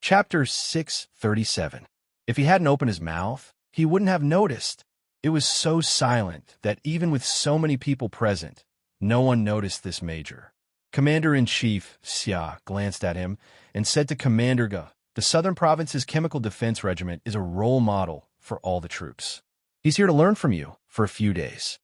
Chapter 637. If he hadn't opened his mouth, he wouldn't have noticed. It was so silent that even with so many people present, no one noticed this major. Commander-in-Chief Xia glanced at him and said to Commander Ge, "The Southern Province's Chemical Defense Regiment is a role model for all the troops. He's here to learn from you for a few days."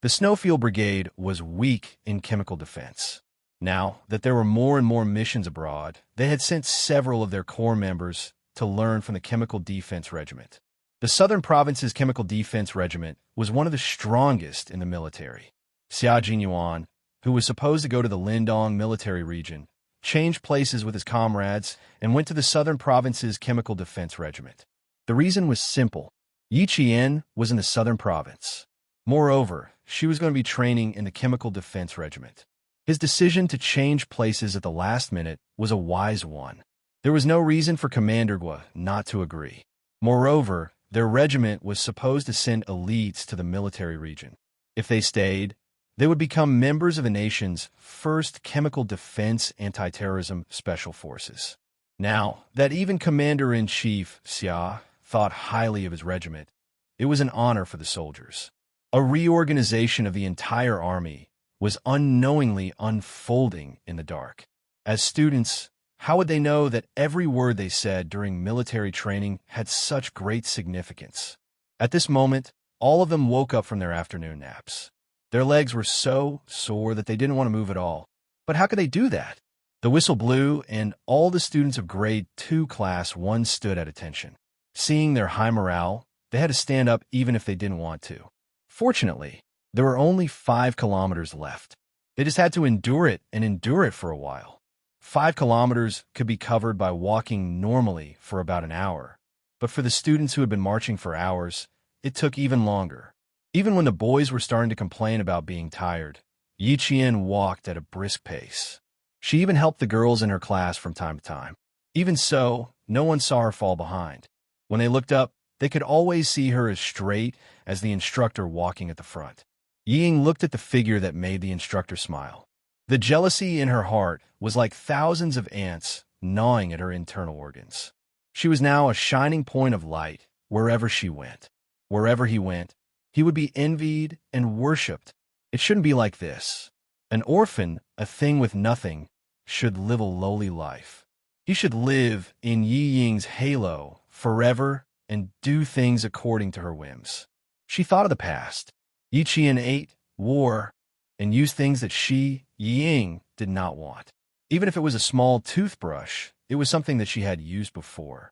The Snowfield Brigade was weak in chemical defense. Now that there were more and more missions abroad, they had sent several of their corps members to learn from the Chemical Defense Regiment. The Southern Province's Chemical Defense Regiment was one of the strongest in the military. Xia Jinyuan, who was supposed to go to the Lindong military region, changed places with his comrades and went to the Southern Province's Chemical Defense Regiment. The reason was simple. Yi Qian was in the Southern Province. Moreover, she was going to be training in the Chemical Defense Regiment. His decision to change places at the last minute was a wise one. There was no reason for Commander Ge not to agree. Moreover, their regiment was supposed to send elites to the military region. If they stayed, they would become members of the nation's first chemical defense anti-terrorism special forces. Now that even Commander-in-Chief Xia thought highly of his regiment, it was an honor for the soldiers. A reorganization of the entire army was unknowingly unfolding in the dark. As students, how would they know that every word they said during military training had such great significance? At this moment, all of them woke up from their afternoon naps. Their legs were so sore that they didn't want to move at all. But how could they do that? The whistle blew, and all the students of Grade 2 Class 1 stood at attention. Seeing their high morale, they had to stand up even if they didn't want to. Fortunately, there were only 5 kilometers left. They just had to endure it and endure it for a while. 5 kilometers could be covered by walking normally for about an hour, but for the students who had been marching for hours, it took even longer. Even when the boys were starting to complain about being tired, Yi Qian walked at a brisk pace. She even helped the girls in her class from time to time. Even so, no one saw her fall behind. When they looked up, they could always see her as straight as the instructor walking at the front. Ying looked at the figure that made the instructor smile. The jealousy in her heart was like thousands of ants gnawing at her internal organs. She was now a shining point of light wherever she went. Wherever he went, he would be envied and worshipped. It shouldn't be like this. An orphan, a thing with nothing, should live a lowly life. He should live in Yi Ying's halo forever and do things according to her whims. She thought of the past. Yi Qian ate, wore, and used things that she, Ying, did not want. Even if it was a small toothbrush, it was something that she had used before.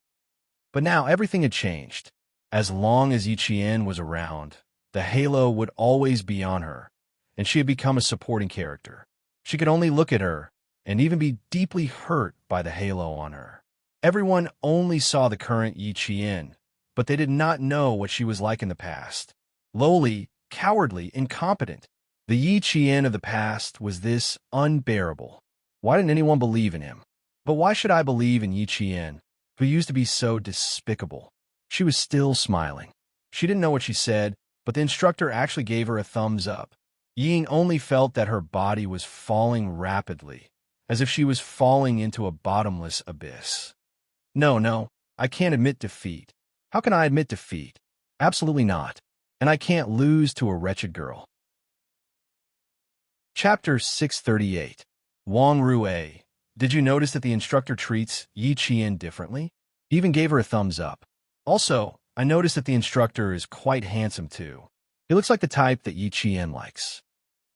But now everything had changed. As long as Yi Qian was around, the halo would always be on her, and she had become a supporting character. She could only look at her and even be deeply hurt by the halo on her. Everyone only saw the current Yi Qian, but they did not know what she was like in the past. Lowly, cowardly, incompetent. The Yi Qian of the past was this unbearable. Why didn't anyone believe in him? But why should I believe in Yi Qian, who used to be so despicable? She was still smiling. She didn't know what she said, but the instructor actually gave her a thumbs up. Ying only felt that her body was falling rapidly, as if she was falling into a bottomless abyss. No, I can't admit defeat. How can I admit defeat? Absolutely not. And I can't lose to a wretched girl. Chapter 638. Wang Rue. Did you notice that the instructor treats Yi Qian differently? He even gave her a thumbs up. Also, I noticed that the instructor is quite handsome too. He looks like the type that Yi Qian likes.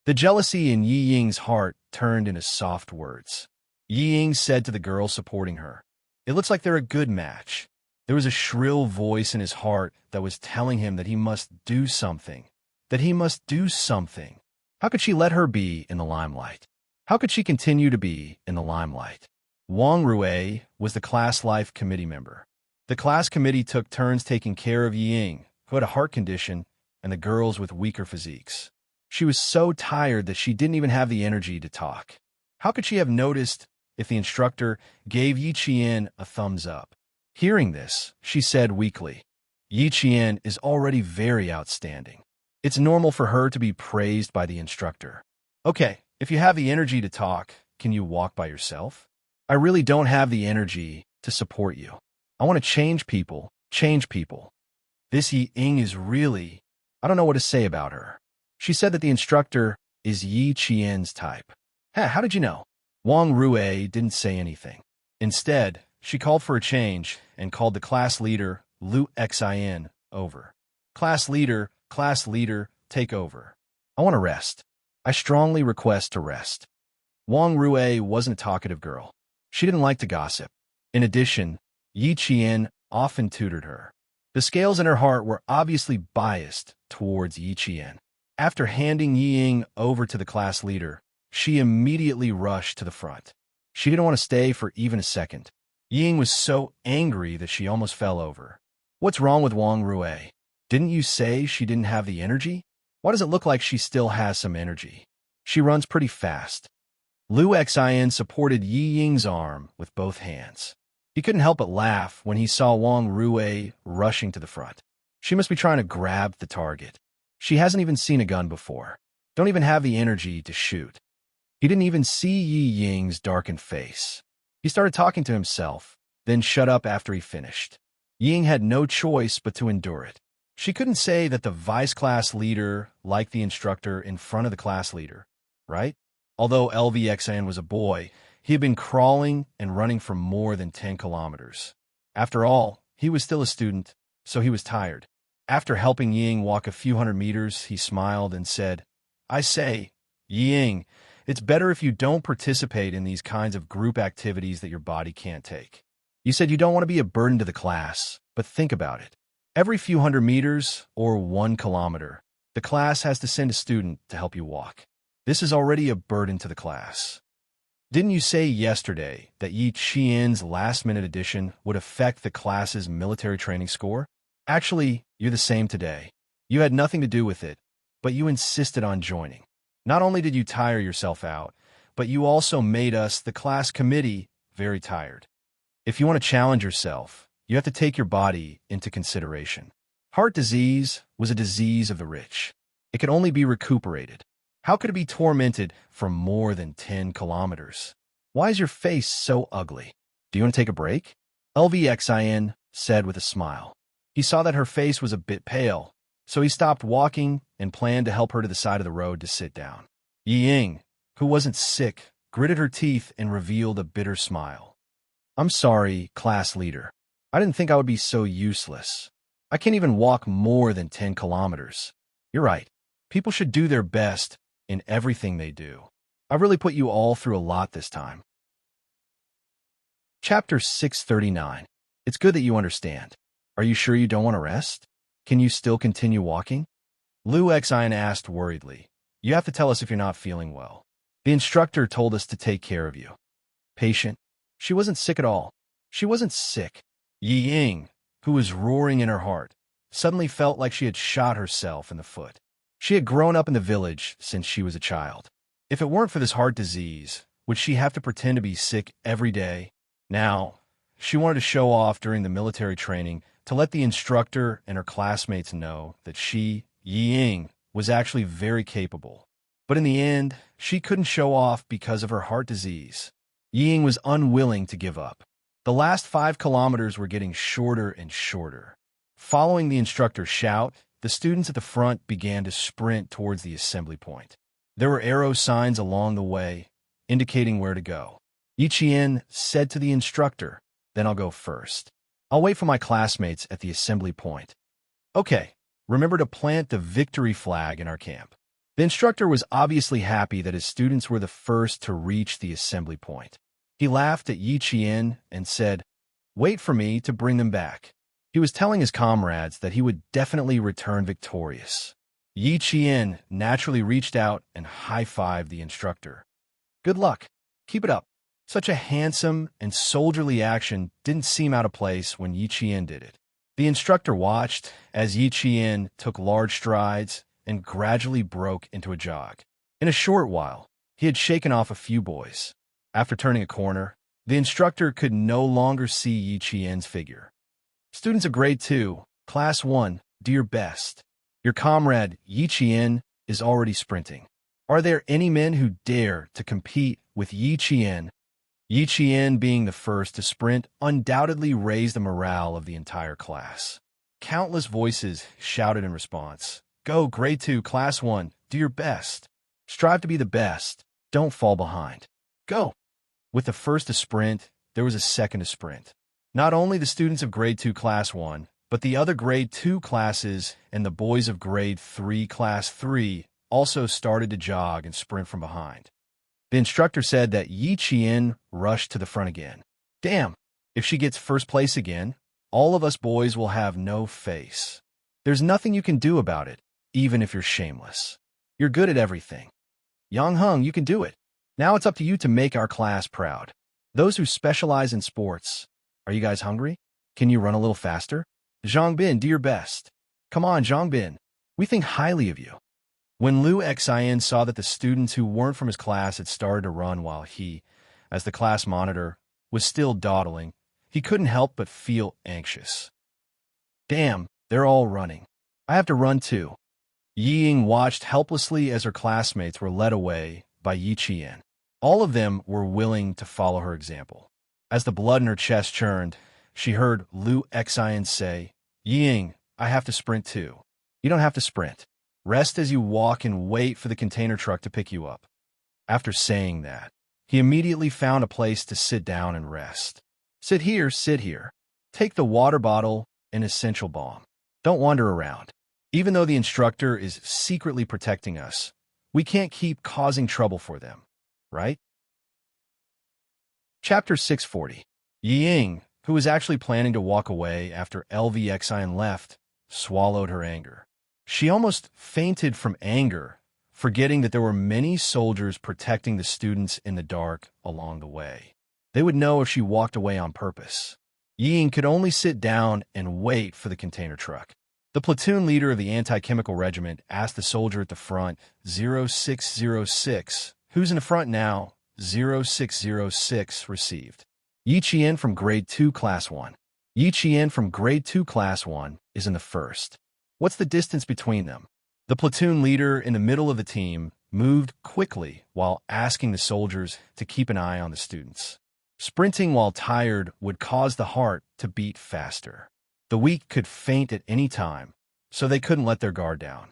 The jealousy in Yi Ying's heart turned into soft words. Yi Ying said to the girl supporting her, "It looks like they're a good match." There was a shrill voice in his heart that was telling him that he must do something. That he must do something. How could she let her be in the limelight? How could she continue to be in the limelight? Wang Rue was the class life committee member. The class committee took turns taking care of Yi Ying, who had a heart condition, and the girls with weaker physiques. She was so tired that she didn't even have the energy to talk. How could she have noticed if the instructor gave Yi Qian a thumbs up? Hearing this, she said weakly, "Yi Qian is already very outstanding. It's normal for her to be praised by the instructor. Okay, if you have the energy to talk, can you walk by yourself?" "I really don't have the energy to support you. I want to change people, change people. This Yi Ying is really, I don't know what to say about her. She said that the instructor is Yi Qian's type. How did you know? Wang Rue didn't say anything. Instead, she called for a change and called the class leader, Lu Xin, over. Class leader, take over. I want to rest. I strongly request to rest. Wang Rue wasn't a talkative girl. She didn't like to gossip. In addition, Yi Qian often tutored her. The scales in her heart were obviously biased towards Yi Qian. After handing Yi Ying over to the class leader, she immediately rushed to the front. She didn't want to stay for even a second. Yi Ying was so angry that she almost fell over. What's wrong with Wang Rue? Didn't you say she didn't have the energy? Why does it look like she still has some energy? She runs pretty fast. Lu Xin supported Yi Ying's arm with both hands. He couldn't help but laugh when he saw Wang Rue rushing to the front. She must be trying to grab the target. She hasn't even seen a gun before. Don't even have the energy to shoot. He didn't even see Yi Ying's darkened face. He started talking to himself, then shut up after he finished. Yi Ying had no choice but to endure it. She couldn't say that the vice class leader liked the instructor in front of the class leader, right? Although LVXN was a boy, he had been crawling and running for more than 10 kilometers. After all, he was still a student, so he was tired. After helping Yi Ying walk a few hundred meters, he smiled and said, I say, Yi Ying, it's better if you don't participate in these kinds of group activities that your body can't take. You said you don't want to be a burden to the class, but think about it. Every few hundred meters, or 1 kilometer, the class has to send a student to help you walk. This is already a burden to the class. Didn't you say yesterday that Yi Qian's last-minute addition would affect the class's military training score? Actually, you're the same today. You had nothing to do with it, but you insisted on joining. Not only did you tire yourself out, but you also made us, the class committee, very tired. If you want to challenge yourself, you have to take your body into consideration. Heart disease was a disease of the rich. It could only be recuperated. How could it be tormented for more than 10 kilometers? Why is your face so ugly? Do you want to take a break? LVXIN said with a smile. He saw that her face was a bit pale, so he stopped walking and planned to help her to the side of the road to sit down. Yi Ying, who wasn't sick, gritted her teeth and revealed a bitter smile. I'm sorry, class leader. I didn't think I would be so useless. I can't even walk more than 10 kilometers. You're right. People should do their best in everything they do. I really put you all through a lot this time. Chapter 639. It's good that you understand. Are you sure you don't want to rest? Can you still continue walking? Lu Xin asked worriedly. You have to tell us if you're not feeling well. The instructor told us to take care of you. Patient. She wasn't sick at all. She wasn't sick. Yi Ying, who was roaring in her heart, suddenly felt like she had shot herself in the foot. She had grown up in the village since she was a child. If it weren't for this heart disease, would she have to pretend to be sick every day? Now, she wanted to show off during the military training to let the instructor and her classmates know that she, Yi Ying, was actually very capable. But in the end, she couldn't show off because of her heart disease. Yi Ying was unwilling to give up. The last 5 kilometers were getting shorter and shorter. Following the instructor's shout, the students at the front began to sprint towards the assembly point. There were arrow signs along the way, indicating where to go. Yi Qian said to the instructor, then I'll go first. I'll wait for my classmates at the assembly point. Okay, remember to plant the victory flag in our camp. The instructor was obviously happy that his students were the first to reach the assembly point. He laughed at Yi Qian and said, wait for me to bring them back. He was telling his comrades that he would definitely return victorious. Yi Qian naturally reached out and high-fived the instructor. Good luck. Keep it up. Such a handsome and soldierly action didn't seem out of place when Yi Qian did it. The instructor watched as Yi Qian took large strides and gradually broke into a jog. In a short while, he had shaken off a few boys. After turning a corner, the instructor could no longer see Yi Qian's figure. Students of grade 2, class 1, do your best. Your comrade, Yi Qian, is already sprinting. Are there any men who dare to compete with Yi Qian? Yi Qian being the first to sprint undoubtedly raised the morale of the entire class. Countless voices shouted in response. Go, Grade 2, Class 1, do your best. Strive to be the best. Don't fall behind. Go. With the first to sprint, there was a second to sprint. Not only the students of Grade 2, Class 1, but the other Grade 2 classes and the boys of Grade 3, Class 3 also started to jog and sprint from behind. The instructor said that Yi Qian rushed to the front again. Damn, if she gets first place again, all of us boys will have no face. There's nothing you can do about it, even if you're shameless. You're good at everything. Yang Heng, you can do it. Now it's up to you to make our class proud. Those who specialize in sports, are you guys hungry? Can you run a little faster? Zhang Bin, do your best. Come on, Zhang Bin. We think highly of you. When Liu Xian saw that the students who weren't from his class had started to run while he, as the class monitor, was still dawdling, he couldn't help but feel anxious. Damn, they're all running. I have to run too. Yi Ying watched helplessly as her classmates were led away by Yi Qian. All of them were willing to follow her example. As the blood in her chest churned, she heard Liu Xian say, Yi Ying, I have to sprint too. You don't have to sprint. Rest as you walk and wait for the container truck to pick you up. After saying that, he immediately found a place to sit down and rest. Sit here, sit here. Take the water bottle and essential balm. Don't wander around. Even though the instructor is secretly protecting us, we can't keep causing trouble for them, right? Chapter 640. Yi Ying, who was actually planning to walk away after LVXIN left, swallowed her anger. She almost fainted from anger, forgetting that there were many soldiers protecting the students in the dark along the way. They would know if she walked away on purpose. Yi Ying could only sit down and wait for the container truck. The platoon leader of the anti-chemical regiment asked the soldier at the front, 0606, who's in the front now? 0606 received. Yi Qian from Grade 2, Class 1. Yi Qian from Grade 2, Class 1 is in the first. What's the distance between them? The platoon leader in the middle of the team moved quickly while asking the soldiers to keep an eye on the students. Sprinting while tired would cause the heart to beat faster. The weak could faint at any time, so they couldn't let their guard down.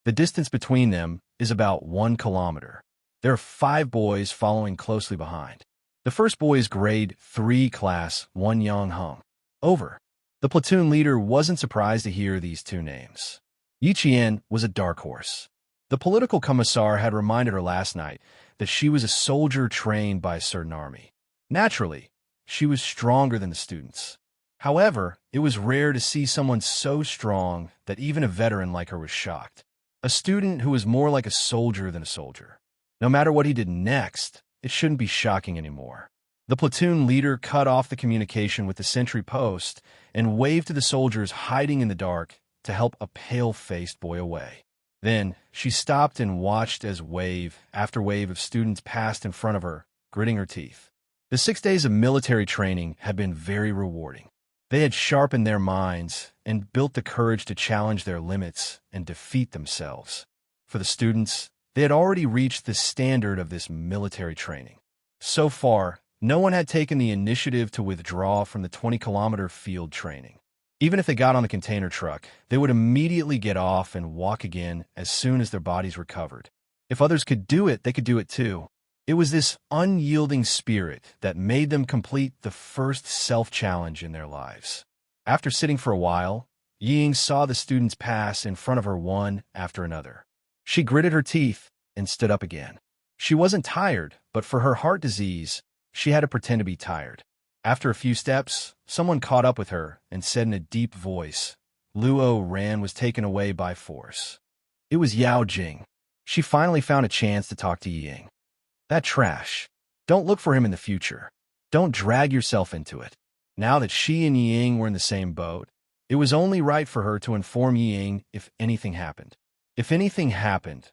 The distance between them is about 1 kilometer. There are 5 boys following closely behind. The first boy is Grade 3, Class 1 Yang Heng. Over. The platoon leader wasn't surprised to hear these 2 names. Yi Qian was a dark horse. The political commissar had reminded her last night that she was a soldier trained by a certain army. Naturally, she was stronger than the students. However, it was rare to see someone so strong that even a veteran like her was shocked. A student who was more like a soldier than a soldier. No matter what he did next, it shouldn't be shocking anymore. The platoon leader cut off the communication with the sentry post and waved to the soldiers hiding in the dark to help a pale-faced boy away. Then she stopped and watched as wave after wave of students passed in front of her, gritting her teeth. The 6 days of military training had been very rewarding. They had sharpened their minds and built the courage to challenge their limits and defeat themselves. For the students, they had already reached the standard of this military training. So far, no one had taken the initiative to withdraw from the 20-kilometer field training. Even if they got on the container truck, they would immediately get off and walk again as soon as their bodies recovered. If others could do it, they could do it too. It was this unyielding spirit that made them complete the first self-challenge in their lives. After sitting for a while, Yi Ying saw the students pass in front of her one after another. She gritted her teeth and stood up again. She wasn't tired, but for her heart disease, she had to pretend to be tired. After a few steps, someone caught up with her and said in a deep voice, Luo Ran was taken away by force. It was Yao Jing. She finally found a chance to talk to Yi Ying. That trash. Don't look for him in the future. Don't drag yourself into it. Now that she and Yi Ying were in the same boat, it was only right for her to inform Yi Ying if anything happened. If anything happened,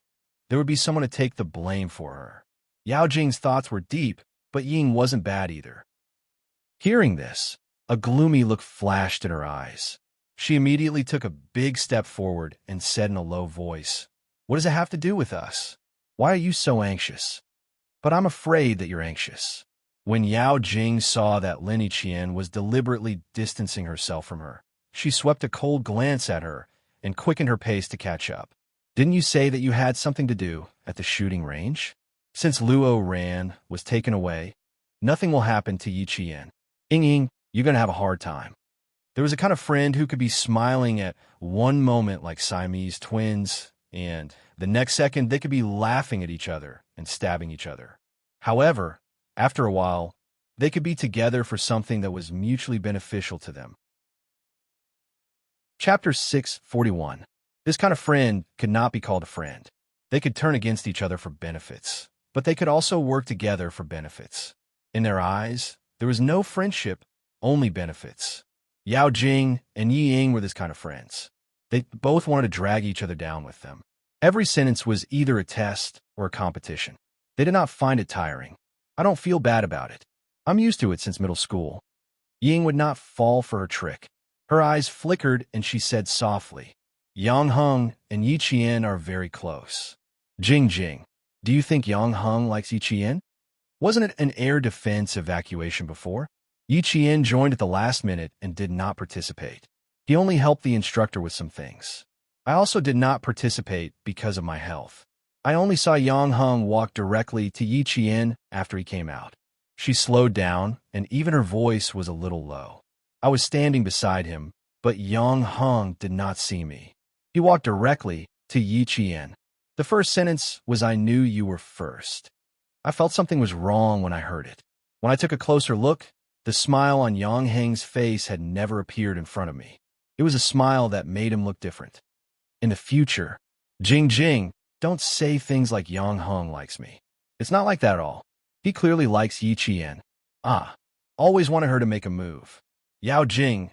there would be someone to take the blame for her. Yao Jing's thoughts were deep, but Yi Ying wasn't bad either. Hearing this, a gloomy look flashed in her eyes. She immediately took a big step forward and said in a low voice, What does it have to do with us? Why are you so anxious? But I'm afraid that you're anxious. When Yao Jing saw that Lin Yiqian was deliberately distancing herself from her, she swept a cold glance at her and quickened her pace to catch up. Didn't you say that you had something to do at the shooting range? Since Luo Ran was taken away, nothing will happen to Yiqian. Ying, you're going to have a hard time. There was a kind of friend who could be smiling at one moment like Siamese twins, and the next second they could be laughing at each other and stabbing each other. However, after a while, they could be together for something that was mutually beneficial to them. Chapter 641. This kind of friend could not be called a friend. They could turn against each other for benefits, but they could also work together for benefits. In their eyes, there was no friendship, only benefits. Yao Jing and Yi Ying were this kind of friends. They both wanted to drag each other down with them. Every sentence was either a test or a competition. They did not find it tiring. I don't feel bad about it. I'm used to it since middle school. Ying would not fall for her trick. Her eyes flickered and she said softly, Yang Heng and Yi Qian are very close. Jing, do you think Yang Heng likes Yi Qian? Wasn't it an air defense evacuation before? Yi Qian joined at the last minute and did not participate. He only helped the instructor with some things. I also did not participate because of my health. I only saw Yang Heng walk directly to Yi Qian after he came out. She slowed down, and even her voice was a little low. I was standing beside him, but Yang Heng did not see me. He walked directly to Yi Qian. The first sentence was, I knew you were first. I felt something was wrong when I heard it. When I took a closer look, the smile on Yang Heng's face had never appeared in front of me. It was a smile that made him look different. In the future, Jing, don't say things like Yang Heng likes me. It's not like that at all. He clearly likes Yi Qian. Always wanted her to make a move. Yao Jing,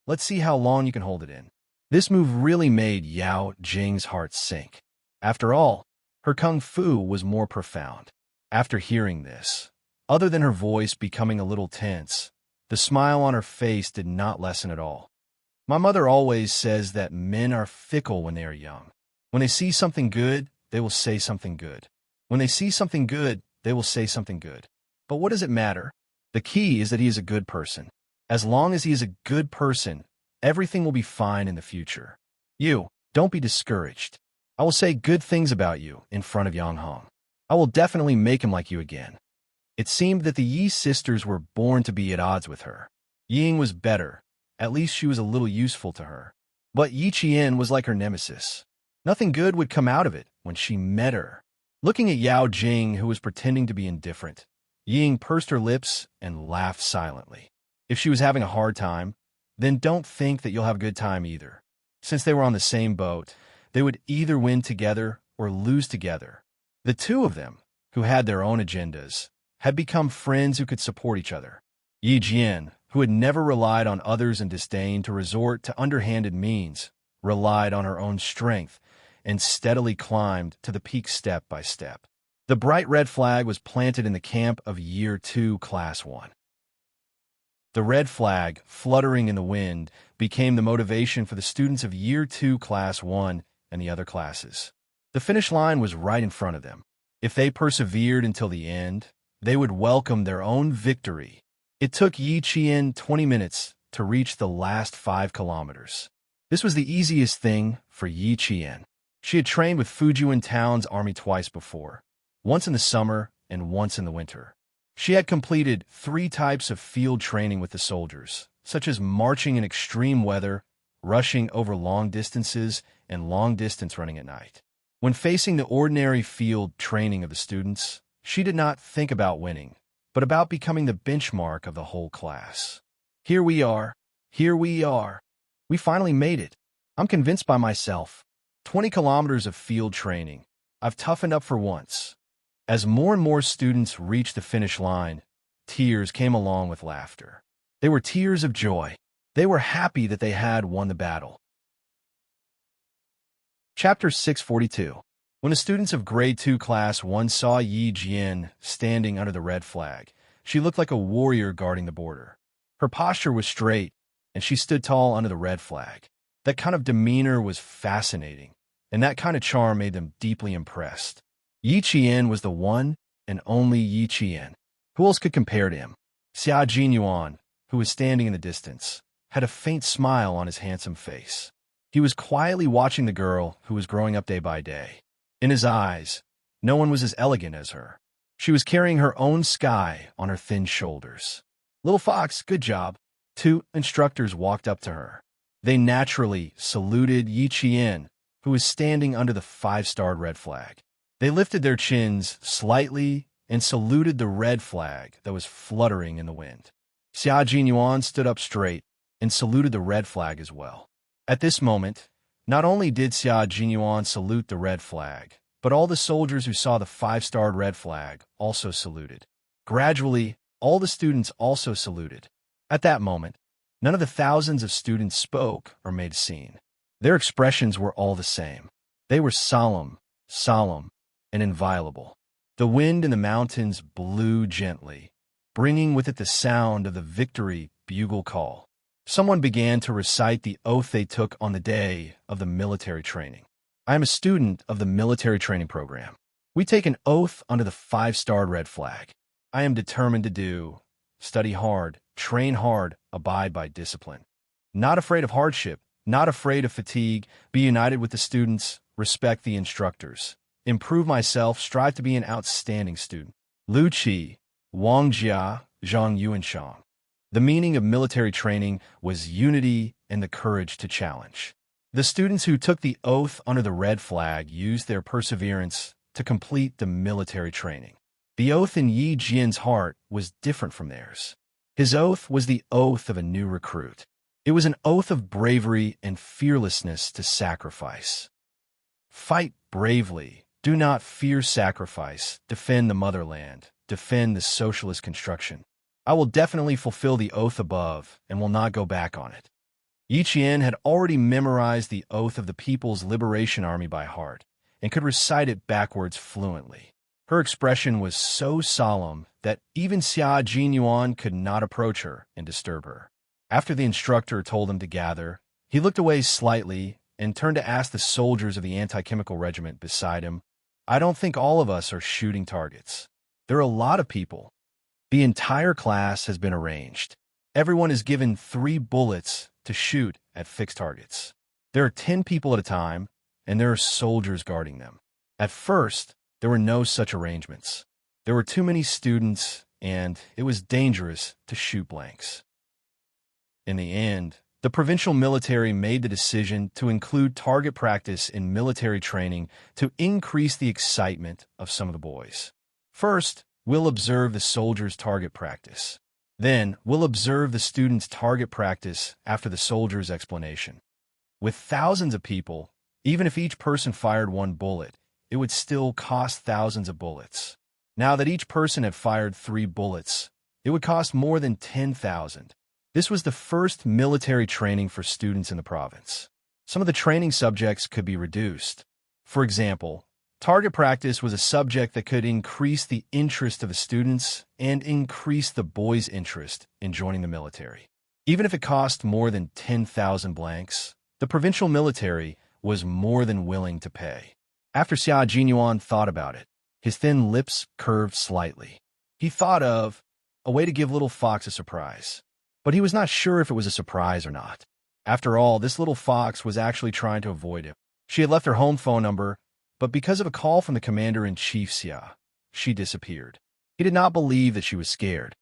let's see how long you can hold it in. This move really made Yao Jing's heart sink. After all, her kung fu was more profound. After hearing this, other than her voice becoming a little tense, the smile on her face did not lessen at all. My mother always says that men are fickle when they are young. When they see something good, they will say something good. When they see something good, they will say something good. But what does it matter? The key is that he is a good person. As long as he is a good person, everything will be fine in the future. You, don't be discouraged. I will say good things about you in front of Yang Heng. I will definitely make him like you again. It seemed that the Yi sisters were born to be at odds with her. Ying was better. At least she was a little useful to her. But Yi Qian was like her nemesis. Nothing good would come out of it when she met her. Looking at Yao Jing, who was pretending to be indifferent, Ying pursed her lips and laughed silently. If she was having a hard time, then don't think that you'll have a good time either. Since they were on the same boat, they would either win together or lose together. The two of them, who had their own agendas, had become friends who could support each other. Yi Jian, who had never relied on others and disdained to resort to underhanded means, relied on her own strength and steadily climbed to the peak step by step. The bright red flag was planted in the camp of Year 2, Class 1. The red flag, fluttering in the wind, became the motivation for the students of Year 2, Class 1 and the other classes. The finish line was right in front of them. If they persevered until the end, they would welcome their own victory. It took Yi Qian 20 minutes to reach the last 5 kilometers. This was the easiest thing for Yi Qian. She had trained with Fujian Town's army twice before, once in the summer and once in the winter. She had completed 3 types of field training with the soldiers, such as marching in extreme weather, rushing over long distances, and long-distance running at night. When facing the ordinary field training of the students, she did not think about winning, but about becoming the benchmark of the whole class. Here we are. We finally made it. I'm convinced by myself. 20 kilometers of field training. I've toughened up for once. As more and more students reached the finish line, tears came along with laughter. They were tears of joy. They were happy that they had won the battle. Chapter 642. When the students of Grade 2 Class 1 saw Yi Jian standing under the red flag, she looked like a warrior guarding the border. Her posture was straight, and she stood tall under the red flag. That kind of demeanor was fascinating, and that kind of charm made them deeply impressed. Yi Qian was the one and only Yi Qian. Who else could compare to him? Xia Jinyuan, who was standing in the distance, had a faint smile on his handsome face. He was quietly watching the girl who was growing up day by day. In his eyes, no one was as elegant as her. She was carrying her own sky on her thin shoulders. "Little Fox, good job." Two instructors walked up to her. They naturally saluted Yi Qian, who was standing under the 5-starred red flag. They lifted their chins slightly and saluted the red flag that was fluttering in the wind. Xia Jinyuan stood up straight and saluted the red flag as well. At this moment, not only did Xia Jinyuan salute the red flag, but all the soldiers who saw the 5-starred red flag also saluted. Gradually, all the students also saluted. At that moment, none of the thousands of students spoke or made a scene. Their expressions were all the same. They were solemn, and inviolable. The wind in the mountains blew gently, bringing with it the sound of the victory bugle call. Someone began to recite the oath they took on the day of the military training. "I am a student of the military training program. We take an oath under the 5-starred red flag. I am determined to study hard, train hard, abide by discipline. Not afraid of hardship, not afraid of fatigue, be united with the students, respect the instructors, improve myself, strive to be an outstanding student. Lu Qi, Wang Jia, Zhang Yuanshang." The meaning of military training was unity and the courage to challenge. The students who took the oath under the red flag used their perseverance to complete the military training. The oath in Yi Jian's heart was different from theirs. His oath was the oath of a new recruit. It was an oath of bravery and fearlessness to sacrifice. Fight bravely. Do not fear sacrifice. Defend the motherland. Defend the socialist construction. I will definitely fulfill the oath above and will not go back on it. Yi Qian had already memorized the oath of the People's Liberation Army by heart and could recite it backwards fluently. Her expression was so solemn that even Xia Jinyuan could not approach her and disturb her. After the instructor told them to gather, he looked away slightly and turned to ask the soldiers of the anti-chemical regiment beside him, "I don't think all of us are shooting targets. There are a lot of people. The entire class has been arranged. Everyone is given 3 bullets to shoot at fixed targets. There are 10 people at a time, and there are soldiers guarding them." At first, there were no such arrangements. There were too many students, and it was dangerous to shoot blanks. In the end, the provincial military made the decision to include target practice in military training to increase the excitement of some of the boys. First, we'll observe the soldiers' target practice. Then, we'll observe the students' target practice after the soldiers' explanation. With thousands of people, even if each person fired 1 bullet, it would still cost thousands of bullets. Now that each person had fired 3 bullets, it would cost more than 10,000. This was the first military training for students in the province. Some of the training subjects could be reduced. For example, target practice was a subject that could increase the interest of the students and increase the boys' interest in joining the military. Even if it cost more than 10,000 blanks, the provincial military was more than willing to pay. After Xia Jinyuan thought about it, his thin lips curved slightly. He thought of a way to give Little Fox a surprise, but he was not sure if it was a surprise or not. After all, this Little Fox was actually trying to avoid him. She had left her home phone number, but because of a call from the commander-in-chief Xia, she disappeared. He did not believe that she was scared.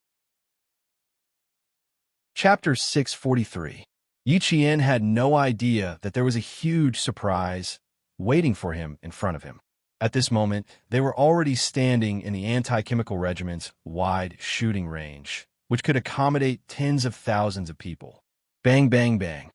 Chapter 643. Yi Qian had no idea that there was a huge surprise waiting for him in front of him. At this moment, they were already standing in the anti-chemical regiment's wide shooting range, which could accommodate tens of thousands of people. Bang, bang, bang.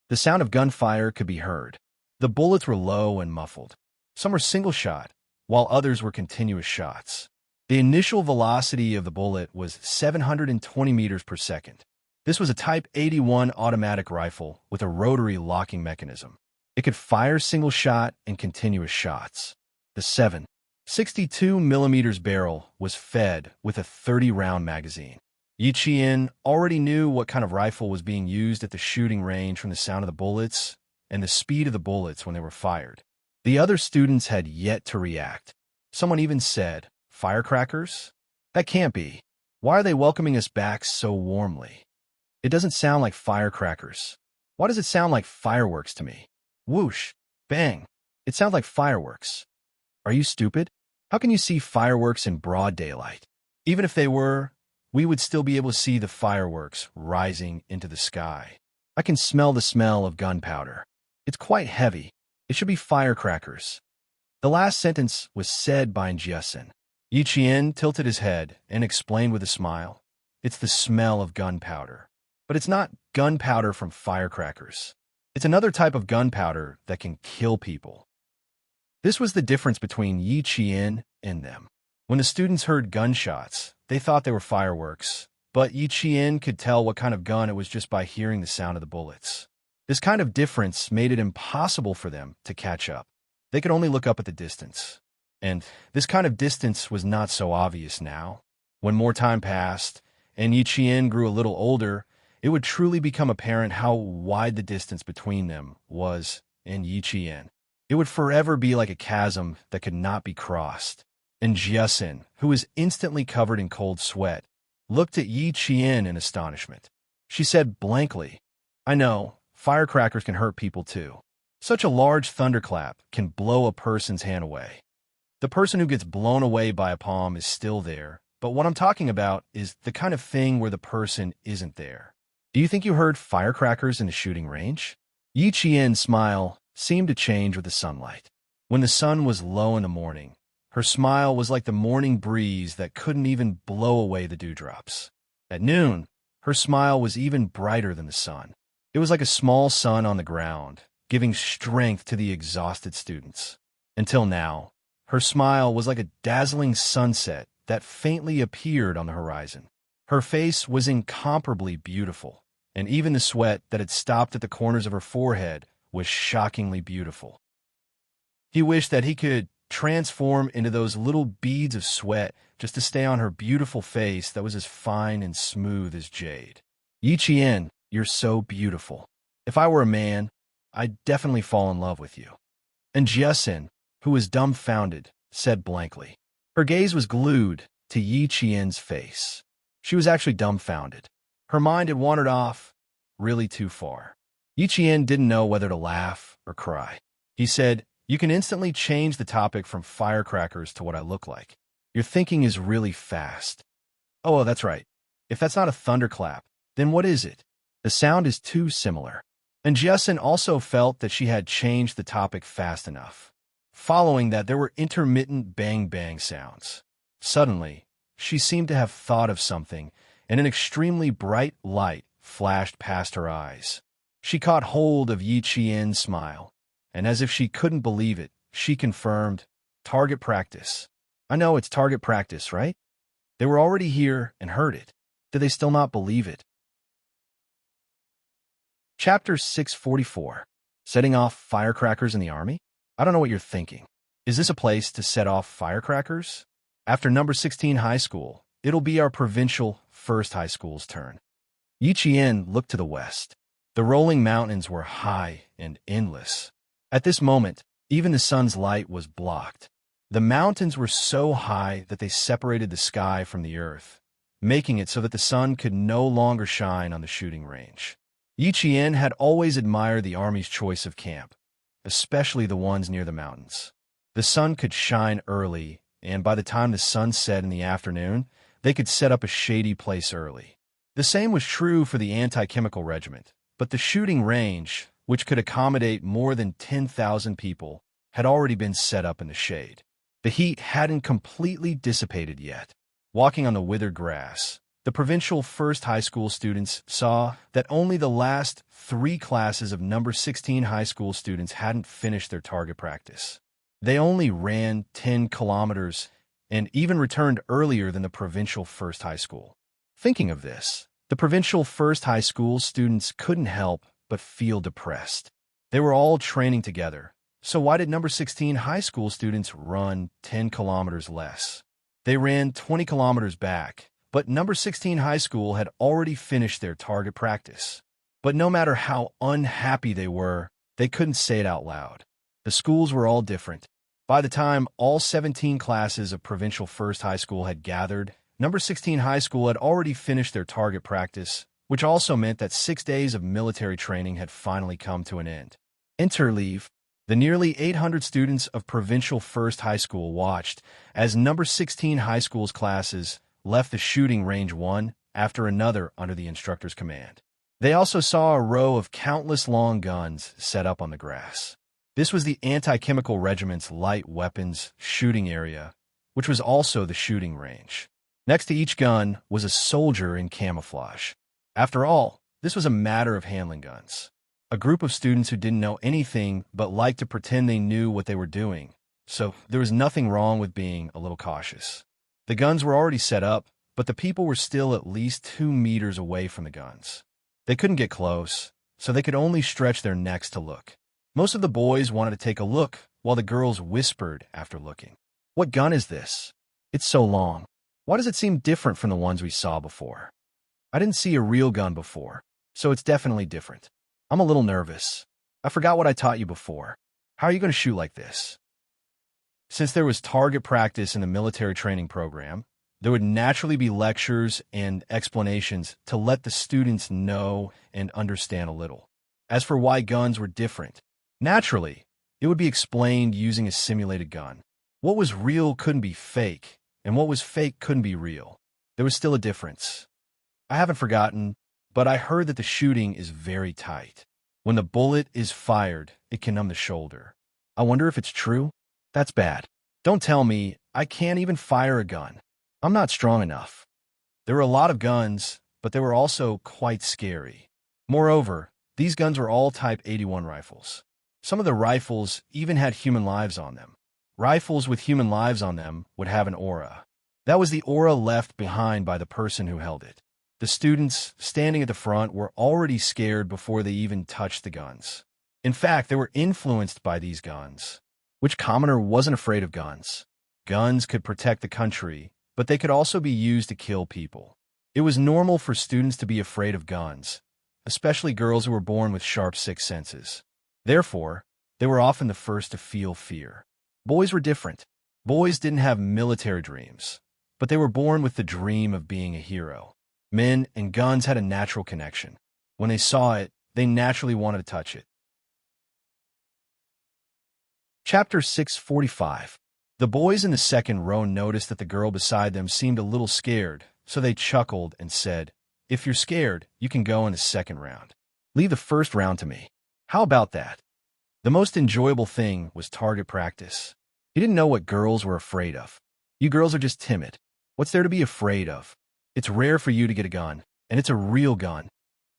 The sound of gunfire could be heard. The bullets were low and muffled. Some were single shot, while others were continuous shots. The initial velocity of the bullet was 720 meters per second. This was a Type 81 automatic rifle with a rotary locking mechanism. It could fire single shot and continuous shots. The 7.62 millimeters barrel was fed with a 30-round magazine. Yi Qian already knew what kind of rifle was being used at the shooting range from the sound of the bullets and the speed of the bullets when they were fired. The other students had yet to react. Someone even said, "Firecrackers? That can't be." Why are they welcoming us back so warmly? It doesn't sound like firecrackers. Why does it sound like fireworks to me? Whoosh, bang. It sounds like fireworks. Are you stupid? How can you see fireworks in broad daylight? Even if they were, we would still be able to see the fireworks rising into the sky. I can smell the smell of gunpowder. It's quite heavy. It should be firecrackers. The last sentence was said by Jiasen. Yi Qian tilted his head and explained with a smile. It's the smell of gunpowder. But it's not gunpowder from firecrackers. It's another type of gunpowder that can kill people. This was the difference between Yi Qian and them. When the students heard gunshots, they thought they were fireworks, but Yi Qian could tell what kind of gun it was just by hearing the sound of the bullets. This kind of difference made it impossible for them to catch up. They could only look up at the distance. And this kind of distance was not so obvious now. When more time passed, and Yi Qian grew a little older, it would truly become apparent how wide the distance between them was and Yi Qian. It would forever be like a chasm that could not be crossed. And Jiasen, who was instantly covered in cold sweat, looked at Yi Qian in astonishment. She said blankly, I know, firecrackers can hurt people too. Such a large thunderclap can blow a person's hand away. The person who gets blown away by a palm is still there, but what I'm talking about is the kind of thing where the person isn't there. Do you think you heard firecrackers in a shooting range? Yi Qian's smile seemed to change with the sunlight. When the sun was low in the morning, her smile was like the morning breeze that couldn't even blow away the dewdrops. At noon, her smile was even brighter than the sun. It was like a small sun on the ground, giving strength to the exhausted students. Until now, her smile was like a dazzling sunset that faintly appeared on the horizon. Her face was incomparably beautiful, and even the sweat that had stopped at the corners of her forehead was shockingly beautiful. He wished that he could transform into those little beads of sweat just to stay on her beautiful face that was as fine and smooth as jade. Yi Qian, you're so beautiful. If I were a man, I'd definitely fall in love with you. And Jiasen, who was dumbfounded, said blankly. Her gaze was glued to Yi Qian's face. She was actually dumbfounded. Her mind had wandered off really too far. Yi Qian didn't know whether to laugh or cry. He said, You can instantly change the topic from firecrackers to what I look like. Your thinking is really fast. Oh, that's right. If that's not a thunderclap, then what is it? The sound is too similar. And Jiasen also felt that she had changed the topic fast enough. Following that, there were intermittent bang-bang sounds. Suddenly, she seemed to have thought of something, and an extremely bright light flashed past her eyes. She caught hold of Yi Qian's smile, and as if she couldn't believe it, she confirmed, Target practice. I know it's target practice, right? They were already here and heard it. Did they still not believe it? Chapter 644. Setting off firecrackers in the army? I don't know what you're thinking. Is this a place to set off firecrackers? After number 16 high school, it'll be our provincial first high school's turn. Yi Qian looked to the west. The rolling mountains were high and endless. At this moment, even the sun's light was blocked. The mountains were so high that they separated the sky from the earth, making it so that the sun could no longer shine on the shooting range. Yi Qian had always admired the army's choice of camp, especially the ones near the mountains. The sun could shine early, and by the time the sun set in the afternoon, they could set up a shady place early. The same was true for the anti-chemical regiment, but the shooting range, which could accommodate more than 10,000 people, had already been set up in the shade. The heat hadn't completely dissipated yet. Walking on the withered grass, the provincial first high school students saw that only the last 3 classes of number 16 high school students hadn't finished their target practice. They only ran 10 kilometers and even returned earlier than the provincial first high school. Thinking of this, the provincial first high school students couldn't help but feel depressed. They were all training together, so why did number 16 high school students run 10 kilometers less? They ran 20 kilometers back, but number 16 high school had already finished their target practice. But no matter how unhappy they were, they couldn't say it out loud. The schools were all different. By the time all 17 classes of provincial first high school had gathered, Number 16 High School had already finished their target practice, which also meant that 6 days of military training had finally come to an end. Interleave. The nearly 800 students of Provincial First High School watched as Number 16 High School's classes left the shooting range one after another under the instructor's command. They also saw a row of countless long guns set up on the grass. This was the anti-chemical regiment's light weapons shooting area, which was also the shooting range. Next to each gun was a soldier in camouflage. After all, this was a matter of handling guns. A group of students who didn't know anything but liked to pretend they knew what they were doing, so there was nothing wrong with being a little cautious. The guns were already set up, but the people were still at least 2 meters away from the guns. They couldn't get close, so they could only stretch their necks to look. Most of the boys wanted to take a look, while the girls whispered after looking. "What gun is this? It's so long. Why does it seem different from the ones we saw before? I didn't see a real gun before, so it's definitely different. I'm a little nervous. I forgot what I taught you before. How are you going to shoot like this?" Since there was target practice in the military training program, there would naturally be lectures and explanations to let the students know and understand a little. As for why guns were different, naturally, it would be explained using a simulated gun. What was real couldn't be fake, and what was fake couldn't be real. There was still a difference. I haven't forgotten, but I heard that the shooting is very tight. When the bullet is fired, it can numb the shoulder. I wonder if it's true? That's bad. Don't tell me I can't even fire a gun. I'm not strong enough. There were a lot of guns, but they were also quite scary. Moreover, these guns were all Type 81 rifles. Some of the rifles even had human lives on them. Rifles with human lives on them would have an aura. That was the aura left behind by the person who held it. The students standing at the front were already scared before they even touched the guns. In fact, they were influenced by these guns. Which commoner wasn't afraid of guns? Guns could protect the country, but they could also be used to kill people. It was normal for students to be afraid of guns, especially girls who were born with sharp sixth senses. Therefore, they were often the first to feel fear. Boys were different. Boys didn't have military dreams, but they were born with the dream of being a hero. Men and guns had a natural connection. When they saw it, they naturally wanted to touch it. Chapter 645. The boys in the second row noticed that the girl beside them seemed a little scared, so they chuckled and said, "If you're scared, you can go in the second round. Leave the first round to me." How about that? The most enjoyable thing was target practice. He didn't know what girls were afraid of. You girls are just timid. What's there to be afraid of? It's rare for you to get a gun, and it's a real gun.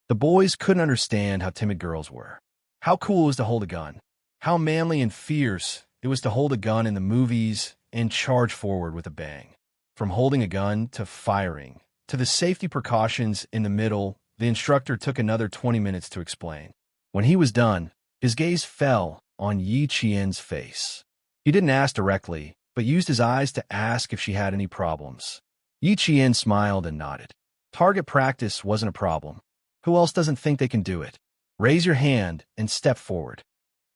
The boys couldn't understand how timid girls were. How cool it was to hold a gun. How manly and fierce it was to hold a gun in the movies and charge forward with a bang. From holding a gun to firing, to the safety precautions in the middle, the instructor took another 20 minutes to explain. When he was done, his gaze fell on Yi Qian's face. He didn't ask directly, but used his eyes to ask if she had any problems. Yi Qian smiled and nodded. Target practice wasn't a problem. Who else doesn't think they can do it? Raise your hand and step forward.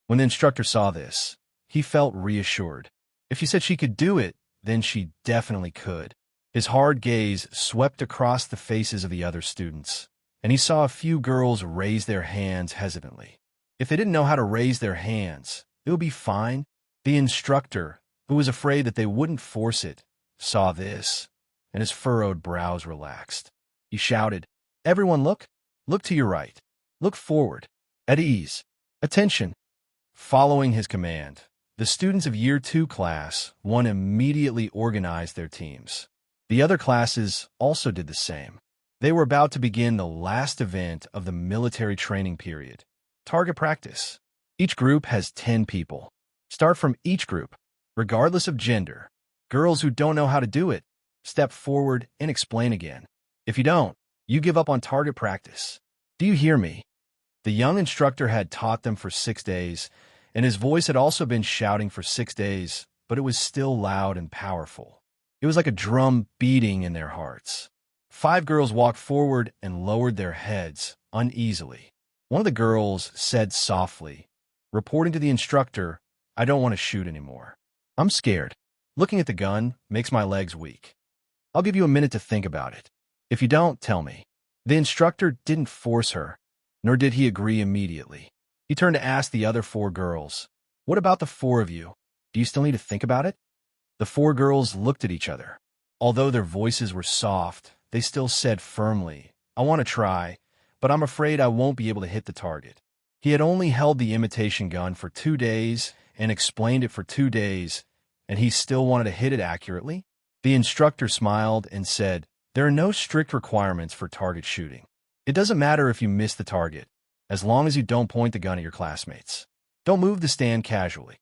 When the instructor saw this, he felt reassured. If she said she could do it, then she definitely could. His hard gaze swept across the faces of the other students, and he saw a few girls raise their hands hesitantly. If they didn't know how to raise their hands, it would be fine. The instructor, who was afraid that they wouldn't force it, saw this, and his furrowed brows relaxed. He shouted, "Everyone look! Look to your right. Look forward. At ease. Attention." Following his command, the students of Year 2 Class 1 immediately organized their teams. The other classes also did the same. They were about to begin the last event of the military training period, target practice. Each group has 10 people. Start from each group, regardless of gender. Girls who don't know how to do it, step forward and explain again. If you don't, you give up on target practice. Do you hear me? The young instructor had taught them for 6 days, and his voice had also been shouting for 6 days, but it was still loud and powerful. It was like a drum beating in their hearts. 5 girls walked forward and lowered their heads uneasily. One of the girls said softly, reporting to the instructor, "I don't want to shoot anymore. I'm scared. Looking at the gun makes my legs weak." I'll give you a minute to think about it. If you don't, tell me." The instructor didn't force her, nor did he agree immediately. He turned to ask the other 4 girls, "What about the 4 of you? Do you still need to think about it?" The 4 girls looked at each other. Although their voices were soft, they still said firmly, "I want to try, but I'm afraid I won't be able to hit the target." He had only held the imitation gun for 2 days and explained it for 2 days, and he still wanted to hit it accurately? The instructor smiled and said, "There are no strict requirements for target shooting. It doesn't matter if you miss the target, as long as you don't point the gun at your classmates. Don't move the stand casually.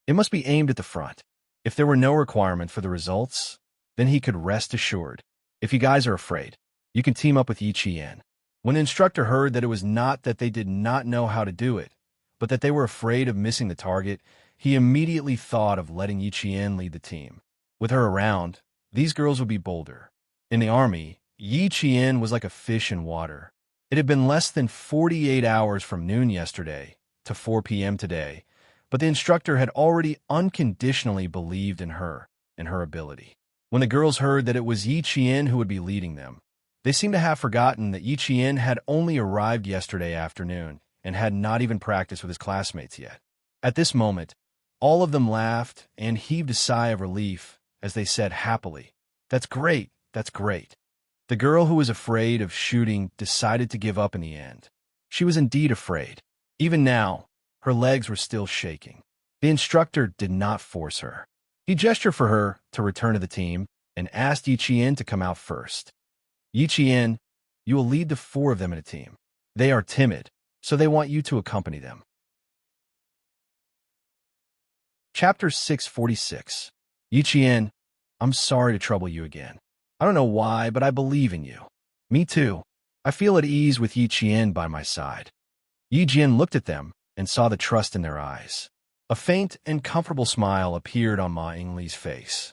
It must be aimed at the front." If there were no requirement for the results, then he could rest assured. "If you guys are afraid, you can team up with Yi Qian." When the instructor heard that it was not that they did not know how to do it, but that they were afraid of missing the target, he immediately thought of letting Yi Qian lead the team. With her around, these girls would be bolder. In the army, Yi Qian was like a fish in water. It had been less than 48 hours from noon yesterday to 4 p.m. today, but the instructor had already unconditionally believed in her and her ability. When the girls heard that it was Yi Qian who would be leading them, they seemed to have forgotten that Yi Qian had only arrived yesterday afternoon and had not even practiced with his classmates yet. At this moment, all of them laughed and heaved a sigh of relief as they said happily, "That's great, that's great." The girl who was afraid of shooting decided to give up in the end. She was indeed afraid. Even now, her legs were still shaking. The instructor did not force her. He gestured for her to return to the team and asked Yi Qian to come out first. "Yi Qian, you will lead the 4 of them in a team. They are timid, so they want you to accompany them." Chapter 646. Yi Qian, I'm sorry to trouble you again. I don't know why, but I believe in you. Me too. I feel at ease with Yi Qian by my side. Yi Qian looked at them and saw the trust in their eyes. A faint and comfortable smile appeared on Ma Yingli's face.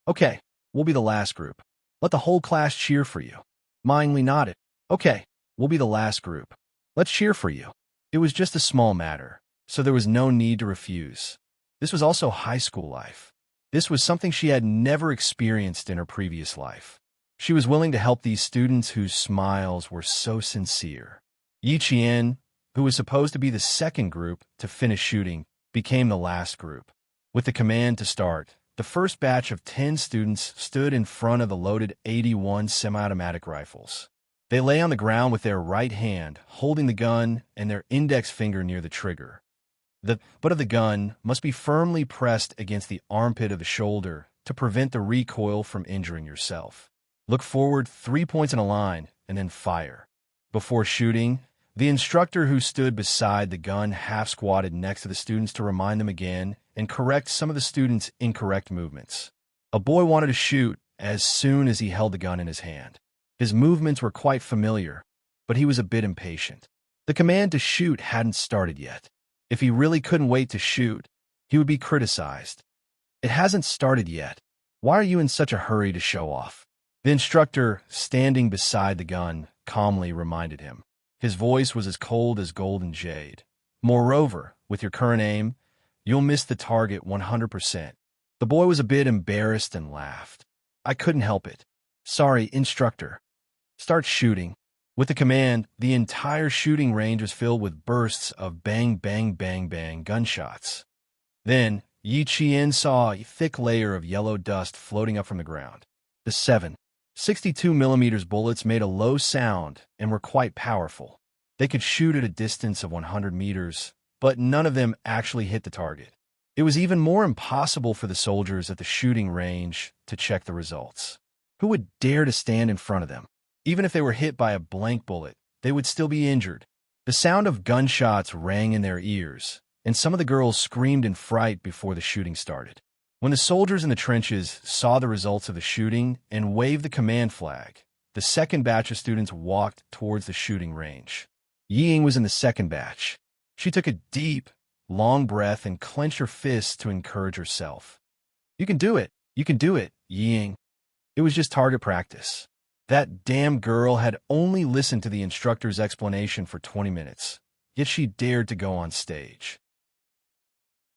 "Okay, we'll be the last group. Let the whole class cheer for you." Ma Yingli nodded. "Okay, we'll be the last group. Let's cheer for you." It was just a small matter, so there was no need to refuse. This was also high school life. This was something she had never experienced in her previous life. She was willing to help these students whose smiles were so sincere. Yi Qian, who was supposed to be the second group to finish shooting, became the last group. With the command to start, the first batch of 10 students stood in front of the loaded 81 semi-automatic rifles. They lay on the ground with their right hand holding the gun and their index finger near the trigger. The butt of the gun must be firmly pressed against the armpit of the shoulder to prevent the recoil from injuring yourself. Look forward 3 points in a line and then fire. Before shooting, the instructor who stood beside the gun half-squatted next to the students to remind them again and correct some of the students' incorrect movements. A boy wanted to shoot as soon as he held the gun in his hand. His movements were quite familiar, but he was a bit impatient. The command to shoot hadn't started yet. If he really couldn't wait to shoot, he would be criticized. "It hasn't started yet. Why are you in such a hurry to show off?" The instructor, standing beside the gun, calmly reminded him. His voice was as cold as golden jade. "Moreover, with your current aim, you'll miss the target 100%. The boy was a bit embarrassed and laughed. "I couldn't help it. Sorry, instructor." "Start shooting." With the command, the entire shooting range was filled with bursts of bang, bang, bang, bang gunshots. Then, Yi Qian saw a thick layer of yellow dust floating up from the ground. The 7.62mm bullets made a low sound and were quite powerful. They could shoot at a distance of 100 meters, but none of them actually hit the target. It was even more impossible for the soldiers at the shooting range to check the results. Who would dare to stand in front of them? Even if they were hit by a blank bullet, they would still be injured. The sound of gunshots rang in their ears, and some of the girls screamed in fright before the shooting started. When the soldiers in the trenches saw the results of the shooting and waved the command flag, the second batch of students walked towards the shooting range. Yi Ying was in the second batch. She took a deep, long breath and clenched her fists to encourage herself. "You can do it! You can do it, Yi Ying." It was just target practice. That damn girl had only listened to the instructor's explanation for 20 minutes, yet she dared to go on stage.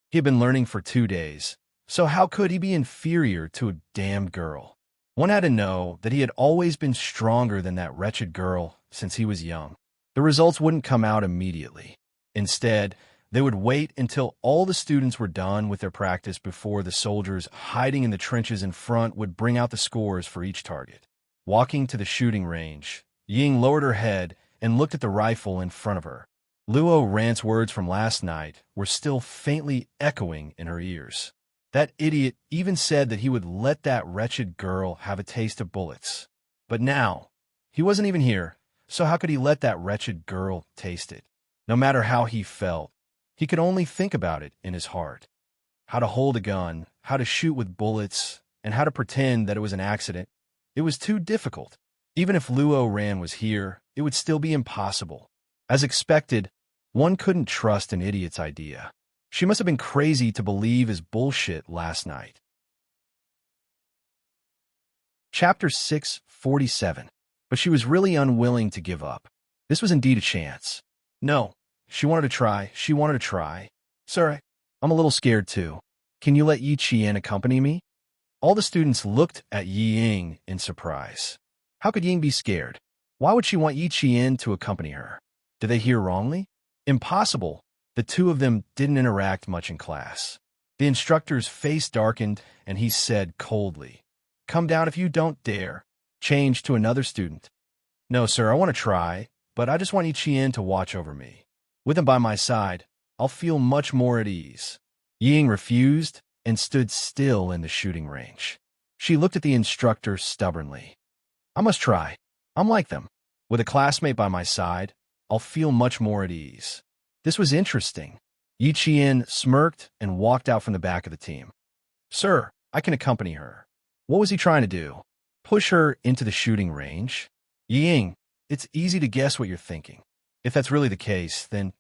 He had been learning for 2 days, so how could he be inferior to a damned girl? One had to know that he had always been stronger than that wretched girl since he was young. The results wouldn't come out immediately. Instead, they would wait until all the students were done with their practice before the soldiers hiding in the trenches in front would bring out the scores for each target. Walking to the shooting range, Ying lowered her head and looked at the rifle in front of her. Luo Ran's words from last night were still faintly echoing in her ears. That idiot even said that he would let that wretched girl have a taste of bullets. But now, he wasn't even here, so how could he let that wretched girl taste it? No matter how he felt, he could only think about it in his heart. How to hold a gun, how to shoot with bullets, and how to pretend that it was an accident. It was too difficult. Even if Luo Ran was here, it would still be impossible. As expected, one couldn't trust an idiot's idea. She must have been crazy to believe his bullshit last night. Chapter 647. But she was really unwilling to give up. This was indeed a chance. No, she wanted to try. Sir, I'm a little scared too. Can you let Yi Qian accompany me? All the students looked at Yi Ying in surprise. How could Ying be scared? Why would she want Yi Qian to accompany her? Did they hear wrongly? Impossible. The two of them didn't interact much in class. The instructor's face darkened, and he said coldly, "Come down if you don't dare." Change to another student. "No, sir, I want to try, but I just want Yi Qian to watch over me. With him by my side, I'll feel much more at ease." Ying refused and stood still in the shooting range. She looked at the instructor stubbornly. "I must try. I'm like them. With a classmate by my side, I'll feel much more at ease." This was interesting. Yi Qian smirked and walked out from the back of the team. "Sir, I can accompany her." What was he trying to do? Push her into the shooting range? Ying, it's easy to guess what you're thinking. If that's really the case, then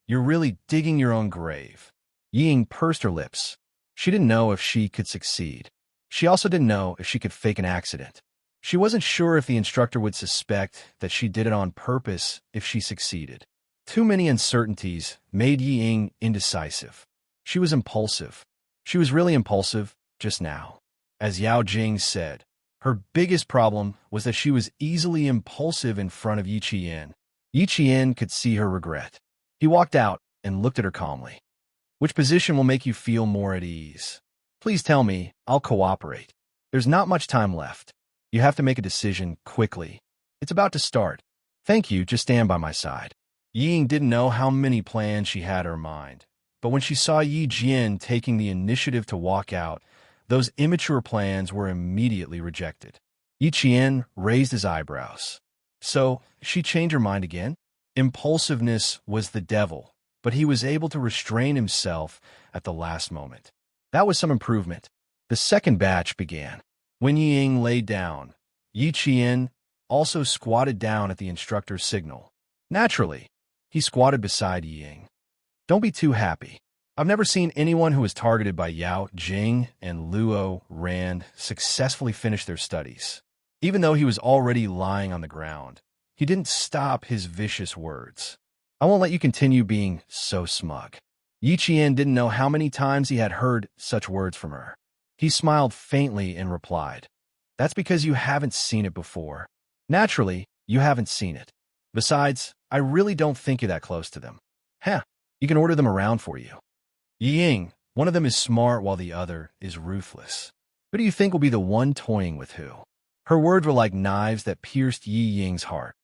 you're really digging your own grave. Ying pursed her lips. She didn't know if she could succeed. She also didn't know if she could fake an accident. She wasn't sure if the instructor would suspect that she did it on purpose if she succeeded. Too many uncertainties made Yi Ying indecisive. She was impulsive. She was really impulsive just now. As Yao Jing said, her biggest problem was that she was easily impulsive in front of Yi Qian. Yi Qian could see her regret. He walked out and looked at her calmly. "Which position will make you feel more at ease? Please tell me, I'll cooperate. There's not much time left. You have to make a decision quickly. It's about to start. Thank you, just stand by my side." Ying didn't know how many plans she had in her mind, but when she saw Yi Jian taking the initiative to walk out, those immature plans were immediately rejected. Yi Qian raised his eyebrows. So, she changed her mind again? Impulsiveness was the devil, but he was able to restrain himself at the last moment. That was some improvement. The second batch began. When Yi Ying lay down, Yi Qian also squatted down at the instructor's signal. Naturally, he squatted beside Yi Ying. "Don't be too happy. I've never seen anyone who was targeted by Yao Jing and Luo Ran successfully finish their studies." Even though he was already lying on the ground, he didn't stop his vicious words. "I won't let you continue being so smug." Yi Qian didn't know how many times he had heard such words from her. He smiled faintly and replied, "That's because you haven't seen it before. Naturally, you haven't seen it. Besides, I really don't think you're that close to them. Heh, you can order them around for you." Yi Ying, one of them is smart while the other is ruthless. Who do you think will be the one toying with who? Her words were like knives that pierced Yi Ying's heart.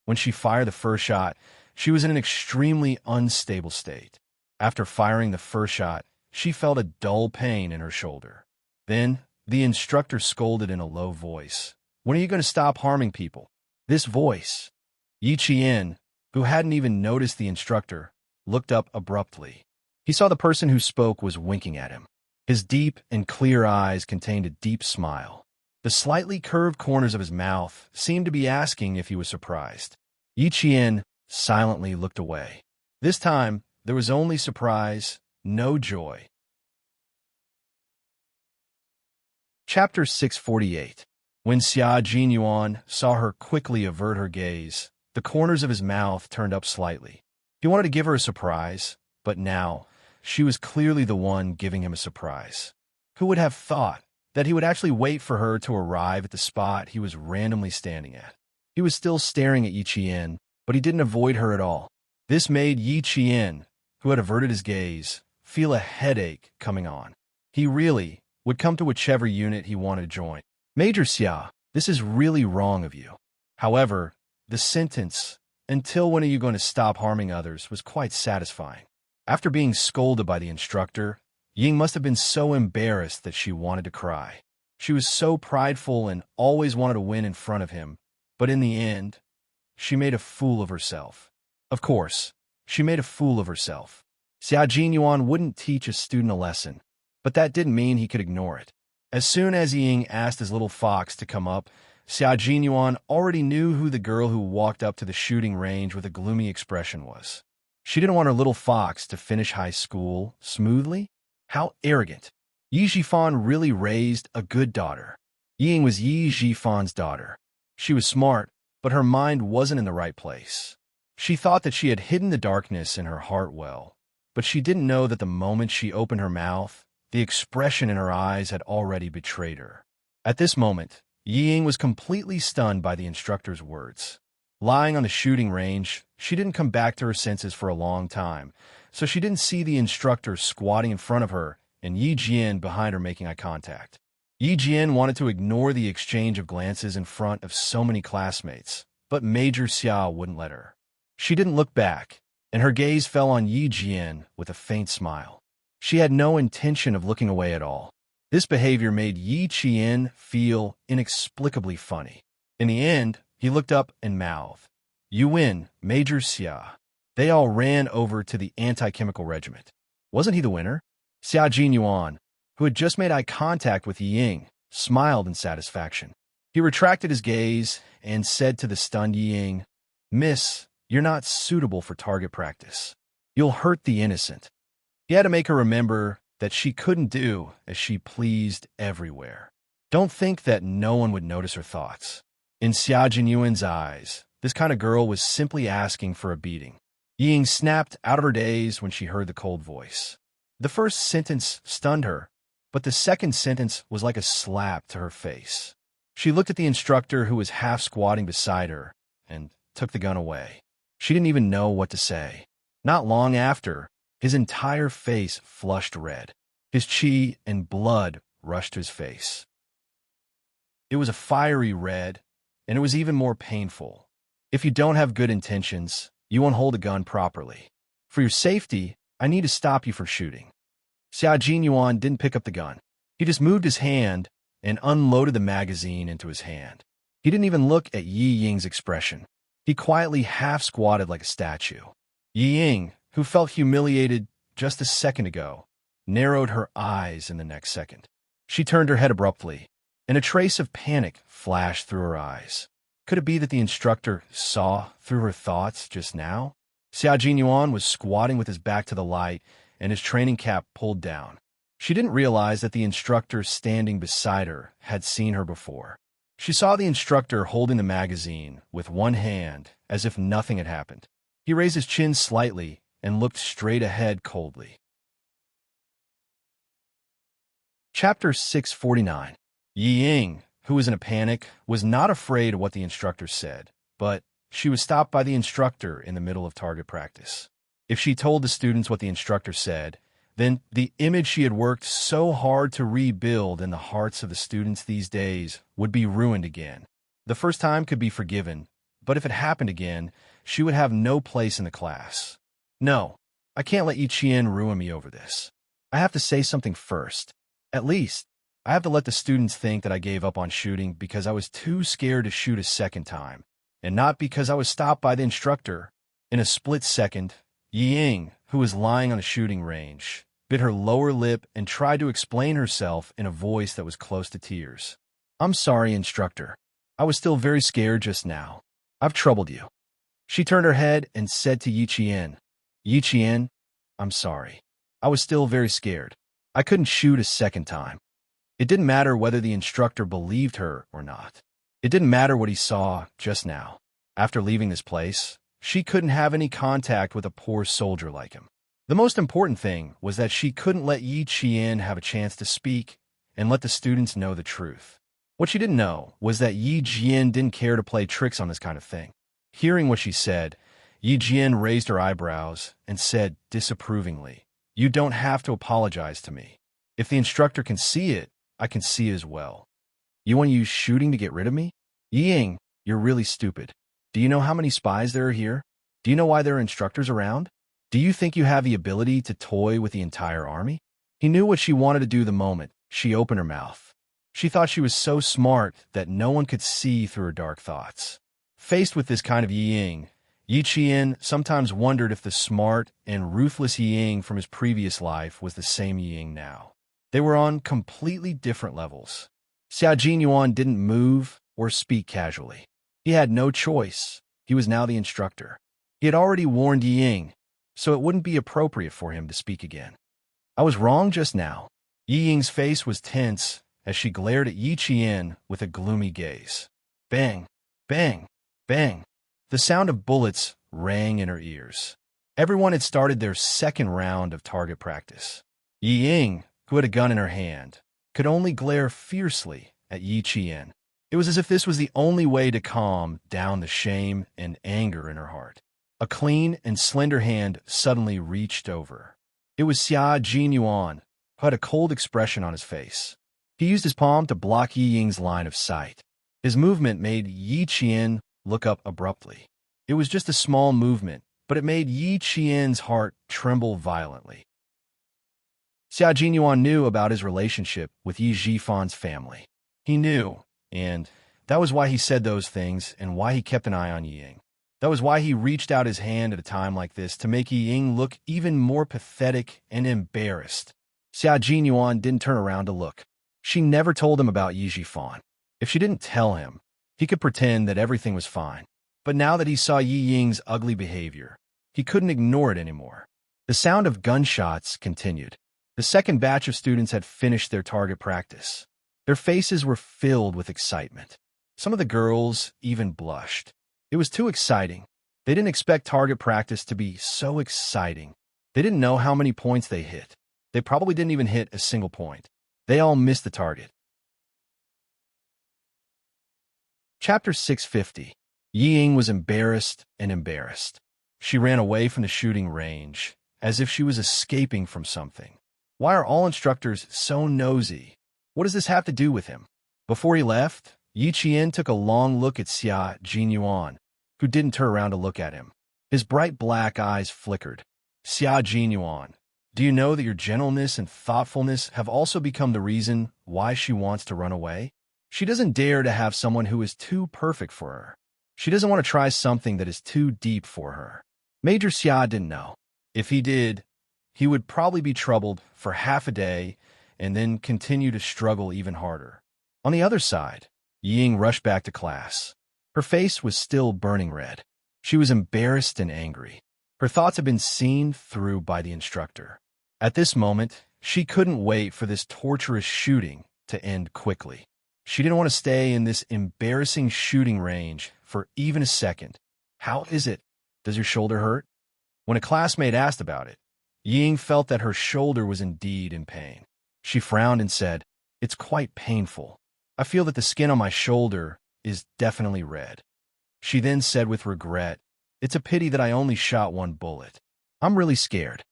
When she fired the first shot, she was in an extremely unstable state. After firing the first shot, she felt a dull pain in her shoulder. Then, the instructor scolded in a low voice. "When are you going to stop harming people?" This voice. Yi Qian, who hadn't even noticed the instructor, looked up abruptly. He saw the person who spoke was winking at him. His deep and clear eyes contained a deep smile. The slightly curved corners of his mouth seemed to be asking if he was surprised. Yi Qian silently looked away. This time, there was only surprise, no joy. Chapter 648. When Xia Jinyuan saw her quickly avert her gaze, the corners of his mouth turned up slightly. He wanted to give her a surprise, but now, she was clearly the one giving him a surprise. Who would have thought? that he would actually wait for her to arrive at the spot he was randomly standing at. He was still staring at Yi Qian, but he didn't avoid her at all. This made Yi Qian, who had averted his gaze, feel a headache coming on. He really would come to whichever unit he wanted to join. Major Xia, this is really wrong of you. However, the sentence, "Until when are you going to stop harming others?" was quite satisfying. After being scolded by the instructor, Ying must have been so embarrassed that she wanted to cry. She was so prideful and always wanted to win in front of him, but in the end, she made a fool of herself. Of course, she made a fool of herself. Xia Jinyuan wouldn't teach a student a lesson, but that didn't mean he could ignore it. As soon as Ying asked his little fox to come up, Xia Jinyuan already knew who the girl who walked up to the shooting range with a gloomy expression was. She didn't want her little fox to finish high school smoothly. How arrogant. Yi Zhifan really raised a good daughter. Ying was Yi Zhifan's daughter. She was smart, but her mind wasn't in the right place. She thought that she had hidden the darkness in her heart well, but she didn't know that the moment she opened her mouth, the expression in her eyes had already betrayed her. At this moment, Ying was completely stunned by the instructor's words. Lying on the shooting range, she didn't come back to her senses for a long time, so she didn't see the instructor squatting in front of her and Yi Jian behind her making eye contact. Yi Jian wanted to ignore the exchange of glances in front of so many classmates, but Major Xia wouldn't let her. She didn't look back, and her gaze fell on Yi Jian with a faint smile. She had no intention of looking away at all. This behavior made Yi Qian feel inexplicably funny. In the end, he looked up and mouthed, "You win, Major Xia." They all ran over to the anti-chemical regiment. Wasn't he the winner? Xia Jinyuan, who had just made eye contact with Ying, smiled in satisfaction. He retracted his gaze and said to the stunned Ying, "Miss, you're not suitable for target practice. You'll hurt the innocent." He had to make her remember that she couldn't do as she pleased everywhere. Don't think that no one would notice her thoughts. In Xia Jinyuan's eyes, this kind of girl was simply asking for a beating. Ying snapped out of her daze when she heard the cold voice. The first sentence stunned her, but the second sentence was like a slap to her face. She looked at the instructor who was half squatting beside her and took the gun away. She didn't even know what to say. Not long after, his entire face flushed red. His chi and blood rushed to his face. It was a fiery red, and it was even more painful. If you don't have good intentions, you won't hold a gun properly. For your safety, I need to stop you from shooting. Xia Jinyuan didn't pick up the gun. He just moved his hand and unloaded the magazine into his hand. He didn't even look at Yi Ying's expression. He quietly half-squatted like a statue. Yi Ying, who felt humiliated just a second ago, narrowed her eyes in the next second. She turned her head abruptly, and a trace of panic flashed through her eyes. Could it be that the instructor saw through her thoughts just now? Xia Jinyuan was squatting with his back to the light and his training cap pulled down. She didn't realize that the instructor standing beside her had seen her before. She saw the instructor holding the magazine with one hand as if nothing had happened. He raised his chin slightly and looked straight ahead coldly. Chapter 649. Yi Ying, who was in a panic, was not afraid of what the instructor said, but she was stopped by the instructor in the middle of target practice. If she told the students what the instructor said, then the image she had worked so hard to rebuild in the hearts of the students these days would be ruined again. The first time could be forgiven, but if it happened again, she would have no place in the class. No, I can't let Yi Qian ruin me over this. I have to say something first. At least, I have to let the students think that I gave up on shooting because I was too scared to shoot a second time, and not because I was stopped by the instructor. In a split second, Yi Ying, who was lying on a shooting range, bit her lower lip and tried to explain herself in a voice that was close to tears. "I'm sorry, instructor. I was still very scared just now. I've troubled you." She turned her head and said to Yi Qian, "Yi Qian, I'm sorry. I was still very scared. I couldn't shoot a second time." It didn't matter whether the instructor believed her or not. It didn't matter what he saw just now. After leaving this place, she couldn't have any contact with a poor soldier like him. The most important thing was that she couldn't let Yi Qian have a chance to speak, and let the students know the truth. What she didn't know was that Yi Jian didn't care to play tricks on this kind of thing. Hearing what she said, Yi Jian raised her eyebrows and said disapprovingly, "You don't have to apologize to me. If the instructor can see it, I can see it as well. You want to use shooting to get rid of me? Ying, you're really stupid. Do you know how many spies there are here? Do you know why there are instructors around? Do you think you have the ability to toy with the entire army?" He knew what she wanted to do the moment she opened her mouth. She thought she was so smart that no one could see through her dark thoughts. Faced with this kind of Ying, Yi Qian sometimes wondered if the smart and ruthless Ying from his previous life was the same Ying now. They were on completely different levels. Xia Jinyuan didn't move or speak casually. He had no choice. He was now the instructor. He had already warned Ying, so it wouldn't be appropriate for him to speak again. "I was wrong just now." Yi Ying's face was tense as she glared at Yi Qian with a gloomy gaze. Bang, bang, bang. The sound of bullets rang in her ears. Everyone had started their second round of target practice. Yi Ying, who had a gun in her hand, could only glare fiercely at Yi Qian. It was as if this was the only way to calm down the shame and anger in her heart. A clean and slender hand suddenly reached over. It was Xia Jinyuan, who had a cold expression on his face. He used his palm to block Yi Ying's line of sight. His movement made Yi Qian look up abruptly. It was just a small movement, but it made Yi Qian's heart tremble violently. Xia Jinyuan knew about his relationship with Yi Jifan's family. He knew, and that was why he said those things and why he kept an eye on Yi Ying. That was why he reached out his hand at a time like this to make Yi Ying look even more pathetic and embarrassed. Xia Jinyuan didn't turn around to look. She never told him about Yi Jifan. If she didn't tell him, he could pretend that everything was fine. But now that he saw Yi Ying's ugly behavior, he couldn't ignore it anymore. The sound of gunshots continued. The second batch of students had finished their target practice. Their faces were filled with excitement. Some of the girls even blushed. It was too exciting. They didn't expect target practice to be so exciting. They didn't know how many points they hit. They probably didn't even hit a single point. They all missed the target. Chapter 650. Yi Ying was embarrassed and embarrassed. She ran away from the shooting range, as if she was escaping from something. Why are all instructors so nosy? What does this have to do with him? Before he left, Yi Qian took a long look at Xia Jinyuan, who didn't turn around to look at him. His bright black eyes flickered. "Xia Jinyuan, do you know that your gentleness and thoughtfulness have also become the reason why she wants to run away? She doesn't dare to have someone who is too perfect for her. She doesn't want to try something that is too deep for her." Major Xia didn't know. If he did, he would probably be troubled for half a day and then continue to struggle even harder. On the other side, Yi Ying rushed back to class. Her face was still burning red. She was embarrassed and angry. Her thoughts had been seen through by the instructor. At this moment, she couldn't wait for this torturous shooting to end quickly. She didn't want to stay in this embarrassing shooting range for even a second. "How is it? Does your shoulder hurt?" When a classmate asked about it, Yi Ying felt that her shoulder was indeed in pain. She frowned and said, "It's quite painful. I feel that the skin on my shoulder is definitely red." She then said with regret, "It's a pity that I only shot one bullet. I'm really scared."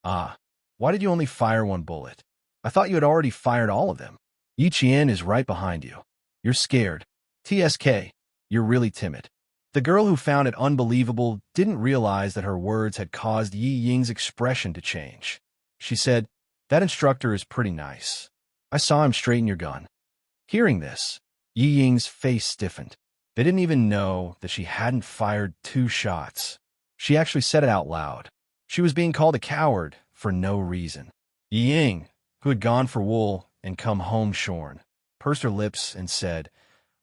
"Ah, why did you only fire one bullet? I thought you had already fired all of them." "Yi Qian is right behind you. You're scared. TSK, you're really timid." The girl who found it unbelievable didn't realize that her words had caused Yi Ying's expression to change. She said, "That instructor is pretty nice. I saw him straighten your gun." Hearing this, Yi Ying's face stiffened. They didn't even know that she hadn't fired 2 shots. She actually said it out loud. She was being called a coward for no reason. Yi Ying, who had gone for wool and come home shorn, pursed her lips and said,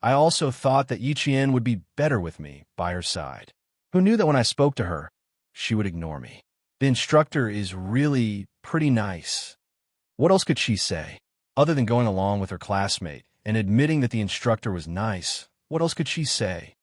"I also thought that Yi Qian would be better with me by her side. Who knew that when I spoke to her, she would ignore me? The instructor is really pretty nice." What else could she say? Other than going along with her classmate and admitting that the instructor was nice, what else could she say?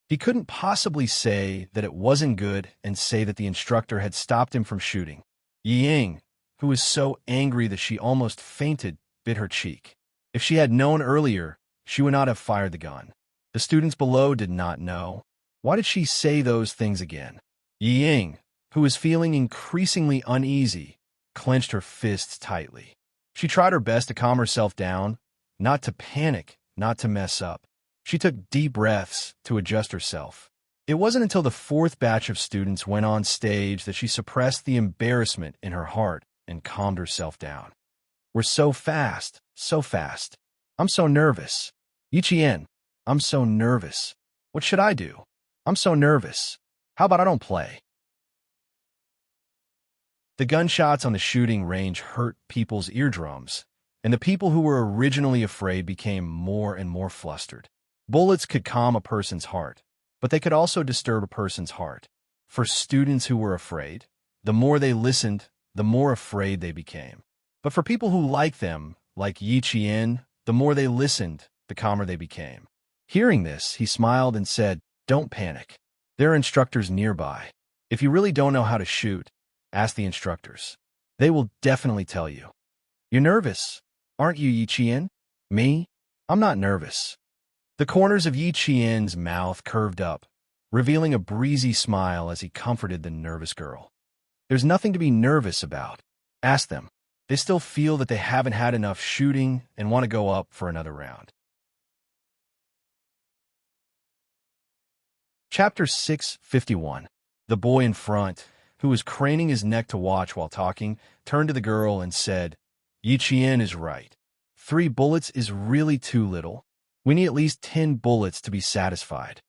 He couldn't possibly say that it wasn't good and say that the instructor had stopped him from shooting. Yi Ying, who was so angry that she almost fainted, bit her cheek. If she had known earlier, she would not have fired the gun. The students below did not know. Why did she say those things again? Ying, who was feeling increasingly uneasy, clenched her fists tightly. She tried her best to calm herself down, not to panic, not to mess up. She took deep breaths to adjust herself. It wasn't until the fourth batch of students went on stage that she suppressed the embarrassment in her heart and calmed herself down. We're so fast, so fast. I'm so nervous. Yiqian, I'm so nervous. What should I do? I'm so nervous. How about I don't play? The gunshots on the shooting range hurt people's eardrums, and the people who were originally afraid became more and more flustered. Bullets could calm a person's heart, but they could also disturb a person's heart. For students who were afraid, the more they listened, the more afraid they became. But for people who liked them, like Yi Qian, the more they listened, the calmer they became. Hearing this, he smiled and said, "Don't panic. There are instructors nearby. If you really don't know how to shoot, ask the instructors. They will definitely tell you." "You're nervous, aren't you, Yi Qian?" "Me? I'm not nervous." The corners of Yi Qian's mouth curved up, revealing a breezy smile as he comforted the nervous girl. "There's nothing to be nervous about. Ask them. They still feel that they haven't had enough shooting and want to go up for another round." Chapter 651. The boy in front, who was craning his neck to watch while talking, turned to the girl and said, "Yi Qian is right. 3 bullets is really too little. We need at least 10 bullets to be satisfied.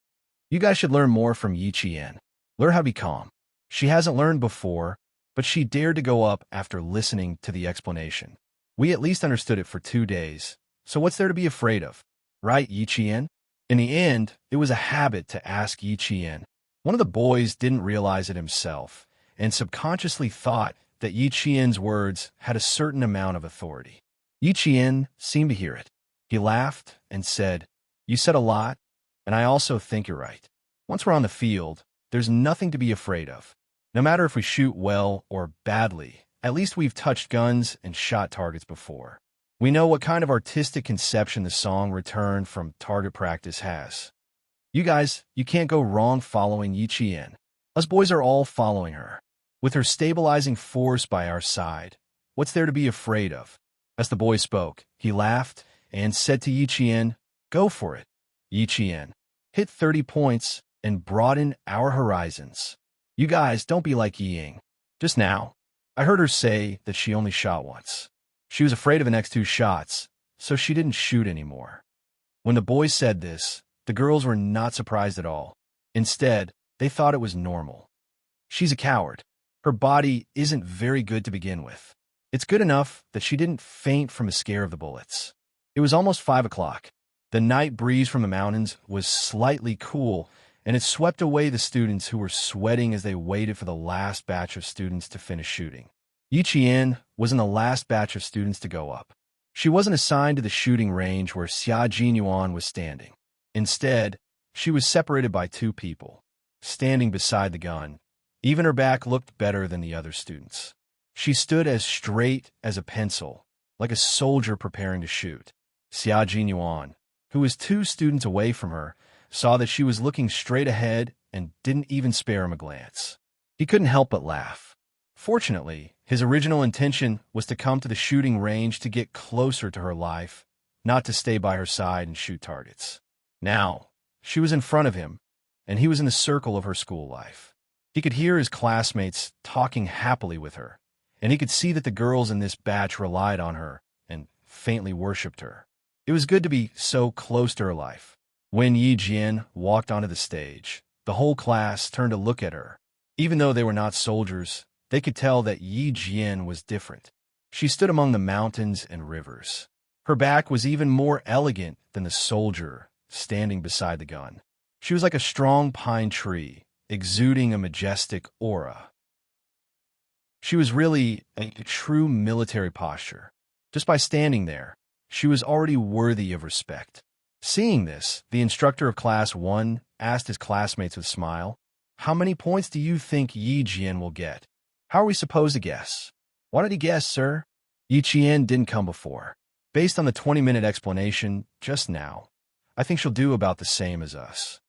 You guys should learn more from Yi Qian. Learn how to be calm. She hasn't learned before, but she dared to go up after listening to the explanation. We at least understood it for 2 days, so what's there to be afraid of? Right, Yi Qian?" In the end, it was a habit to ask Yi Qian. One of the boys didn't realize it himself, and subconsciously thought that Yi Qian's words had a certain amount of authority. Yi Qian seemed to hear it. He laughed and said, "You said a lot, and I also think you're right. Once we're on the field, there's nothing to be afraid of. No matter if we shoot well or badly, at least we've touched guns and shot targets before. We know what kind of artistic conception the song Return from Target Practice has. You guys, you can't go wrong following Yi Qian. Us boys are all following her. With her stabilizing force by our side, what's there to be afraid of?" As the boy spoke, he laughed and said to Yi Qian, "Go for it, Yi Qian. Hit 30 points and broaden our horizons. You guys don't be like Ying. Just now, I heard her say that she only shot once. She was afraid of the next 2 shots, so she didn't shoot anymore." When the boy said this, the girls were not surprised at all. Instead, they thought it was normal. She's a coward. Her body isn't very good to begin with. It's good enough that she didn't faint from the scare of the bullets. It was almost 5 o'clock. The night breeze from the mountains was slightly cool, and it swept away the students who were sweating as they waited for the last batch of students to finish shooting. Yi Qian was in the last batch of students to go up. She wasn't assigned to the shooting range where Xia Jinyuan was standing. Instead, she was separated by 2 people, standing beside the gun. Even her back looked better than the other students. She stood as straight as a pencil, like a soldier preparing to shoot. Xia Jinyuan, who was 2 students away from her, saw that she was looking straight ahead and didn't even spare him a glance. He couldn't help but laugh. Fortunately, his original intention was to come to the shooting range to get closer to her life, not to stay by her side and shoot targets. Now, she was in front of him, and he was in the circle of her school life. He could hear his classmates talking happily with her, and he could see that the girls in this batch relied on her and faintly worshipped her. It was good to be so close to her life. When Yi Jian walked onto the stage, the whole class turned to look at her. Even though they were not soldiers, they could tell that Yi Jian was different. She stood among the mountains and rivers. Her back was even more elegant than the soldier standing beside the gun. She was like a strong pine tree, exuding a majestic aura. She was really a true military posture. Just by standing there, she was already worthy of respect. Seeing this, the instructor of Class 1 asked his classmates with a smile, "How many points do you think Yi Jian will get?" "How are we supposed to guess?" "Why did he guess, sir?" Yi Qian didn't come before. Based on the 20-minute explanation just now, I think she'll do about the same as us.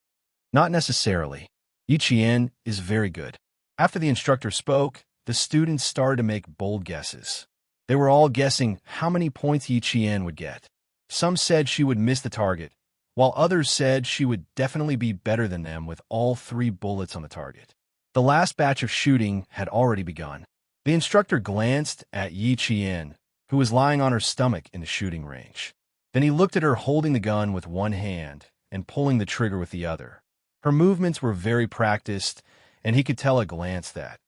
Not necessarily. Yi Qian is very good. After the instructor spoke, the students started to make bold guesses. They were all guessing how many points Yi Qian would get. Some said she would miss the target, while others said she would definitely be better than them with all 3 bullets on the target. The last batch of shooting had already begun. The instructor glanced at Yi Qian, who was lying on her stomach in the shooting range. Then he looked at her holding the gun with one hand and pulling the trigger with the other. Her movements were very practiced, and he could tell at a glance that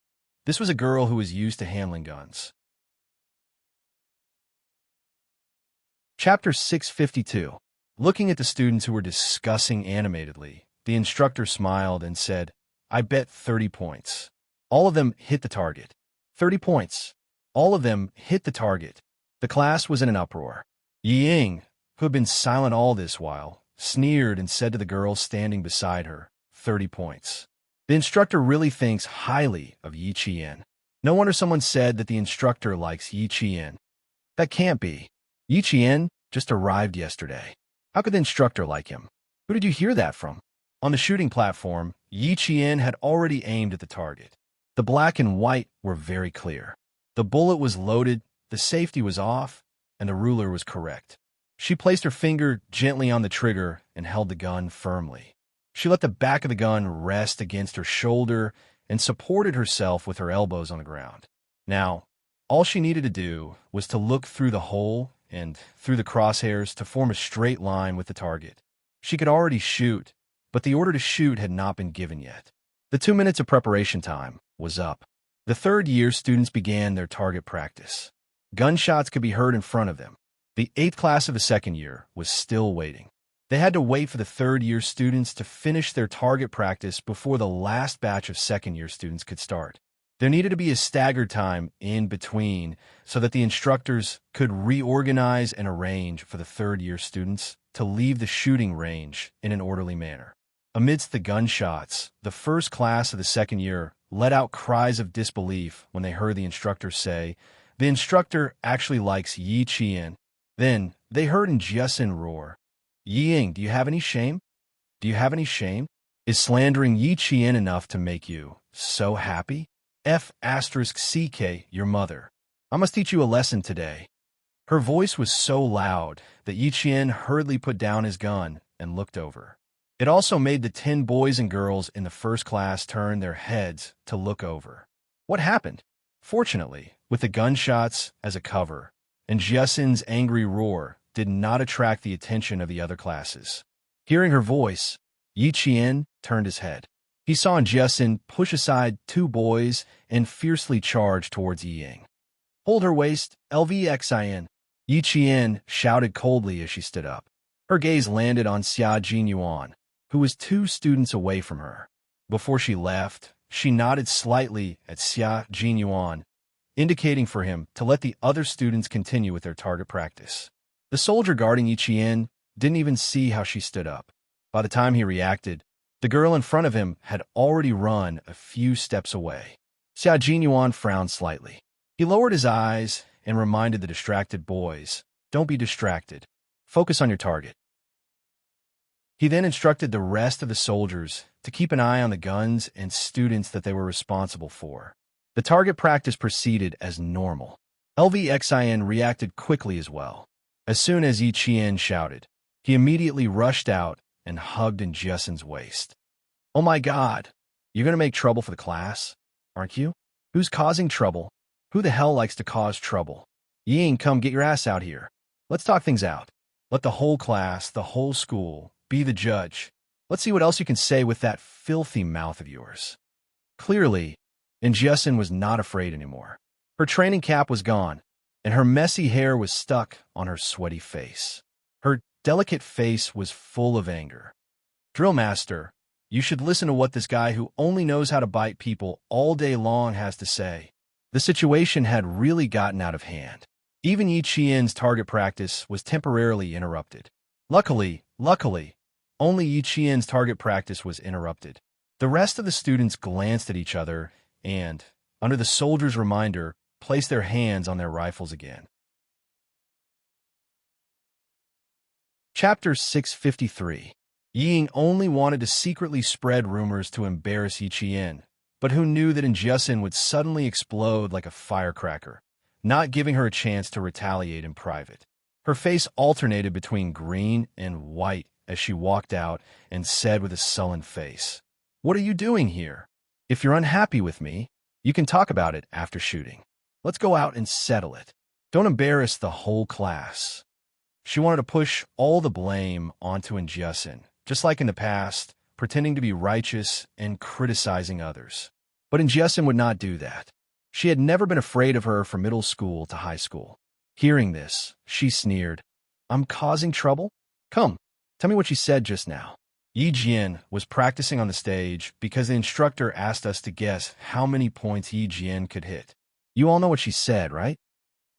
this was a girl who was used to handling guns. Chapter 652. Looking at the students who were discussing animatedly, the instructor smiled and said, "I bet 30 points. All of them hit the target." 30 points. All of them hit the target. The class was in an uproar. Yi Ying, who had been silent all this while, sneered and said to the girl standing beside her, 30 points. The instructor really thinks highly of Yi Qian. No wonder someone said that the instructor likes Yi Qian. That can't be. Yi Qian just arrived yesterday. How could the instructor like him? Who did you hear that from? On the shooting platform, Yi Qian had already aimed at the target. The black and white were very clear. The bullet was loaded, the safety was off, and the ruler was correct. She placed her finger gently on the trigger and held the gun firmly. She let the back of the gun rest against her shoulder and supported herself with her elbows on the ground. Now, all she needed to do was to look through the hole and through the crosshairs to form a straight line with the target. She could already shoot, but the order to shoot had not been given yet. The 2 minutes of preparation time was up. The third-year students began their target practice. Gunshots could be heard in front of them. The 8th class of the second year was still waiting. They had to wait for the third-year students to finish their target practice before the last batch of second-year students could start. There needed to be a staggered time in between so that the instructors could reorganize and arrange for the third-year students to leave the shooting range in an orderly manner. Amidst the gunshots, the first class of the second year let out cries of disbelief when they heard the instructor say, "The instructor actually likes Yi Qian." Then they heard Jiasin roar, "Yi Ying, do you have any shame? Do you have any shame? Is slandering Yi Qian enough to make you so happy? F***CK, your mother. I must teach you a lesson today." Her voice was so loud that Yi Qian hurriedly put down his gun and looked over. It also made the 10 boys and girls in the first class turn their heads to look over. What happened? Fortunately, with the gunshots as a cover, and Jiasin's angry roar did not attract the attention of the other classes. Hearing her voice, Yi Qian turned his head. He saw Jiasin push aside 2 boys and fiercely charge towards Yi Ying. "Hold her waist, LVXIN!" Yi Qian shouted coldly as she stood up. Her gaze landed on Xia Jinyuan, who was 2 students away from her. Before she left, she nodded slightly at Xia Jinyuan, indicating for him to let the other students continue with their target practice. The soldier guarding Yi Qian didn't even see how she stood up. By the time he reacted, the girl in front of him had already run a few steps away. Xia Jinyuan frowned slightly. He lowered his eyes and reminded the distracted boys, "Don't be distracted. Focus on your target." He then instructed the rest of the soldiers to keep an eye on the guns and students that they were responsible for. The target practice proceeded as normal. LVXIN reacted quickly as well. As soon as Yi Qian shouted, he immediately rushed out and hugged in Jiasin's waist. "Oh my God, you're going to make trouble for the class, aren't you? Who's causing trouble? Who the hell likes to cause trouble? Ying, come get your ass out here. Let's talk things out. Let the whole class, the whole school, be the judge. Let's see what else you can say with that filthy mouth of yours." Clearly, Jiasin was not afraid anymore. Her training cap was gone, and her messy hair was stuck on her sweaty face. Her delicate face was full of anger. "Drill master, you should listen to what this guy who only knows how to bite people all day long has to say." The situation had really gotten out of hand. Even Yi Qian's target practice was temporarily interrupted. Luckily, only Yi Qian's target practice was interrupted. The rest of the students glanced at each other and, under the soldier's reminder, placed their hands on their rifles again. Chapter 653. Ying only wanted to secretly spread rumors to embarrass Yiqian, but who knew that Injusin would suddenly explode like a firecracker, not giving her a chance to retaliate in private. Her face alternated between green and white as she walked out and said with a sullen face, "What are you doing here? If you're unhappy with me, you can talk about it after shooting. Let's go out and settle it. Don't embarrass the whole class." She wanted to push all the blame onto Injusin, just like in the past, pretending to be righteous and criticizing others. But Injusin would not do that. She had never been afraid of her from middle school to high school. Hearing this, she sneered, "I'm causing trouble? Come, tell me what you said just now." Yi Jian was practicing on the stage because the instructor asked us to guess how many points Yi Jian could hit. You all know what she said, right?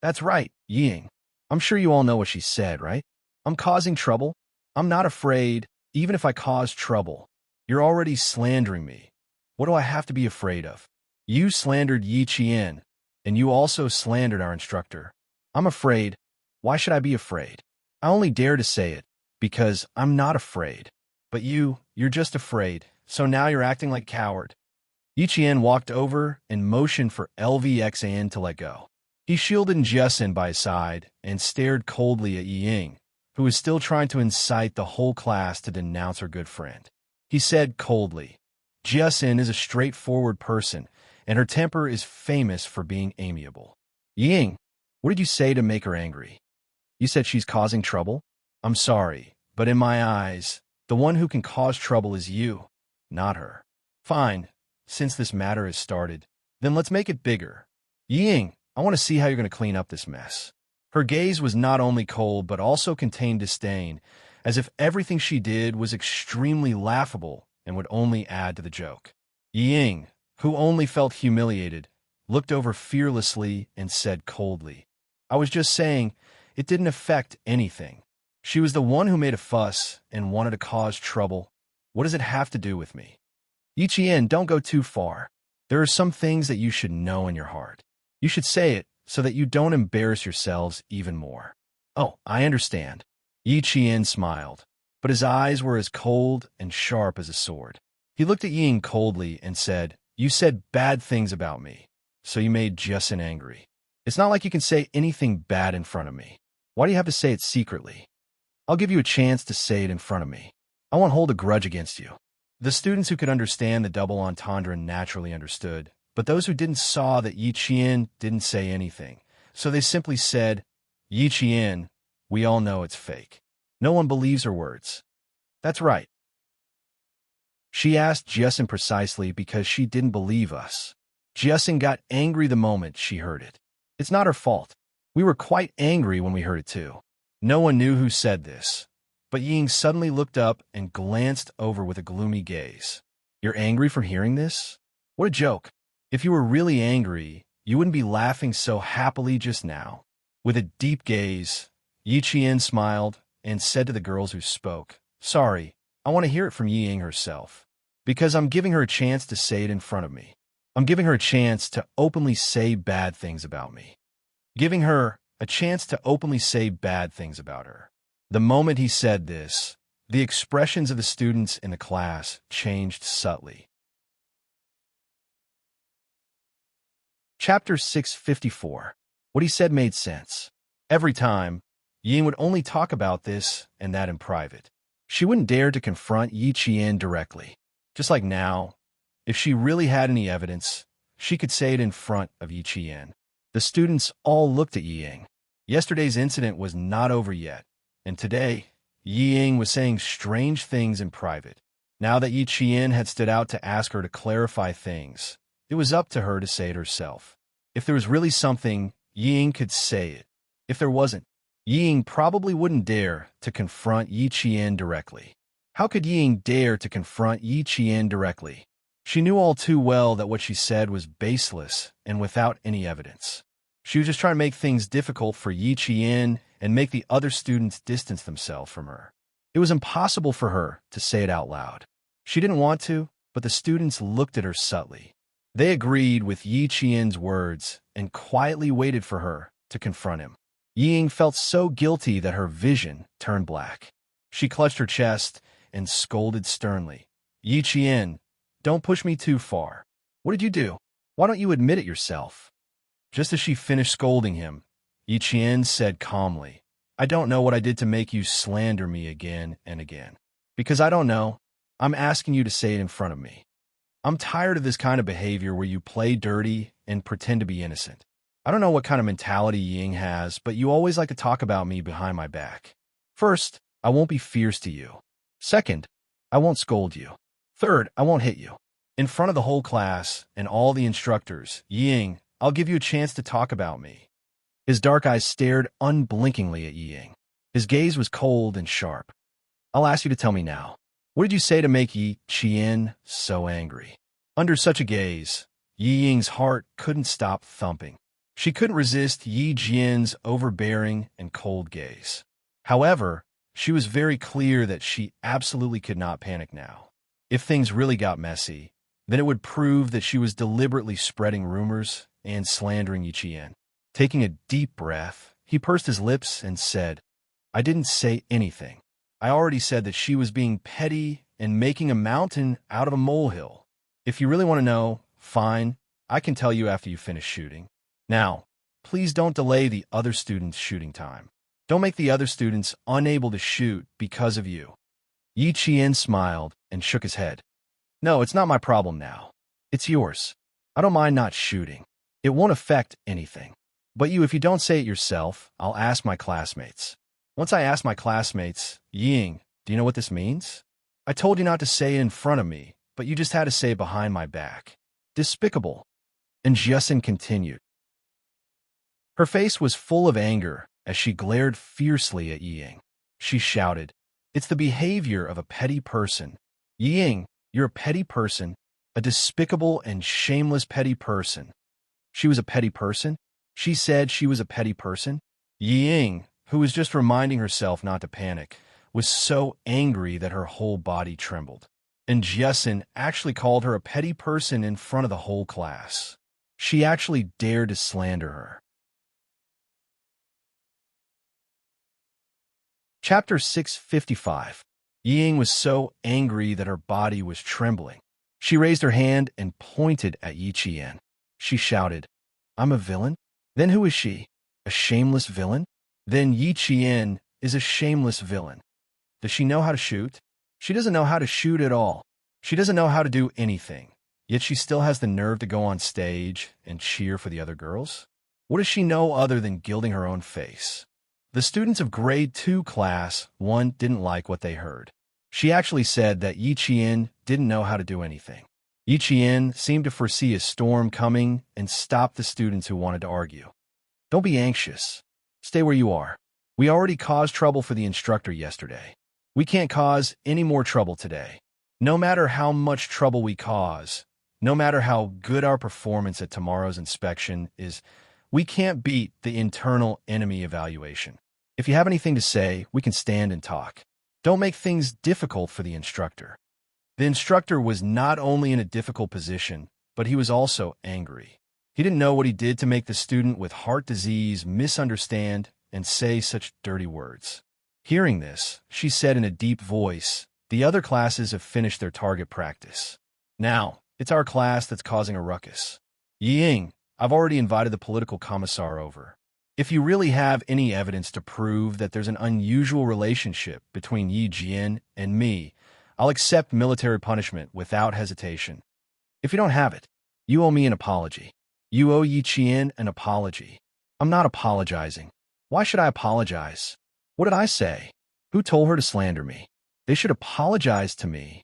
That's right, Ying. I'm sure you all know what she said, right? I'm causing trouble. I'm not afraid, even if I cause trouble. You're already slandering me. What do I have to be afraid of? You slandered Yi Qian, and you also slandered our instructor. I'm afraid. Why should I be afraid? I only dare to say it because I'm not afraid. But you're just afraid, so now you're acting like a coward. Yi Qian walked over and motioned for LVXAN to let go. He shielded Jiasin by his side and stared coldly at Ying, who was still trying to incite the whole class to denounce her good friend. He said coldly, "Jiasin is a straightforward person, and her temper is famous for being amiable. Ying, what did you say to make her angry? You said she's causing trouble? I'm sorry, but in my eyes, the one who can cause trouble is you, not her. Fine, since this matter has started, then let's make it bigger. Ying, I want to see how you're going to clean up this mess." Her gaze was not only cold but also contained disdain, as if everything she did was extremely laughable and would only add to the joke. Ying, who only felt humiliated, looked over fearlessly and said coldly, "I was just saying, it didn't affect anything. She was the one who made a fuss and wanted to cause trouble. What does it have to do with me?" Yiqian, don't go too far. There are some things that you should know in your heart. You should say it so that you don't embarrass yourselves even more. Oh, I understand. Yi Qian smiled, but his eyes were as cold and sharp as a sword. He looked at Ying coldly and said, "You said bad things about me, so you made Jiasin angry. It's not like you can say anything bad in front of me. Why do you have to say it secretly? I'll give you a chance to say it in front of me. I won't hold a grudge against you." The students who could understand the double entendre naturally understood, but those who didn't saw that Yi Qian didn't say anything, so they simply said, "Yi Qian, we all know it's fake. No one believes her words." "That's right." She asked Jiasin precisely because she didn't believe us. Jiasin got angry the moment she heard it. It's not her fault. We were quite angry when we heard it too. No one knew who said this, but Ying suddenly looked up and glanced over with a gloomy gaze. "You're angry from hearing this? What a joke. If you were really angry, you wouldn't be laughing so happily just now." With a deep gaze, Yi Qian smiled and said to the girls who spoke, "Sorry, I want to hear it from Ying herself, because I'm giving her a chance to say it in front of me. I'm giving her a chance to openly say bad things about me. Giving her a chance to openly say bad things about her." The moment he said this, the expressions of the students in the class changed subtly. Chapter 654. What he said made sense. Every time, Ying would only talk about this and that in private. She wouldn't dare to confront Yi Qian directly. Just like now, if she really had any evidence, she could say it in front of Yi Qian. The students all looked at Ying. Yesterday's incident was not over yet, and today, Ying was saying strange things in private. Now that Yi Qian had stood out to ask her to clarify things, it was up to her to say it herself. If there was really something, Ying could say it. If there wasn't, Ying probably wouldn't dare to confront Yi Qian directly. How could Ying dare to confront Yi Qian directly? She knew all too well that what she said was baseless and without any evidence. She was just trying to make things difficult for Yi Qian and make the other students distance themselves from her. It was impossible for her to say it out loud. She didn't want to, but the students looked at her subtly. They agreed with Yi Qian's words and quietly waited for her to confront him. Ying felt so guilty that her vision turned black. She clutched her chest and scolded sternly. Yi Qian, don't push me too far. What did you do? Why don't you admit it yourself? Just as she finished scolding him, Yi Qian said calmly, I don't know what I did to make you slander me again and again. Because I don't know, I'm asking you to say it in front of me. I'm tired of this kind of behavior where you play dirty and pretend to be innocent. I don't know what kind of mentality Ying has, but you always like to talk about me behind my back. First, I won't be fierce to you. Second, I won't scold you. Third, I won't hit you. In front of the whole class and all the instructors, Ying, I'll give you a chance to talk about me. His dark eyes stared unblinkingly at Ying. His gaze was cold and sharp. I'll ask you to tell me now. What did you say to make Yi Qian so angry? Under such a gaze, Yi Ying's heart couldn't stop thumping. She couldn't resist Yi Jian's overbearing and cold gaze. However, she was very clear that she absolutely could not panic now. If things really got messy, then it would prove that she was deliberately spreading rumors and slandering Yi Qian. Taking a deep breath, he pursed his lips and said, I didn't say anything. I already said that she was being petty and making a mountain out of a molehill. If you really want to know, fine, I can tell you after you finish shooting. Now, please don't delay the other students' shooting time. Don't make the other students unable to shoot because of you. Yi Qian smiled and shook his head. No, it's not my problem now. It's yours. I don't mind not shooting. It won't affect anything. But if you don't say it yourself, I'll ask my classmates. Once I ask my classmates, Ying, do you know what this means? I told you not to say it in front of me, but you just had to say it behind my back. Despicable. And Jiasin continued. Her face was full of anger as she glared fiercely at Ying. She shouted, It's the behavior of a petty person. Ying, you're a petty person, a despicable and shameless petty person. She was a petty person? She said she was a petty person? Ying, who was just reminding herself not to panic, was so angry that her whole body trembled. And Jiasin actually called her a petty person in front of the whole class. She actually dared to slander her. Chapter 655. Ying was so angry that her body was trembling. She raised her hand and pointed at Yi Qian. She shouted, I'm a villain? Then who is she? A shameless villain? Then Yi Qian is a shameless villain. Does she know how to shoot? She doesn't know how to shoot at all. She doesn't know how to do anything. Yet she still has the nerve to go on stage and cheer for the other girls? What does she know other than gilding her own face? The students of grade 2 class 1 didn't like what they heard. She actually said that Yi Qian didn't know how to do anything. Yi Qian seemed to foresee a storm coming and stop the students who wanted to argue. Don't be anxious. Stay where you are. We already caused trouble for the instructor yesterday. We can't cause any more trouble today. No matter how much trouble we cause, no matter how good our performance at tomorrow's inspection is, we can't beat the internal enemy evaluation. If you have anything to say, we can stand and talk. Don't make things difficult for the instructor. The instructor was not only in a difficult position, but he was also angry. He didn't know what he did to make the student with heart disease misunderstand and say such dirty words. Hearing this, she said in a deep voice, the other classes have finished their target practice. Now, it's our class that's causing a ruckus. Ying, I've already invited the political commissar over. If you really have any evidence to prove that there's an unusual relationship between Yi Jian and me, I'll accept military punishment without hesitation. If you don't have it, you owe me an apology. You owe Yi Qian an apology. I'm not apologizing. Why should I apologize? What did I say? Who told her to slander me? They should apologize to me.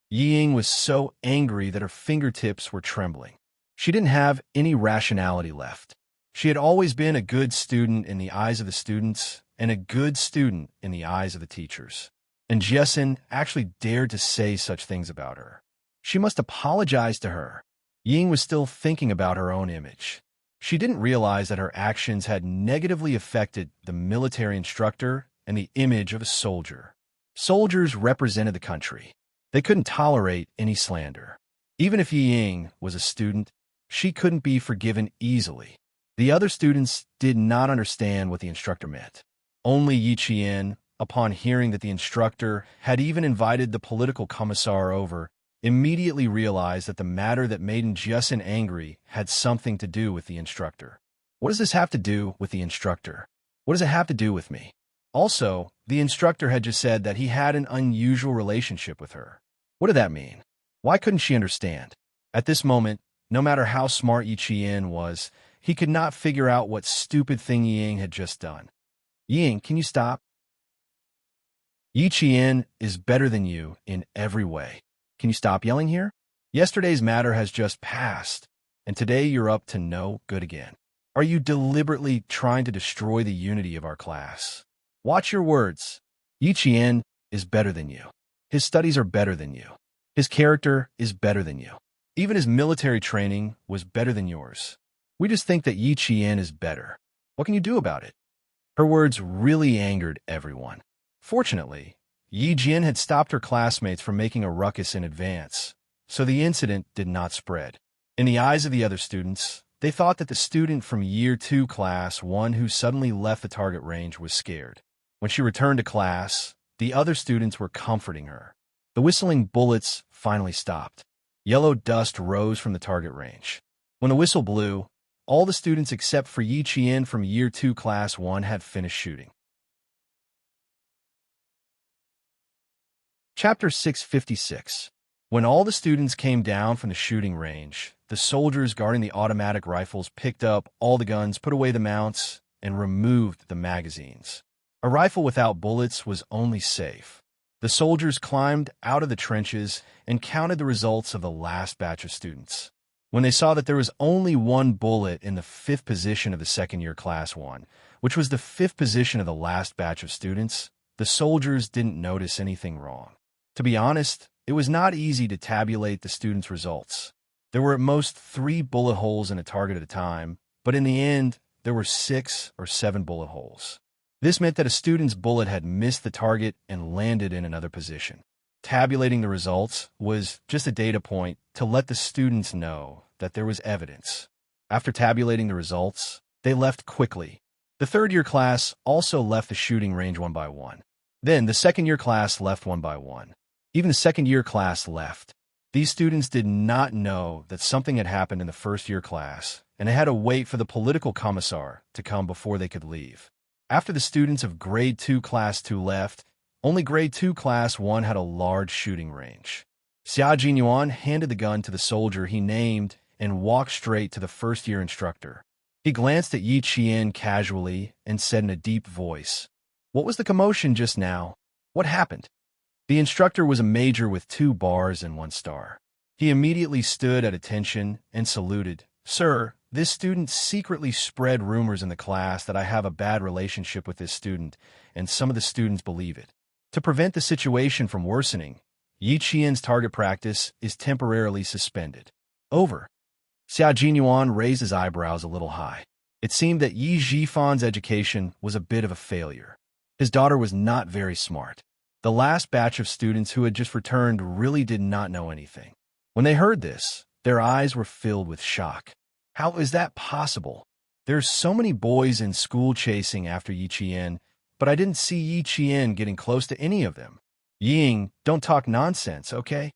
Ying was so angry that her fingertips were trembling. She didn't have any rationality left. She had always been a good student in the eyes of the students and a good student in the eyes of the teachers. And Jiasin actually dared to say such things about her. She must apologize to her. Ying was still thinking about her own image. She didn't realize that her actions had negatively affected the military instructor and the image of a soldier. Soldiers represented the country. They couldn't tolerate any slander. Even if Ying was a student, she couldn't be forgiven easily. The other students did not understand what the instructor meant. Only Yi Qian upon hearing that the instructor had even invited the political commissar over, immediately realized that the matter that made Jiasin angry had something to do with the instructor. What does this have to do with the instructor? What does it have to do with me? Also, the instructor had just said that he had an unusual relationship with her. What did that mean? Why couldn't she understand? At this moment, no matter how smart Yi Qian was, he could not figure out what stupid thing Ying had just done. Ying, can you stop? Yi Qian is better than you in every way. Can you stop yelling here? Yesterday's matter has just passed, and today you're up to no good again. Are you deliberately trying to destroy the unity of our class? Watch your words. Yi Qian is better than you. His studies are better than you. His character is better than you. Even his military training was better than yours. We just think that Yi Qian is better. What can you do about it? Her words really angered everyone. Fortunately, Yi Jian had stopped her classmates from making a ruckus in advance, so the incident did not spread. In the eyes of the other students, they thought that the student from Year 2 Class 1 who suddenly left the target range was scared. When she returned to class, the other students were comforting her. The whistling bullets finally stopped. Yellow dust rose from the target range. When the whistle blew, all the students except for Yi Qian from Year 2 Class 1 had finished shooting. Chapter 656. When all the students came down from the shooting range, the soldiers guarding the automatic rifles picked up all the guns, put away the mounts, and removed the magazines. A rifle without bullets was only safe. The soldiers climbed out of the trenches and counted the results of the last batch of students. When they saw that there was only one bullet in the 5th position of the second-year Class 1, which was the 5th position of the last batch of students, the soldiers didn't notice anything wrong. To be honest, it was not easy to tabulate the students' results. There were at most 3 bullet holes in a target at a time, but in the end, there were 6 or 7 bullet holes. This meant that a student's bullet had missed the target and landed in another position. Tabulating the results was just a data point to let the students know that there was evidence. After tabulating the results, they left quickly. The third-year class also left the shooting range one by one. Then the second-year class left one by one. Even the second-year class left. These students did not know that something had happened in the first-year class, and they had to wait for the political commissar to come before they could leave. After the students of Grade 2 Class 2 left, only Grade 2 Class 1 had a large shooting range. Xia Jinyuan handed the gun to the soldier he named and walked straight to the first-year instructor. He glanced at Yi Qian casually and said in a deep voice, "What was the commotion just now? What happened?" The instructor was a major with 2 bars and 1 star. He immediately stood at attention and saluted. "Sir, this student secretly spread rumors in the class that I have a bad relationship with this student, and some of the students believe it. To prevent the situation from worsening, Yi Qian's target practice is temporarily suspended." Over. Xia Jinyuan raised his eyebrows a little high. It seemed that Yi Zhifan's education was a bit of a failure. His daughter was not very smart. The last batch of students who had just returned really did not know anything. When they heard this, their eyes were filled with shock. How is that possible? There's so many boys in school chasing after Yi Qian, but I didn't see Yi Qian getting close to any of them. Ying, don't talk nonsense, okay?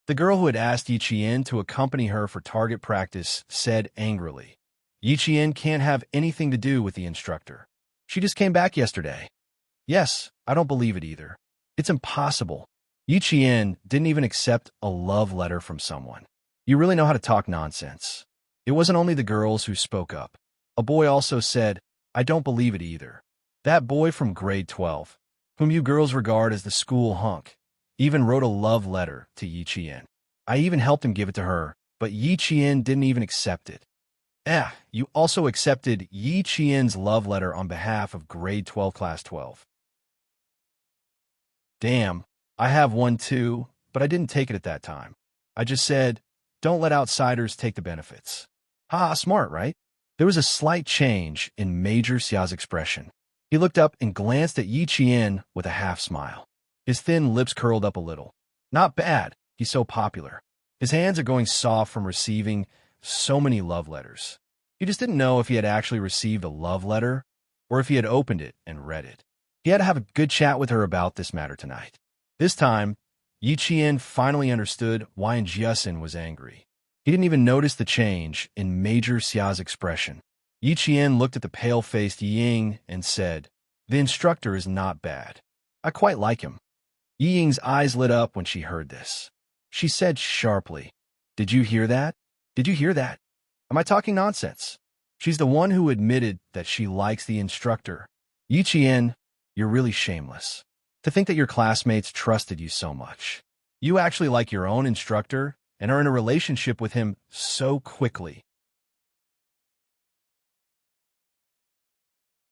The girl who had asked Yi Qian to accompany her for target practice said angrily, "Yi Qian can't have anything to do with the instructor. She just came back yesterday." "Yes, I don't believe it either. It's impossible. Yi Qian didn't even accept a love letter from someone. You really know how to talk nonsense." It wasn't only the girls who spoke up. A boy also said, "I don't believe it either. That boy from grade 12, whom you girls regard as the school hunk, even wrote a love letter to Yi Qian. I even helped him give it to her, but Yi Qian didn't even accept it." You also accepted Yi Qian's love letter on behalf of grade 12 class 12. "Damn, I have one too, but I didn't take it at that time. I just said, don't let outsiders take the benefits." Ha, smart, right? There was a slight change in Major Xia's expression. He looked up and glanced at Yi Qian with a half-smile. His thin lips curled up a little. Not bad, he's so popular. His hands are going soft from receiving so many love letters. He just didn't know if he had actually received a love letter or if he had opened it and read it. He had to have a good chat with her about this matter tonight. This time, Yi Qian finally understood why Jiasin was angry. He didn't even notice the change in Major Xia's expression. Yi Qian looked at the pale-faced Ying and said, "The instructor is not bad. I quite like him." Yi Ying's eyes lit up when she heard this. She said sharply, "Did you hear that? Did you hear that? Am I talking nonsense?" She's the one who admitted that she likes the instructor. Yi Qian, you're really shameless. To think that your classmates trusted you so much. You actually like your own instructor and are in a relationship with him so quickly.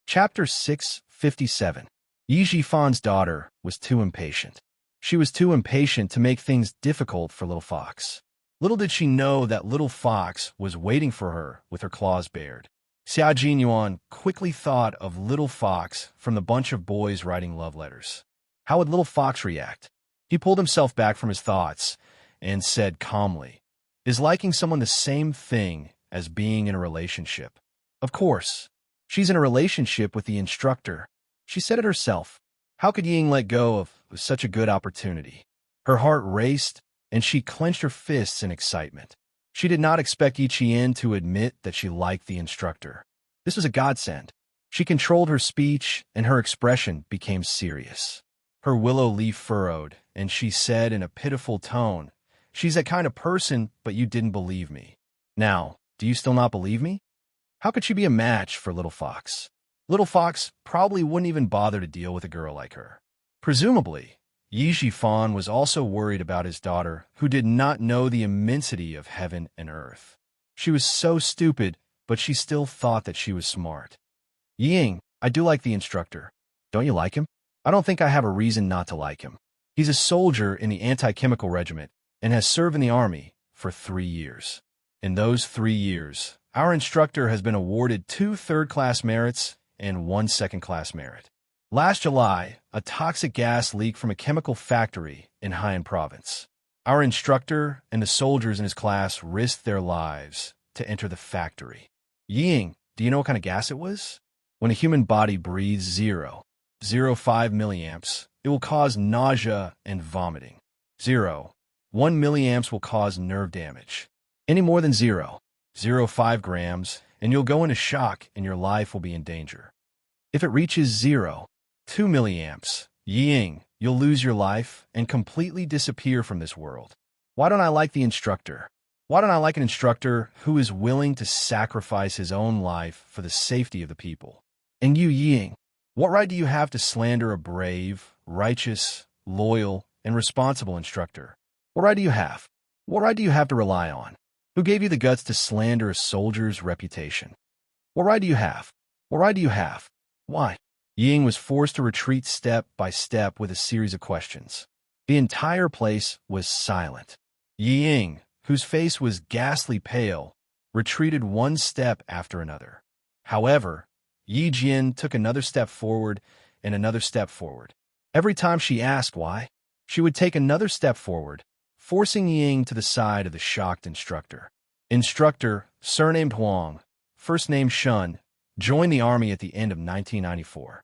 Chapter 657. Yi Jifan's daughter was too impatient. She was too impatient to make things difficult for Little Fox. Little did she know that Little Fox was waiting for her with her claws bared. Xia Jinyuan quickly thought of Little Fox from the bunch of boys writing love letters. How would Little Fox react? He pulled himself back from his thoughts and said calmly, "Is liking someone the same thing as being in a relationship?" Of course. She's in a relationship with the instructor. She said it herself. How could Ying let go of such a good opportunity? Her heart raced, and she clenched her fists in excitement. She did not expect Yi Qian to admit that she liked the instructor. This was a godsend. She controlled her speech, and her expression became serious. Her willow leaf furrowed, and she said in a pitiful tone, "She's that kind of person, but you didn't believe me. Now, do you still not believe me?" How could she be a match for Little Fox? Little Fox probably wouldn't even bother to deal with a girl like her. Presumably, Yi Jifan was also worried about his daughter, who did not know the immensity of heaven and earth. She was so stupid, but she still thought that she was smart. "Ying, I do like the instructor. Don't you like him?" "I don't think I have a reason not to like him. He's a soldier in the anti-chemical regiment and has served in the army for 3 years. In those 3 years, our instructor has been awarded 2 third-class merits and 1 second-class merit. Last July, a toxic gas leaked from a chemical factory in Haiyan Province. Our instructor and the soldiers in his class risked their lives to enter the factory. Ying, do you know what kind of gas it was? When a human body breathes 0.05 milliamps, it will cause nausea and vomiting. 0.1 milliamps will cause nerve damage. Any more than 0.05 grams, and you'll go into shock and your life will be in danger. If it reaches 0.2 milliamps, Ying, you'll lose your life and completely disappear from this world. Why don't I like the instructor? Why don't I like an instructor who is willing to sacrifice his own life for the safety of the people? And you, Ying, what right do you have to slander a brave, righteous, loyal, and responsible instructor? What right do you have? What right do you have to rely on? Who gave you the guts to slander a soldier's reputation? What right do you have? What right do you have? Why?" Ying was forced to retreat step by step with a series of questions. The entire place was silent. Ying, whose face was ghastly pale, retreated one step after another. However, Yi Jian took another step forward and another step forward. Every time she asked why, she would take another step forward, forcing Ying to the side of the shocked instructor. Instructor, surnamed Huang, first name Shun, joined the army at the end of 1994.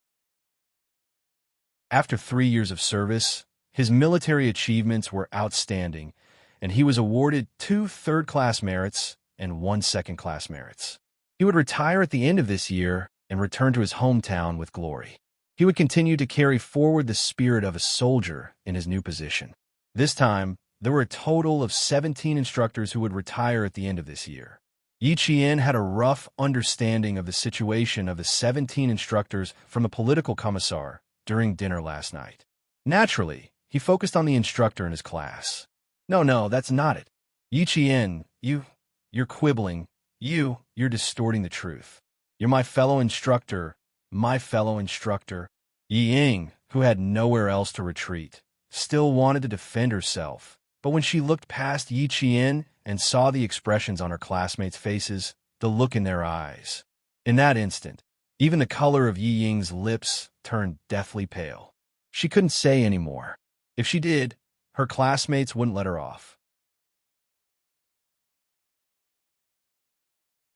After 3 years of service, his military achievements were outstanding, and he was awarded 2 third-class merits and 1 second-class merits. He would retire at the end of this year and return to his hometown with glory. He would continue to carry forward the spirit of a soldier in his new position. This time, there were a total of 17 instructors who would retire at the end of this year. Yi Qian had a rough understanding of the situation of the 17 instructors from the political commissar during dinner last night. Naturally, he focused on the instructor in his class. No, that's not it. Yi Qian, you're quibbling. You're distorting the truth. You're my fellow instructor. Yi Ying, who had nowhere else to retreat, still wanted to defend herself. But when she looked past Yi Qian and saw the expressions on her classmates' faces, the look in their eyes, in that instant, even the color of Yi Ying's lips turned deathly pale. She couldn't say any more. If she did, her classmates wouldn't let her off.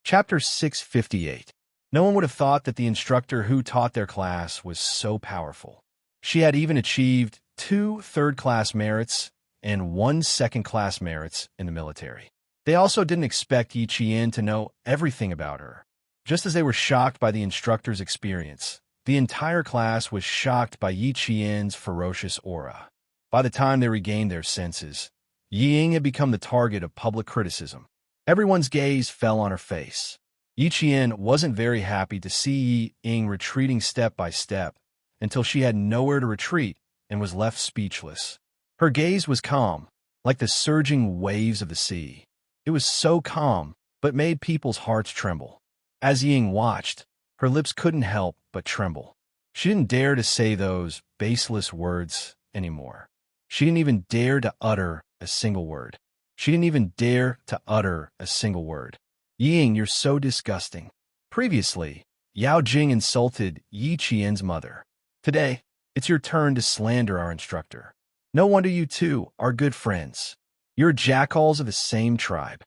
Chapter 658. No one would have thought that the instructor who taught their class was so powerful. She had even achieved 2 third-class merits and 1 second-class merits in the military. They also didn't expect Yi Qian to know everything about her. Just as they were shocked by the instructor's experience, the entire class was shocked by Yi Qian's ferocious aura. By the time they regained their senses, Yi Ying had become the target of public criticism. Everyone's gaze fell on her face. Yi Qian wasn't very happy to see Yi Ying retreating step by step until she had nowhere to retreat and was left speechless. Her gaze was calm, like the surging waves of the sea. It was so calm, but made people's hearts tremble. As Yi Ying watched, her lips couldn't help but tremble. She didn't dare to say those baseless words anymore. She didn't even dare to utter a single word. She didn't even dare to utter a single word. Yi Ying, you're so disgusting. Previously, Yao Jing insulted Yi Qian's mother. Today, it's your turn to slander our instructor. No wonder you two are good friends. You're jackals of the same tribe.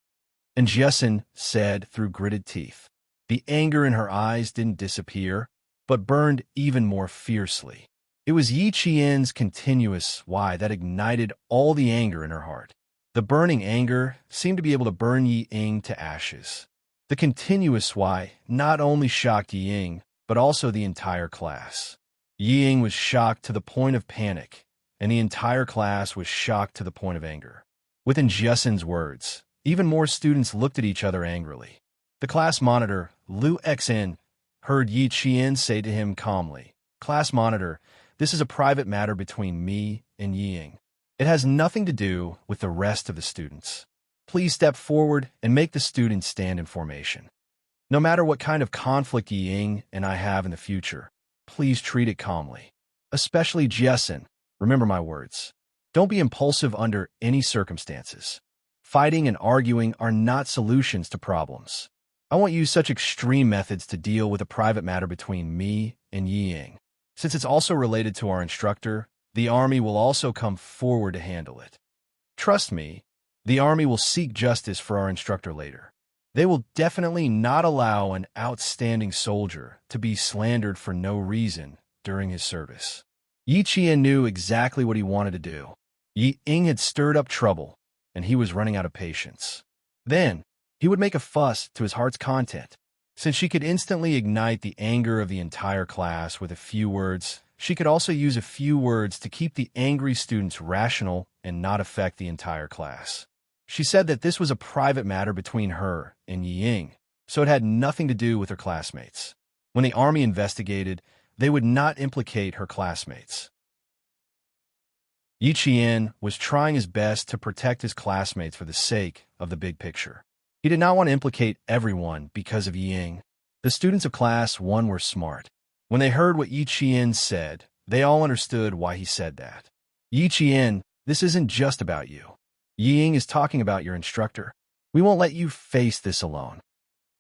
And Jiesin said through gritted teeth. The anger in her eyes didn't disappear, but burned even more fiercely. It was Yi Qian's continuous why that ignited all the anger in her heart. The burning anger seemed to be able to burn Yi Ying to ashes. The continuous why not only shocked Yi Ying, but also the entire class. Yi Ying was shocked to the point of panic, and the entire class was shocked to the point of anger. Within Jiesin's words, even more students looked at each other angrily. The class monitor, Lu Xen, heard Yi Qian say to him calmly, "Class monitor, this is a private matter between me and Yi Ying. It has nothing to do with the rest of the students. Please step forward and make the students stand in formation. No matter what kind of conflict Yi Ying and I have in the future, please treat it calmly. Especially Jiesin, remember my words. Don't be impulsive under any circumstances. Fighting and arguing are not solutions to problems. I won't use such extreme methods to deal with a private matter between me and Yi Ying. Since it's also related to our instructor, the army will also come forward to handle it. Trust me, the army will seek justice for our instructor later. They will definitely not allow an outstanding soldier to be slandered for no reason during his service." Yi Qian knew exactly what he wanted to do. Yi Ying had stirred up trouble, and he was running out of patience. Then, he would make a fuss to his heart's content. Since she could instantly ignite the anger of the entire class with a few words, she could also use a few words to keep the angry students rational and not affect the entire class. She said that this was a private matter between her and Yi Ying, so it had nothing to do with her classmates. When the army investigated, they would not implicate her classmates. Yi Qian was trying his best to protect his classmates for the sake of the big picture. He did not want to implicate everyone because of Yi Ying. The students of Class 1 were smart. When they heard what Yi Qian said, they all understood why he said that. Yi Qian, this isn't just about you. Yi Ying is talking about your instructor. We won't let you face this alone.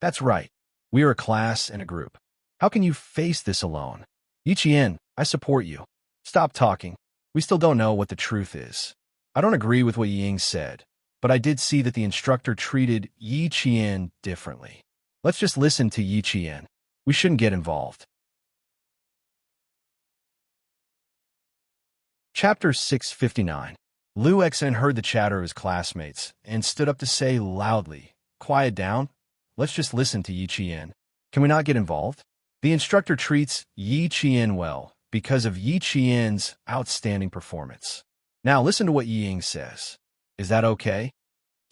That's right. We are a class and a group. How can you face this alone? Yi Qian, I support you. Stop talking. We still don't know what the truth is. I don't agree with what Yi Ying said, but I did see that the instructor treated Yi Qian differently. Let's just listen to Yi Qian. We shouldn't get involved. Chapter 659. Lu Xen heard the chatter of his classmates and stood up to say loudly, "Quiet down. Let's just listen to Yi Qian. Can we not get involved?" The instructor treats Yi Qian well because of Yi Qian's outstanding performance. Now listen to what Yi Ying says. Is that okay?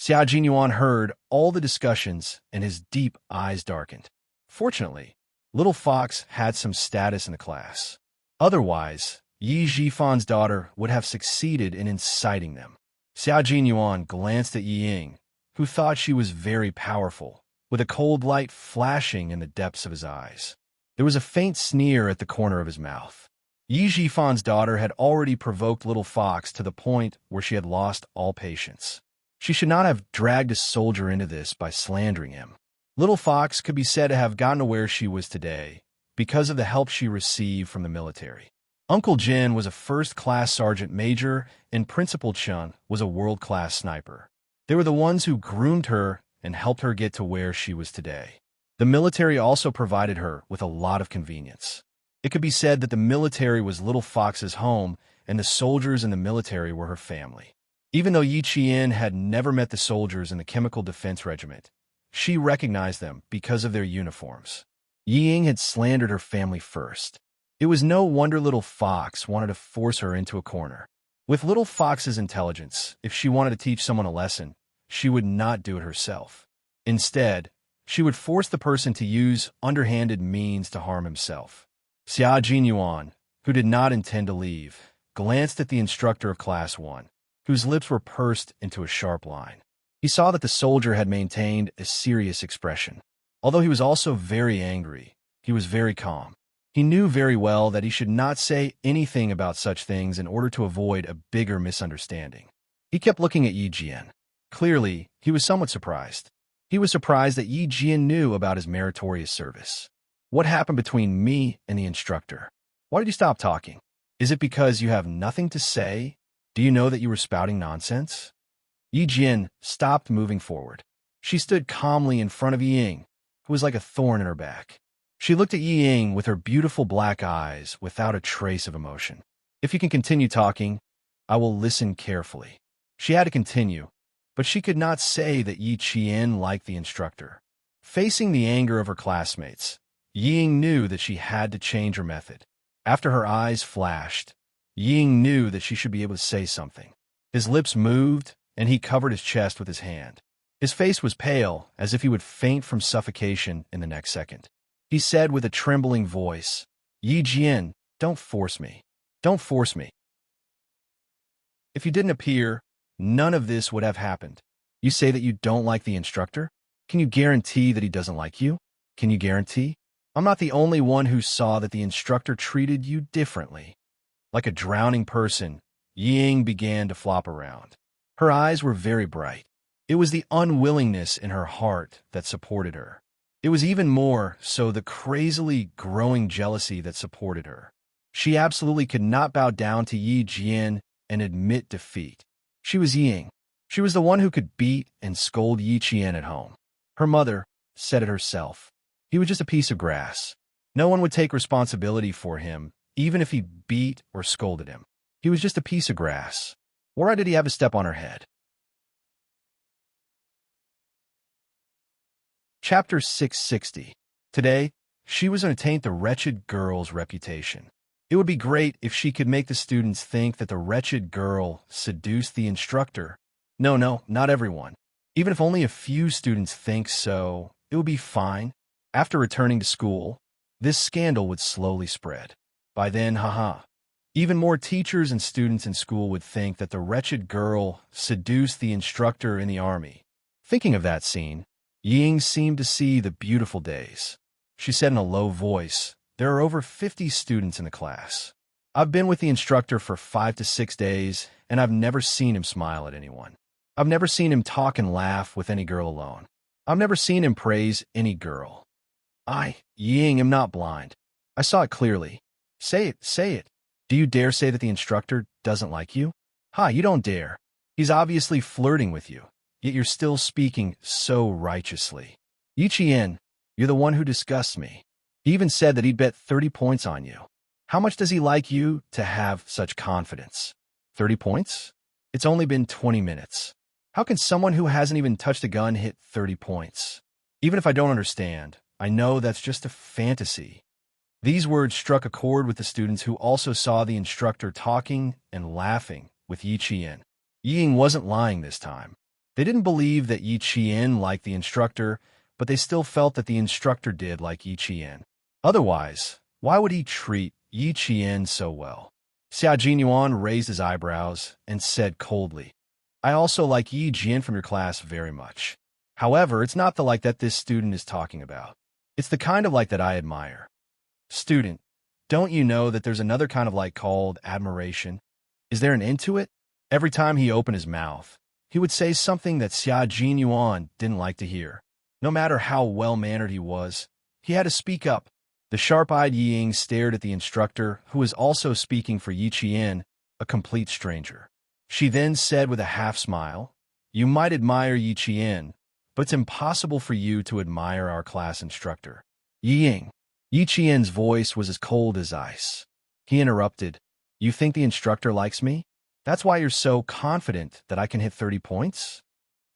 Xia Jinyuan heard all the discussions and his deep eyes darkened. Fortunately, Little Fox had some status in the class. Otherwise, Yi Jifan's daughter would have succeeded in inciting them. Xia Jinyuan glanced at Yi Ying, who thought she was very powerful, with a cold light flashing in the depths of his eyes. There was a faint sneer at the corner of his mouth. Yi Jifan's daughter had already provoked Little Fox to the point where she had lost all patience. She should not have dragged a soldier into this by slandering him. Little Fox could be said to have gotten to where she was today because of the help she received from the military. Uncle Jin was a first-class sergeant major, and Principal Chun was a world-class sniper. They were the ones who groomed her and helped her get to where she was today. The military also provided her with a lot of convenience. It could be said that the military was Little Fox's home, and the soldiers in the military were her family. Even though Yi Qian had never met the soldiers in the Chemical Defense Regiment, she recognized them because of their uniforms. Yi Ying had slandered her family first. It was no wonder Little Fox wanted to force her into a corner. With Little Fox's intelligence, if she wanted to teach someone a lesson, she would not do it herself. Instead, she would force the person to use underhanded means to harm himself. Xia Jinyuan, who did not intend to leave, glanced at the instructor of Class 1, whose lips were pursed into a sharp line. He saw that the soldier had maintained a serious expression. Although he was also very angry, he was very calm. He knew very well that he should not say anything about such things in order to avoid a bigger misunderstanding. He kept looking at Yi Jian. Clearly, he was somewhat surprised. He was surprised that Yi Jian knew about his meritorious service. What happened between me and the instructor? Why did you stop talking? Is it because you have nothing to say? Do you know that you were spouting nonsense? Yi Jian stopped moving forward. She stood calmly in front of Yi Ying, who was like a thorn in her back. She looked at Yi Ying with her beautiful black eyes without a trace of emotion. If you can continue talking, I will listen carefully. She had to continue, but she could not say that Yi Qian liked the instructor. Facing the anger of her classmates, Yi Ying knew that she had to change her method. After her eyes flashed, Yi Ying knew that she should be able to say something. His lips moved, and he covered his chest with his hand. His face was pale, as if he would faint from suffocation in the next second. He said with a trembling voice, "Yi Jian, don't force me. Don't force me. If you didn't appear, none of this would have happened. You say that you don't like the instructor? Can you guarantee that he doesn't like you? Can you guarantee? I'm not the only one who saw that the instructor treated you differently." Like a drowning person, Yi Ying began to flop around. Her eyes were very bright. It was the unwillingness in her heart that supported her. It was even more so the crazily growing jealousy that supported her. She absolutely could not bow down to Yi Jian and admit defeat. She was Yi Ying. She was the one who could beat and scold Yi Qian at home. Her mother said it herself. He was just a piece of grass. No one would take responsibility for him, even if he beat or scolded him. He was just a piece of grass. Why did he have a step on her head? Chapter 660. Today, she was going to taint the wretched girl's reputation. It would be great if she could make the students think that the wretched girl seduced the instructor. No, not everyone. Even if only a few students think so, it would be fine. After returning to school, this scandal would slowly spread. By then, even more teachers and students in school would think that the wretched girl seduced the instructor in the army. Thinking of that scene, Yi Ying seemed to see the beautiful days. She said in a low voice, "There are over 50 students in the class. I've been with the instructor for 5 to 6 days, and I've never seen him smile at anyone. I've never seen him talk and laugh with any girl alone. I've never seen him praise any girl. I, Yi Ying, am not blind. I saw it clearly. Say it. Do you dare say that the instructor doesn't like you? You don't dare. He's obviously flirting with you, yet you're still speaking so righteously. Yi Qian, you're the one who disgusts me. He even said that he'd bet 30 points on you. How much does he like you to have such confidence? 30 points? It's only been 20 minutes. How can someone who hasn't even touched a gun hit 30 points? Even if I don't understand, I know that's just a fantasy." These words struck a chord with the students who also saw the instructor talking and laughing with Yi Qian. Yi Ying wasn't lying this time. They didn't believe that Yi Qian liked the instructor, but they still felt that the instructor did like Yi Qian. Otherwise, why would he treat Yi Qian so well? Xia Jinyuan raised his eyebrows and said coldly, "I also like Yi Jian from your class very much. However, it's not the like that this student is talking about. It's the kind of like that I admire." Student, don't you know that there's another kind of like called admiration? Is there an end to it? Every time he opened his mouth, he would say something that Xia Jinyuan didn't like to hear. No matter how well-mannered he was, he had to speak up. The sharp-eyed Yi Ying stared at the instructor, who was also speaking for Yi Qian, a complete stranger. She then said with a half-smile, "You might admire Yi Qian, but it's impossible for you to admire our class instructor. Ying. Yi Qian's voice was as cold as ice. He interrupted. You think the instructor likes me? That's why you're so confident that I can hit 30 points?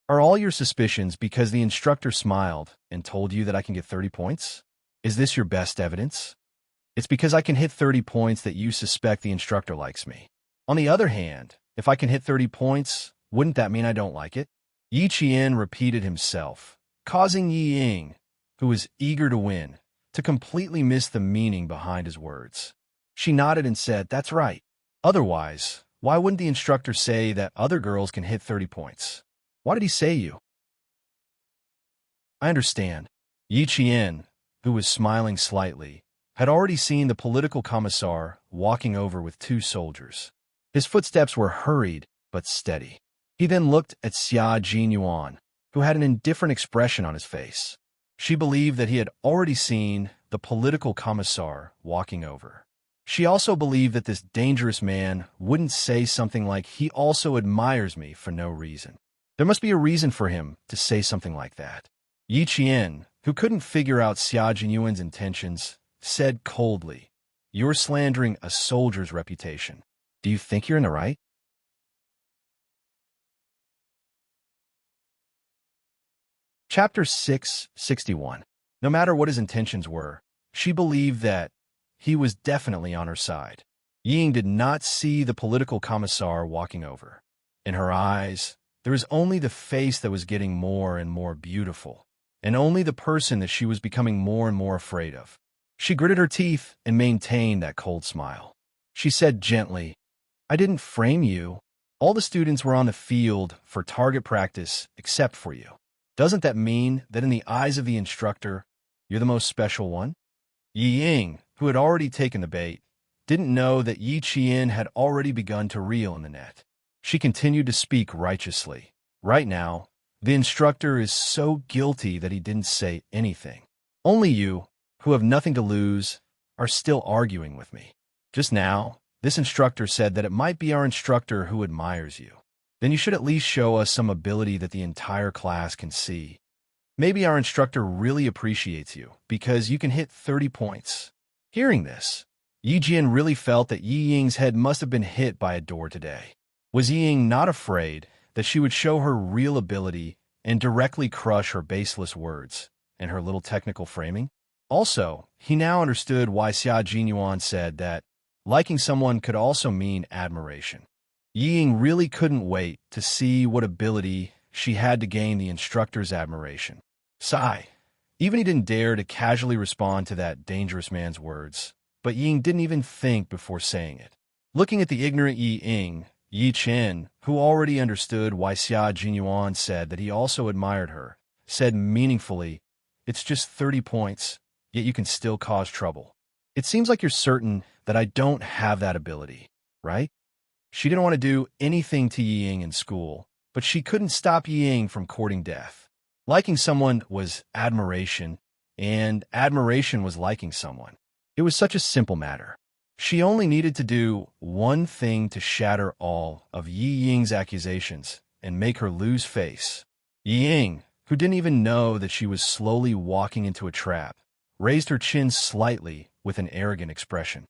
Are all your suspicions because the instructor smiled and told you that I can get 30 points? Is this your best evidence? It's because I can hit 30 points that you suspect the instructor likes me. On the other hand, if I can hit 30 points, wouldn't that mean I don't like it? Yi Qian repeated himself, causing Yi Ying, who was eager to win, to completely miss the meaning behind his words. She nodded and said, That's right. Otherwise, why wouldn't the instructor say that other girls can hit 30 points? Why did he say you? I understand. Yi Qian, who was smiling slightly, had already seen the political commissar walking over with 2 soldiers. His footsteps were hurried but steady. He then looked at Xia Jinyuan, who had an indifferent expression on his face. She believed that he had already seen the political commissar walking over. She also believed that this dangerous man wouldn't say something like, he also admires me for no reason. There must be a reason for him to say something like that. Yi Qian, who couldn't figure out Xia Jinyuan's intentions, said coldly, You're slandering a soldier's reputation. Do you think you're in the right? Chapter 661. No matter what his intentions were, she believed that he was definitely on her side. Ying did not see the political commissar walking over. In her eyes, there was only the face that was getting more and more beautiful, and only the person that she was becoming more and more afraid of. She gritted her teeth and maintained that cold smile. She said gently, I didn't frame you. All the students were on the field for target practice except for you. Doesn't that mean that in the eyes of the instructor, you're the most special one? Yi Ying, who had already taken the bait, didn't know that Yi Qian had already begun to reel in the net. She continued to speak righteously. Right now, the instructor is so guilty that he didn't say anything. Only you, who have nothing to lose, are still arguing with me. Just now, this instructor said that it might be our instructor who admires you. Then you should at least show us some ability that the entire class can see. Maybe our instructor really appreciates you because you can hit 30 points. Hearing this, Yi Jian really felt that Yi Ying's head must have been hit by a door today. Was Yi Ying not afraid that she would show her real ability and directly crush her baseless words and her little technical framing? Also, he now understood why Xia Jinyuan said that liking someone could also mean admiration. Yi Ying really couldn't wait to see what ability she had to gain the instructor's admiration. Sigh. Even he didn't dare to casually respond to that dangerous man's words, but Yi Ying didn't even think before saying it. Looking at the ignorant Yi Ying, Yi Chen, who already understood why Xia Jinyuan said that he also admired her, said meaningfully, It's just 30 points, yet you can still cause trouble. It seems like you're certain that I don't have that ability, right? She didn't want to do anything to Yi Ying in school, but she couldn't stop Yi Ying from courting death. Liking someone was admiration, and admiration was liking someone. It was such a simple matter. She only needed to do one thing to shatter all of Yi Ying's accusations and make her lose face. Yi Ying, who didn't even know that she was slowly walking into a trap, raised her chin slightly with an arrogant expression.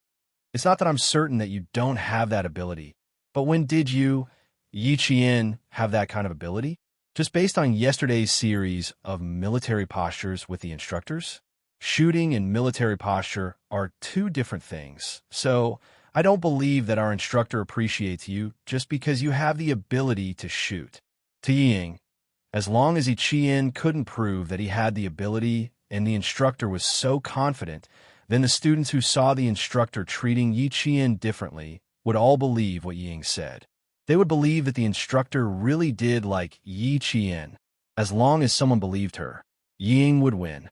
It's not that I'm certain that you don't have that ability, but when did you, Yi Qian, have that kind of ability? Just based on yesterday's series of military postures with the instructors? Shooting and military posture are 2 different things, so I don't believe that our instructor appreciates you just because you have the ability to shoot. To Yi Ying, as long as Yi Qian couldn't prove that he had the ability and the instructor was so confident, then the students who saw the instructor treating Yi Qian differently would all believe what Yi Ying said. They would believe that the instructor really did like Yi Qian. As long as someone believed her, Yi Ying would win.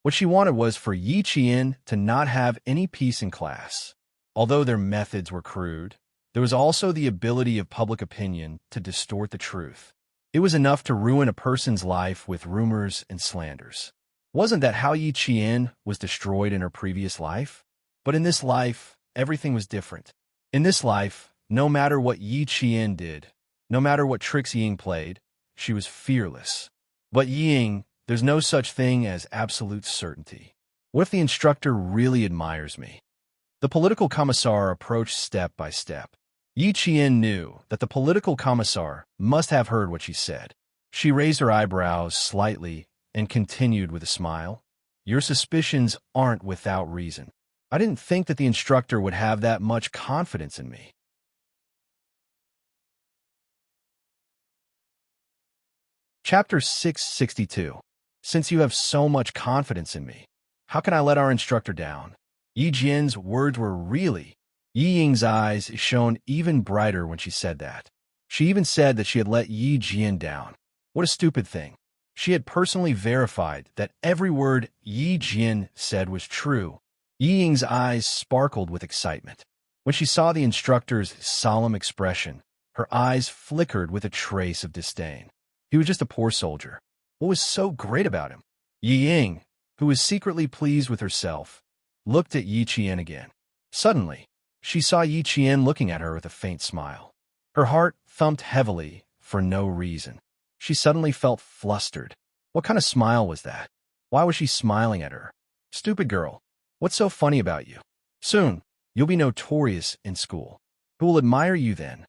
What she wanted was for Yi Qian to not have any peace in class. Although their methods were crude, there was also the ability of public opinion to distort the truth. It was enough to ruin a person's life with rumors and slanders. Wasn't that how Yi Qian was destroyed in her previous life? But in this life, everything was different. In this life, no matter what Yi Qian did, no matter what tricks Ying played, she was fearless. But Ying, there's no such thing as absolute certainty. What if the instructor really admires me? The political commissar approached step by step. Yi Qian knew that the political commissar must have heard what she said. She raised her eyebrows slightly and continued with a smile. Your suspicions aren't without reason. I didn't think that the instructor would have that much confidence in me. Chapter 662. Since you have so much confidence in me, how can I let our instructor down? Yi Jian's words were really. Yi Ying's eyes shone even brighter when she said that. She even said that she had let Yi Jian down. What a stupid thing. She had personally verified that every word Yi Jian said was true. Yi Ying's eyes sparkled with excitement. When she saw the instructor's solemn expression, her eyes flickered with a trace of disdain. He was just a poor soldier. What was so great about him? Yi Ying, who was secretly pleased with herself, looked at Yi Qian again. Suddenly, she saw Yi Qian looking at her with a faint smile. Her heart thumped heavily for no reason. She suddenly felt flustered. What kind of smile was that? Why was she smiling at her? Stupid girl. What's so funny about you? Soon, you'll be notorious in school. Who will admire you then?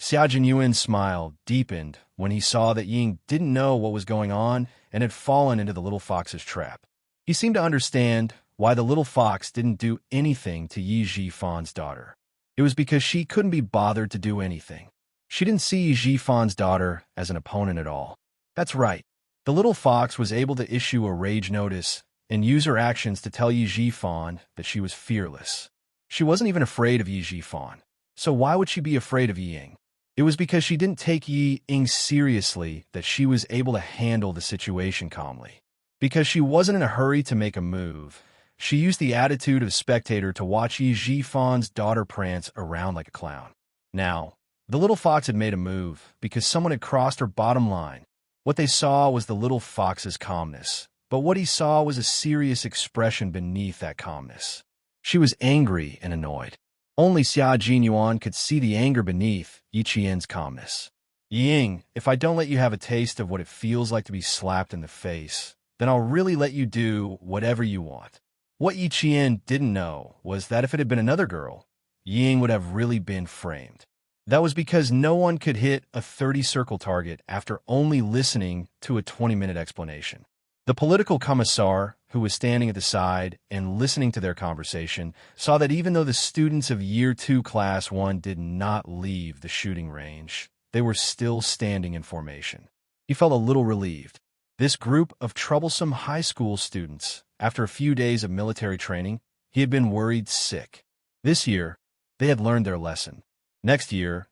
Xia Jinyuan's smile deepened when he saw that Ying didn't know what was going on and had fallen into the little fox's trap. He seemed to understand why the little fox didn't do anything to Yi Jifan's daughter. It was because she couldn't be bothered to do anything. She didn't see Yi Jifan's daughter as an opponent at all. That's right. The little fox was able to issue a rage notice and use her actions to tell Yi Jifan that she was fearless. She wasn't even afraid of Yi Jifan. So why would she be afraid of Yi Ying? It was because she didn't take Yi Ying seriously that she was able to handle the situation calmly. Because she wasn't in a hurry to make a move, she used the attitude of a spectator to watch Yi Jifan's daughter prance around like a clown. Now, the little fox had made a move because someone had crossed her bottom line. What they saw was the little fox's calmness, but what he saw was a serious expression beneath that calmness. She was angry and annoyed. Only Xia Jinyuan could see the anger beneath Yi Qian's calmness. Ying, if I don't let you have a taste of what it feels like to be slapped in the face, then I'll really let you do whatever you want. What Yi Qian didn't know was that if it had been another girl, Ying would have really been framed. That was because no one could hit a 30-circle target after only listening to a 20-minute explanation. The political commissar, who was standing at the side and listening to their conversation, saw that even though the students of Year 2 Class 1 did not leave the shooting range, they were still standing in formation. He felt a little relieved. This group of troublesome high school students, after a few days of military training, he had been worried sick. This year, they had learned their lesson. Next year,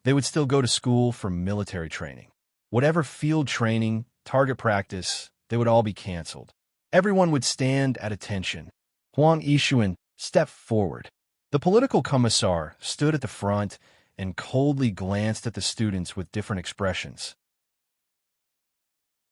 they would still go to school for military training. Whatever field training, target practice, they would all be canceled. Everyone would stand at attention. Huang Yishuan stepped forward. The political commissar stood at the front and coldly glanced at the students with different expressions.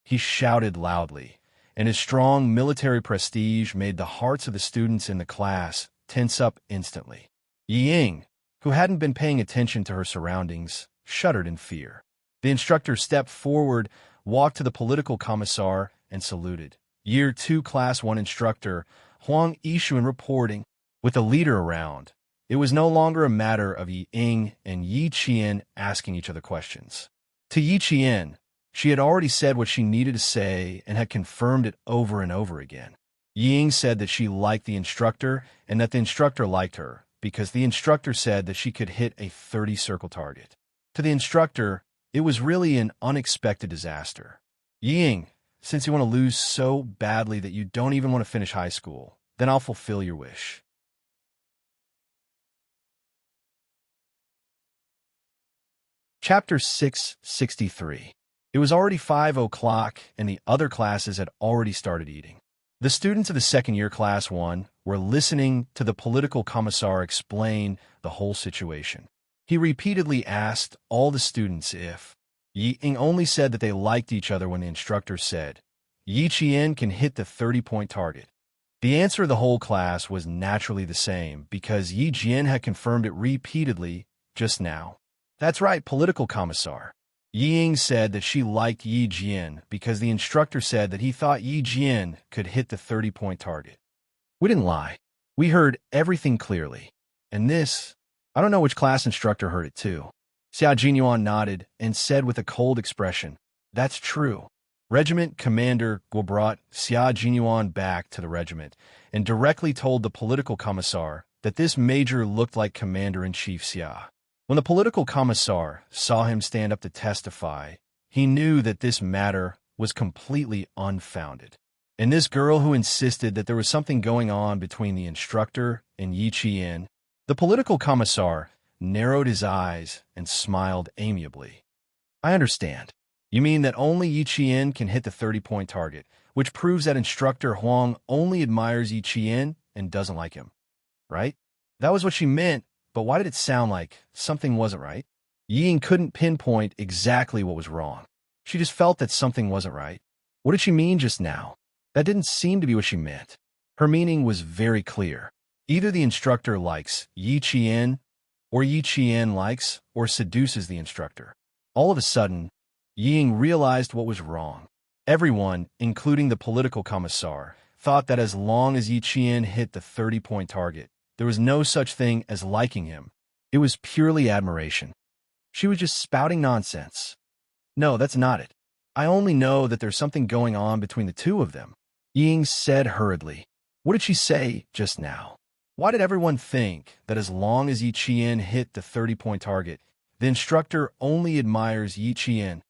He shouted loudly, and his strong military prestige made the hearts of the students in the class tense up instantly. Yi Ying, who hadn't been paying attention to her surroundings, shuddered in fear. The instructor stepped forward, walked to the political commissar, and saluted. Year 2 Class 1 instructor, Huang Yishuan reporting. With the leader around, it was no longer a matter of Yi Ying and Yi Qian asking each other questions. To Yi Qian, she had already said what she needed to say and had confirmed it over and over again. Yi Ying said that she liked the instructor and that the instructor liked her, because the instructor said that she could hit a 30-circle target. To the instructor, it was really an unexpected disaster. Yi Ying, since you want to lose so badly that you don't even want to finish high school, then I'll fulfill your wish. Chapter 663. It was already 5 o'clock, and the other classes had already started eating. The students of the second-year Class 1 were listening to the political commissar explain the whole situation. He repeatedly asked all the students if Yi Ying only said that they liked each other when the instructor said, Yi Qian can hit the 30-point target. The answer of the whole class was naturally the same because Yi Jian had confirmed it repeatedly just now. That's right, political commissar. Ying said that she liked Yi Jian because the instructor said that he thought Yi Jian could hit the 30-point target. We didn't lie. We heard everything clearly. And this, I don't know which class instructor heard it too. Xia Jinyuan nodded and said with a cold expression, "That's true." Regiment Commander Guo brought Xia Jinyuan back to the regiment and directly told the political commissar that this major looked like Commander-in-Chief Xia. When the political commissar saw him stand up to testify, he knew that this matter was completely unfounded. And this girl who insisted that there was something going on between the instructor and Yi Qian, the political commissar narrowed his eyes and smiled amiably. "I understand. You mean that only Yi Qian can hit the 30-point target, which proves that instructor Huang only admires Yi Qian and doesn't like him, right?" That was what she meant, but why did it sound like something wasn't right? Ying couldn't pinpoint exactly what was wrong. She just felt that something wasn't right. What did she mean just now? That didn't seem to be what she meant. Her meaning was very clear. Either the instructor likes Yi Qian, or Yi Qian likes or seduces the instructor. All of a sudden, Ying realized what was wrong. Everyone, including the political commissar, thought that as long as Yi Qian hit the 30-point target, there was no such thing as liking him. It was purely admiration. She was just spouting nonsense. "No, that's not it. I only know that there's something going on between the two of them," Ying said hurriedly. What did she say just now? Why did everyone think that as long as Yi Qian hit the 30-point target, the instructor only admires Yi Qian?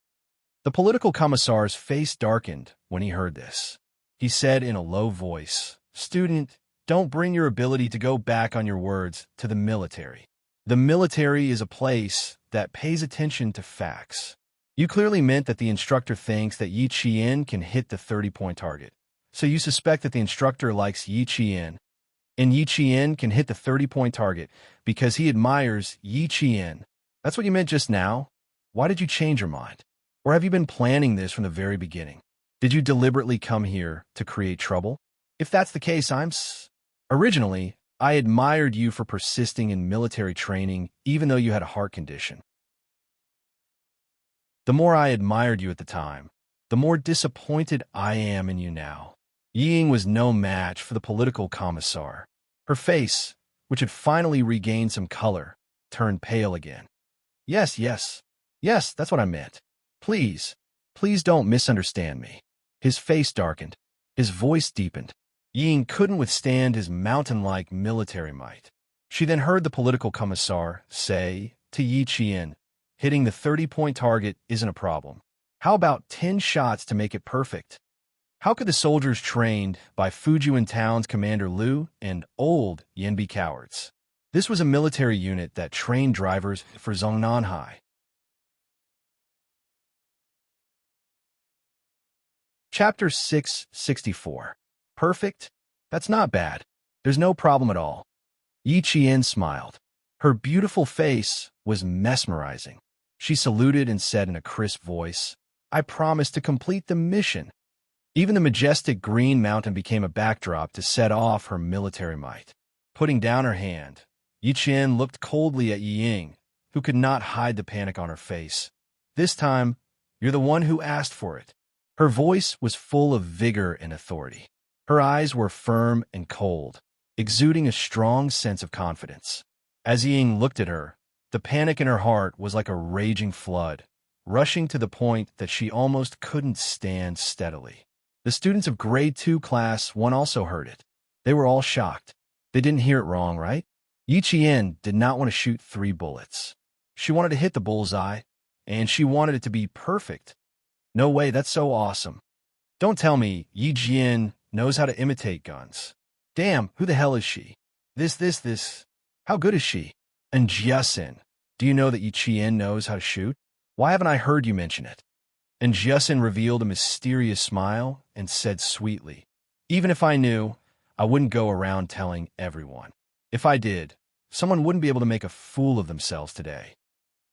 The political commissar's face darkened when he heard this. He said in a low voice, "Student, don't bring your ability to go back on your words to the military. The military is a place that pays attention to facts. You clearly meant that the instructor thinks that Yi Qian can hit the 30-point target. So you suspect that the instructor likes Yi Qian, and Yi Qian can hit the 30-point target because he admires Yi Qian. That's what you meant just now? Why did you change your mind? Or have you been planning this from the very beginning? Did you deliberately come here to create trouble? If that's the case, Originally, I admired you for persisting in military training even though you had a heart condition. The more I admired you at the time, the more disappointed I am in you now." Ying was no match for the political commissar. Her face, which had finally regained some color, turned pale again. Yes, that's what I meant. Please don't misunderstand me." His face darkened. His voice deepened. Ying couldn't withstand his mountain-like military might. She then heard the political commissar say to Yi Qian, "Hitting the 30-point target isn't a problem. How about 10 shots to make it perfect?" How could the soldiers trained by Fujian Town's Commander Liu and Old Yen be cowards? This was a military unit that trained drivers for Zhongnan High. Chapter 664. Perfect? That's not bad. There's no problem at all. Yi Qian smiled. Her beautiful face was mesmerizing. She saluted and said in a crisp voice, "I promise to complete the mission." Even the majestic green mountain became a backdrop to set off her military might. Putting down her hand, Yi Qian looked coldly at Ying, who could not hide the panic on her face. "This time, you're the one who asked for it." Her voice was full of vigor and authority. Her eyes were firm and cold, exuding a strong sense of confidence. As Ying looked at her, the panic in her heart was like a raging flood, rushing to the point that she almost couldn't stand steadily. The students of Grade 2 Class 1 also heard it. They were all shocked. They didn't hear it wrong, right? Yi Qian did not want to shoot 3 bullets. She wanted to hit the bullseye, and she wanted it to be perfect. No way, that's so awesome. Don't tell me Yi Jian knows how to imitate guns. Damn, who the hell is she? This. How good is she? And Jiasin, do you know that Yi Qian knows how to shoot? Why haven't I heard you mention it? And Jiasin revealed a mysterious smile and said sweetly, "Even if I knew, I wouldn't go around telling everyone. If I did, someone wouldn't be able to make a fool of themselves today.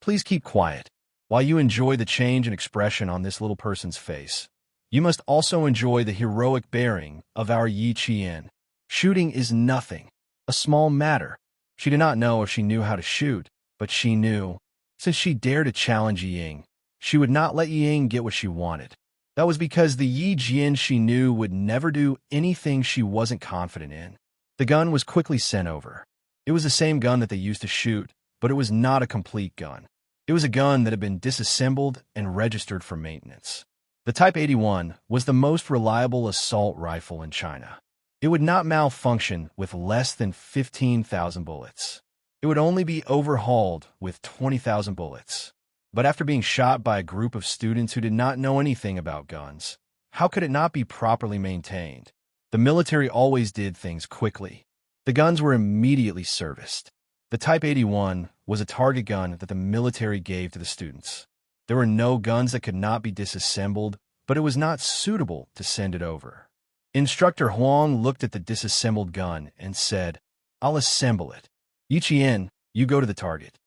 Please keep quiet. While you enjoy the change in expression on this little person's face, you must also enjoy the heroic bearing of our Yi Qian. Shooting is nothing, a small matter." She did not know if she knew how to shoot, but she knew. Since she dared to challenge Ying, She would not let Ying get what she wanted. That was because the Yi Jian she knew would never do anything she wasn't confident in. The gun was quickly sent over. It was the same gun that they used to shoot, but it was not a complete gun. It was a gun that had been disassembled and registered for maintenance. The Type 81 was the most reliable assault rifle in China. It would not malfunction with less than 15,000 bullets. It would only be overhauled with 20,000 bullets. But after being shot by a group of students who did not know anything about guns, how could it not be properly maintained? The military always did things quickly. The guns were immediately serviced. The Type 81 was a target gun that the military gave to the students. There were no guns that could not be disassembled, but it was not suitable to send it over. Instructor Huang looked at the disassembled gun and said, "I'll assemble it. Yi Qian, you go to the target.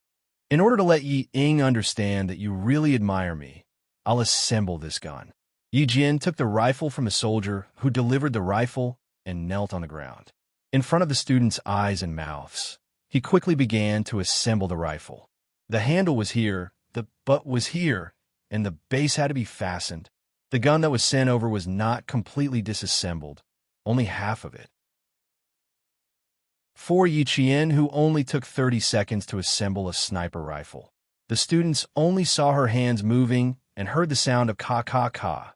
In order to let Yi Ying understand that you really admire me, I'll assemble this gun." Yi Jian took the rifle from a soldier who delivered the rifle and knelt on the ground. In front of the students' eyes and mouths, he quickly began to assemble the rifle. The handle was here, the butt was here, and the base had to be fastened. The gun that was sent over was not completely disassembled, only half of it. For Yi Qian, who only took 30 seconds to assemble a sniper rifle, the students only saw her hands moving and heard the sound of ka-ka-ka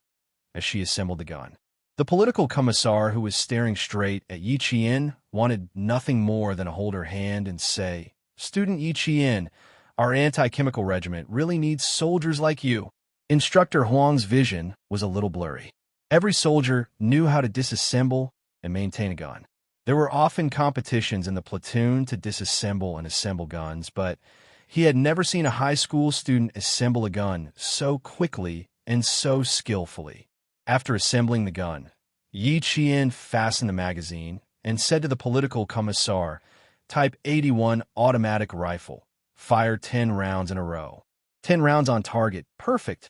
as she assembled the gun. The political commissar, who was staring straight at Yi Qian, wanted nothing more than to hold her hand and say, "Student Yi Qian, our anti-chemical regiment really needs soldiers like you." Instructor Huang's vision was a little blurry. Every soldier knew how to disassemble and maintain a gun. There were often competitions in the platoon to disassemble and assemble guns, but he had never seen a high school student assemble a gun so quickly and so skillfully. After assembling the gun, Yi Qian fastened the magazine and said to the political commissar, "Type 81 automatic rifle. Fire 10 rounds in a row. 10 rounds on target. Perfect."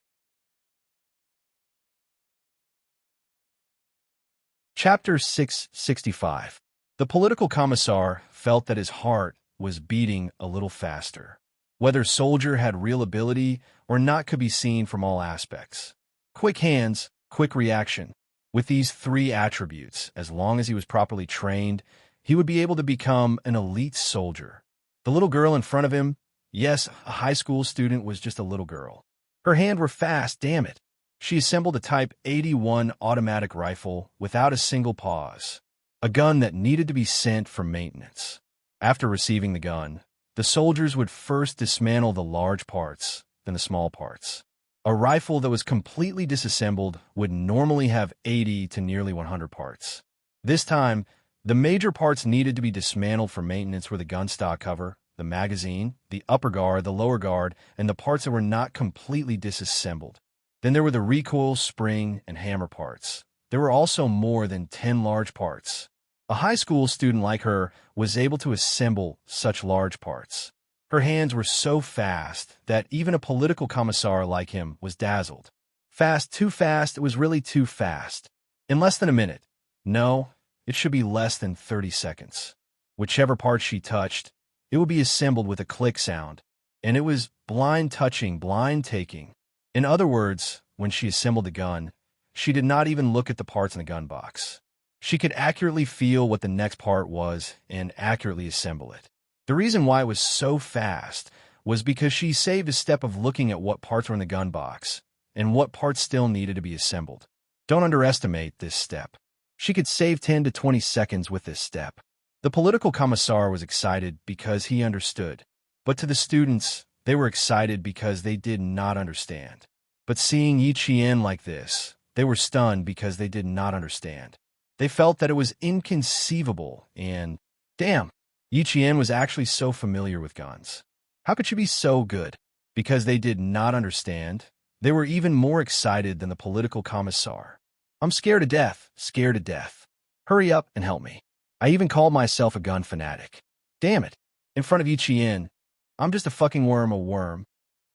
Chapter 665. The political commissar felt that his heart was beating a little faster. Whether soldier had real ability or not could be seen from all aspects. Quick hands, quick reaction. With these three attributes, as long as he was properly trained, he would be able to become an elite soldier. The little girl in front of him, yes, a high school student, was just a little girl. Her hands were fast, damn it. She assembled a Type 81 automatic rifle without a single pause, a gun that needed to be sent for maintenance. After receiving the gun, the soldiers would first dismantle the large parts, then the small parts. A rifle that was completely disassembled would normally have 80 to nearly 100 parts. This time, the major parts needed to be dismantled for maintenance were the gun stock cover, the magazine, the upper guard, the lower guard, and the parts that were not completely disassembled. Then there were the recoil, spring, and hammer parts. There were also more than 10 large parts. A high school student like her was able to assemble such large parts. Her hands were so fast that even a political commissar like him was dazzled. Fast, too fast, it was really too fast. In less than a minute. No, it should be less than 30 seconds. Whichever part she touched, it would be assembled with a click sound. And it was blind touching, blind taking. In other words, when she assembled the gun, she did not even look at the parts in the gun box. She could accurately feel what the next part was and accurately assemble it. The reason why it was so fast was because she saved a step of looking at what parts were in the gun box and what parts still needed to be assembled. Don't underestimate this step. She could save 10 to 20 seconds with this step. The political commissar was excited because he understood, but to the students, they were excited because they did not understand. But seeing Yi Qian like this, they were stunned because they did not understand. They felt that it was inconceivable and, damn, Yi Qian was actually so familiar with guns. How could she be so good? Because they did not understand, they were even more excited than the political commissar. "I'm scared to death, scared to death. Hurry up and help me. I even called myself a gun fanatic. Damn it. In front of Yi Qian, I'm just a fucking worm, a worm."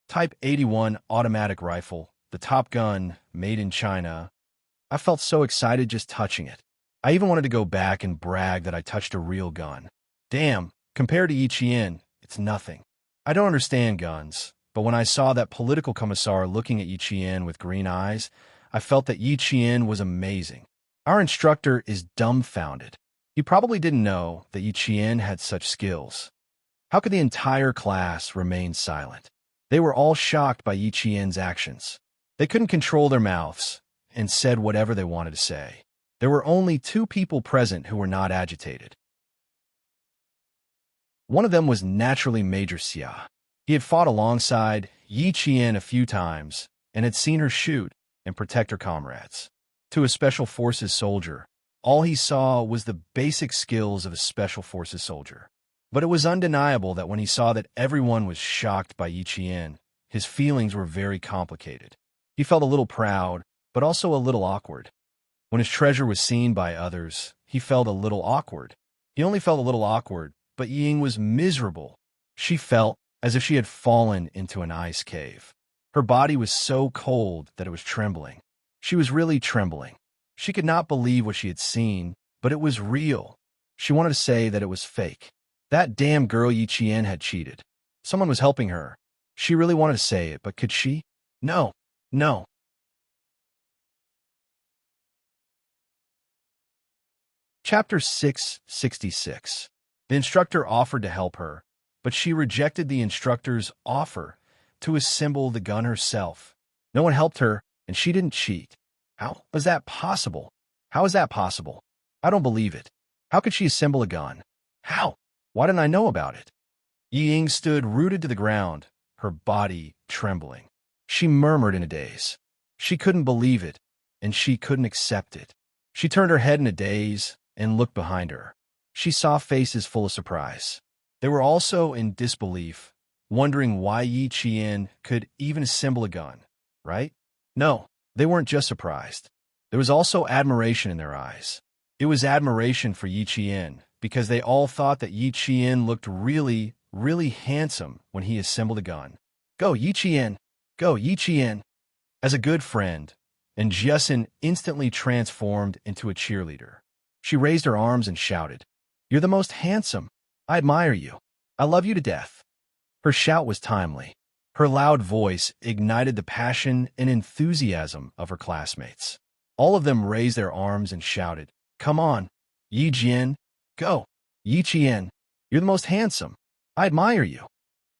Type 81 automatic rifle, the top gun, made in China. I felt so excited just touching it. I even wanted to go back and brag that I touched a real gun. Damn, compared to Yi Qian, it's nothing. I don't understand guns, But when I saw that political commissar looking at Yi Qian with green eyes, I felt that Yi Qian was amazing. Our instructor is dumbfounded. He probably didn't know that Yi Qian had such skills. How could the entire class remain silent? They were all shocked by Yi Qian's actions. They couldn't control their mouths and said whatever they wanted to say. There were only 2 people present who were not agitated. One of them was naturally Major Xia. He had fought alongside Yi Qian a few times and had seen her shoot and protect her comrades. To a Special Forces soldier, all he saw was the basic skills of a Special Forces soldier. But it was undeniable that when he saw that everyone was shocked by Yi Qian, his feelings were very complicated. He felt a little proud, but also a little awkward. When his treasure was seen by others, he felt a little awkward. He only felt a little awkward, but Ying was miserable. She felt as if she had fallen into an ice cave. Her body was so cold that it was trembling. She was really trembling. She could not believe what she had seen, but it was real. She wanted to say that it was fake. That damn girl Yi Qian had cheated. Someone was helping her. She really wanted to say it, but could she? No. No. Chapter 666. The instructor offered to help her, but she rejected the instructor's offer to assemble the gun herself. No one helped her, and she didn't cheat. How was that possible? How is that possible? I don't believe it. How could she assemble a gun? How? Why didn't I know about it? Yi Ying stood rooted to the ground, her body trembling. She murmured in a daze. She couldn't believe it, and she couldn't accept it. She turned her head in a daze and looked behind her. She saw faces full of surprise. They were also in disbelief, wondering why Yi Qian could even assemble a gun, right? No, they weren't just surprised. There was also admiration in their eyes. It was admiration for Yi Qian, because they all thought that Yi Qian looked really, really handsome when he assembled a gun. Go, Yi Qian! Go, Yi Qian! As a good friend, and Jessen instantly transformed into a cheerleader. She raised her arms and shouted, "You're the most handsome! I admire you! I love you to death!" Her shout was timely. Her loud voice ignited the passion and enthusiasm of her classmates. All of them raised their arms and shouted, "Come on, Yi Jian! Go! Yi Qian! You're the most handsome! I admire you!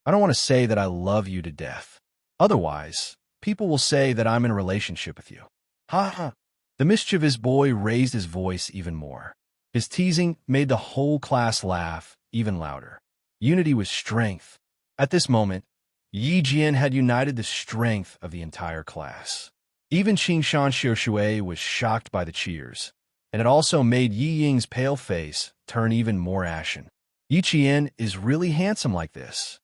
I don't want to say that I love you to death. Otherwise, people will say that I'm in a relationship with you. Ha ha!" The mischievous boy raised his voice even more. His teasing made the whole class laugh even louder. Unity was strength. At this moment, Yi Jian had united the strength of the entire class. Even Qingshan Xiushui was shocked by the cheers, and it also made Yi Ying's pale face turn even more ashen. Yi Qian is really handsome like this,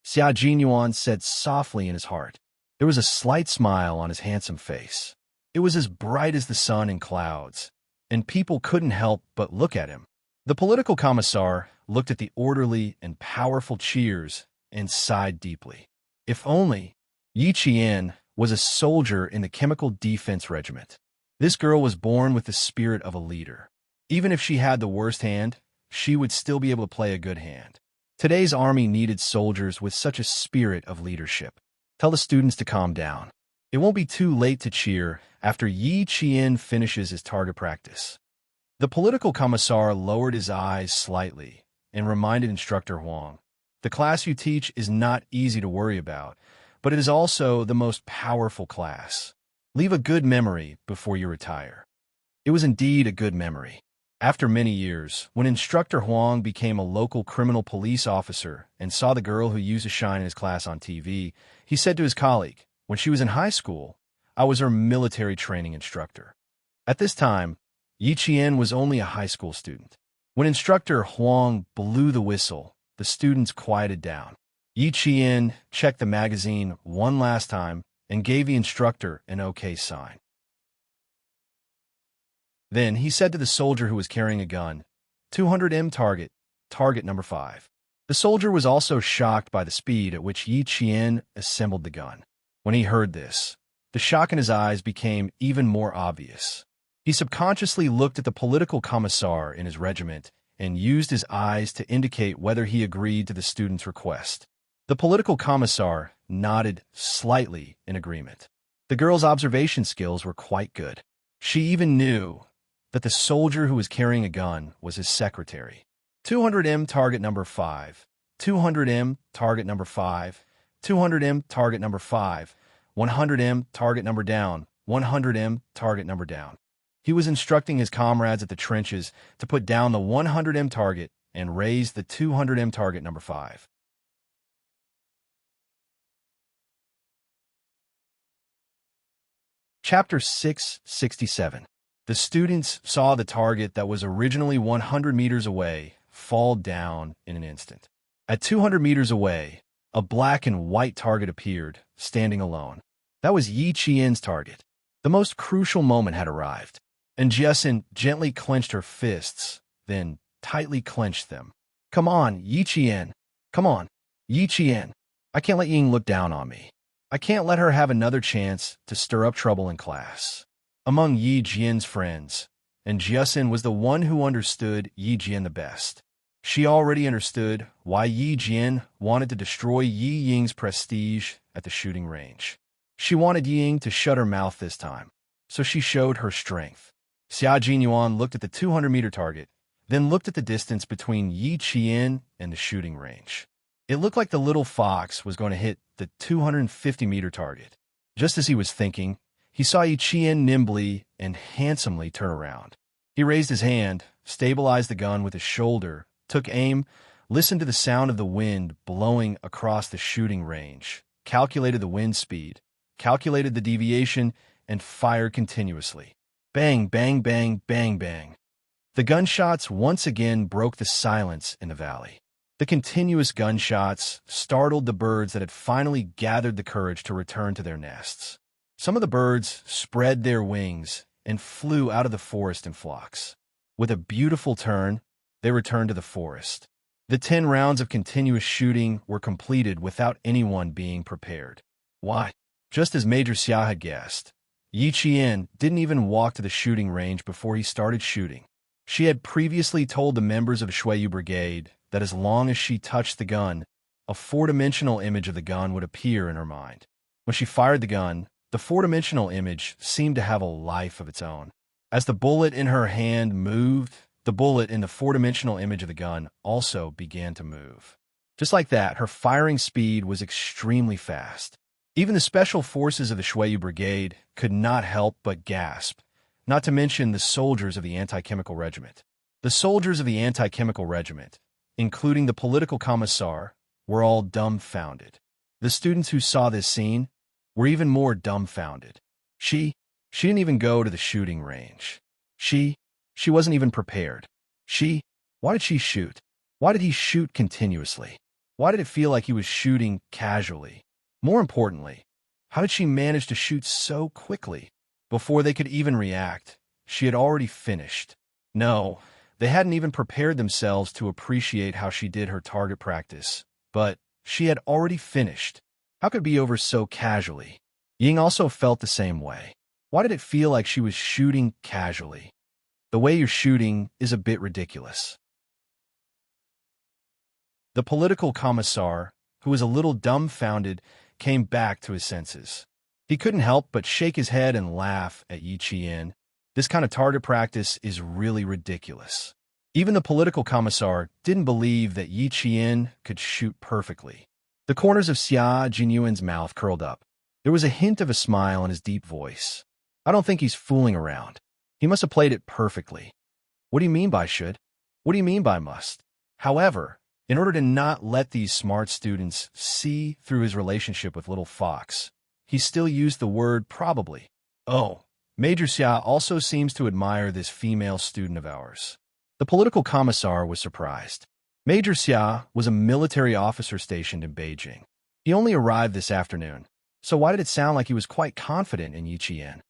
Xia Jinyuan said softly in his heart. There was a slight smile on his handsome face. It was as bright as the sun in clouds, and people couldn't help but look at him. The political commissar looked at the orderly and powerful cheers and sighed deeply. If only Yi Qian was a soldier in the Chemical Defense Regiment. This girl was born with the spirit of a leader. Even if she had the worst hand, she would still be able to play a good hand. Today's army needed soldiers with such a spirit of leadership. Tell the students to calm down. It won't be too late to cheer after Yi Qian finishes his target practice. The political commissar lowered his eyes slightly and reminded Instructor Huang, "The class you teach is not easy to worry about, but it is also the most powerful class. Leave a good memory before you retire." It was indeed a good memory. After many years, when Instructor Huang became a local criminal police officer and saw the girl who used to shine in his class on TV, he said to his colleague, "When she was in high school, I was her military training instructor." At this time, Yi Qian was only a high school student. When Instructor Huang blew the whistle, the students quieted down. Yi Qian checked the magazine one last time and gave the instructor an OK sign. Then he said to the soldier who was carrying a gun, 200 target, target number 5. The soldier was also shocked by the speed at which Yi Qian assembled the gun. When he heard this, the shock in his eyes became even more obvious. He subconsciously looked at the political commissar in his regiment and used his eyes to indicate whether he agreed to the student's request. The political commissar nodded slightly in agreement. The girl's observation skills were quite good. She even knew that the soldier who was carrying a gun was his secretary. 200M target number 5. 200M target number 5. 200M target number 5. 100M target number down. 100M target number down. He was instructing his comrades at the trenches to put down the 100M target and raise the 200M target number 5. Chapter 667. The students saw the target that was originally 100 meters away fall down in an instant. At 200 meters away, a black and white target appeared, standing alone. That was Yi Qian's target. The most crucial moment had arrived, and Jiesin gently clenched her fists, then tightly clenched them. Come on, Yi Qian. Come on, Yi Qian. I can't let Ying look down on me. I can't let her have another chance to stir up trouble in class. Among Yi Jian's friends, and Jiesin was the one who understood Yi Jian the best. She already understood why Yi Jian wanted to destroy Yi Ying's prestige at the shooting range. She wanted Ying to shut her mouth this time, so she showed her strength. Xia Jinyuan looked at the 200-meter target, then looked at the distance between Yi Qian and the shooting range. It looked like the little fox was going to hit the 250-meter target. Just as he was thinking, he saw Yi Qian nimbly and handsomely turn around. He raised his hand, stabilized the gun with his shoulder, took aim, listened to the sound of the wind blowing across the shooting range, calculated the wind speed, calculated the deviation, and fired continuously. Bang, bang, bang, bang, bang. The gunshots once again broke the silence in the valley. The continuous gunshots startled the birds that had finally gathered the courage to return to their nests. Some of the birds spread their wings and flew out of the forest in flocks. With a beautiful turn, they returned to the forest. The 10 rounds of continuous shooting were completed without anyone being prepared. Why? Just as Major Xia had guessed, Yi Qian didn't even walk to the shooting range before he started shooting. She had previously told the members of the Shuiyu Brigade that as long as she touched the gun, a 4-dimensional image of the gun would appear in her mind. When she fired the gun, the 4-dimensional image seemed to have a life of its own. As the bullet in her hand moved, the bullet in the 4-dimensional image of the gun also began to move. Just like that, her firing speed was extremely fast. Even the special forces of the Shuiyu Brigade could not help but gasp, not to mention the soldiers of the Anti-Chemical Regiment. The soldiers of the Anti-Chemical Regiment, including the political commissar, were all dumbfounded. The students who saw this scene were even more dumbfounded. She didn't even go to the shooting range. She wasn't even prepared. Why did she shoot? Why did he shoot continuously? Why did it feel like he was shooting casually? More importantly, how did she manage to shoot so quickly? Before they could even react, she had already finished. No, they hadn't even prepared themselves to appreciate how she did her target practice, but she had already finished. How could it be over so casually? Ying also felt the same way. Why did it feel like she was shooting casually? The way you're shooting is a bit ridiculous. The political commissar, who was a little dumbfounded, came back to his senses. He couldn't help but shake his head and laugh at Yi Qian. This kind of target practice is really ridiculous. Even the political commissar didn't believe that Yi Qian could shoot perfectly. The corners of Xia Jinyuan's mouth curled up. There was a hint of a smile in his deep voice. I don't think he's fooling around. He must have played it perfectly. What do you mean by should? What do you mean by must? However, in order to not let these smart students see through his relationship with Little Fox, he still used the word probably. Oh, Major Xia also seems to admire this female student of ours. The political commissar was surprised. Major Xia was a military officer stationed in Beijing. He only arrived this afternoon, so why did it sound like he was quite confident in Yi Qian?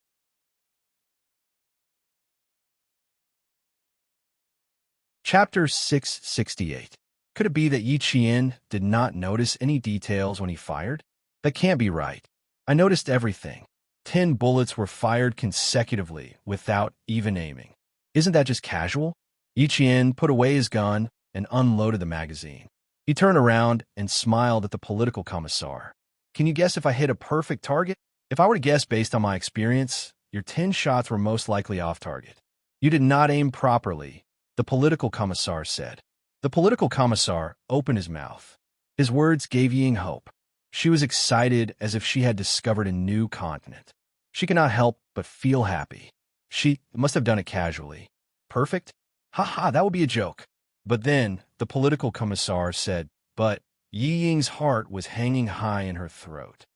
Chapter 668. Could it be that Yi Qian did not notice any details when he fired? That can't be right. I noticed everything. 10 bullets were fired consecutively without even aiming. Isn't that just casual? Yi Qian put away his gun and unloaded the magazine. He turned around and smiled at the political commissar. Can you guess if I hit a perfect target? If I were to guess based on my experience, your 10 shots were most likely off target. You did not aim properly, the political commissar said. The political commissar opened his mouth. His words gave Ying hope. She was excited as if she had discovered a new continent. She could not help but feel happy. She must have done it casually. Perfect? Ha, that would be a joke. But then, the political commissar said, but Yi Ying's heart was hanging high in her throat.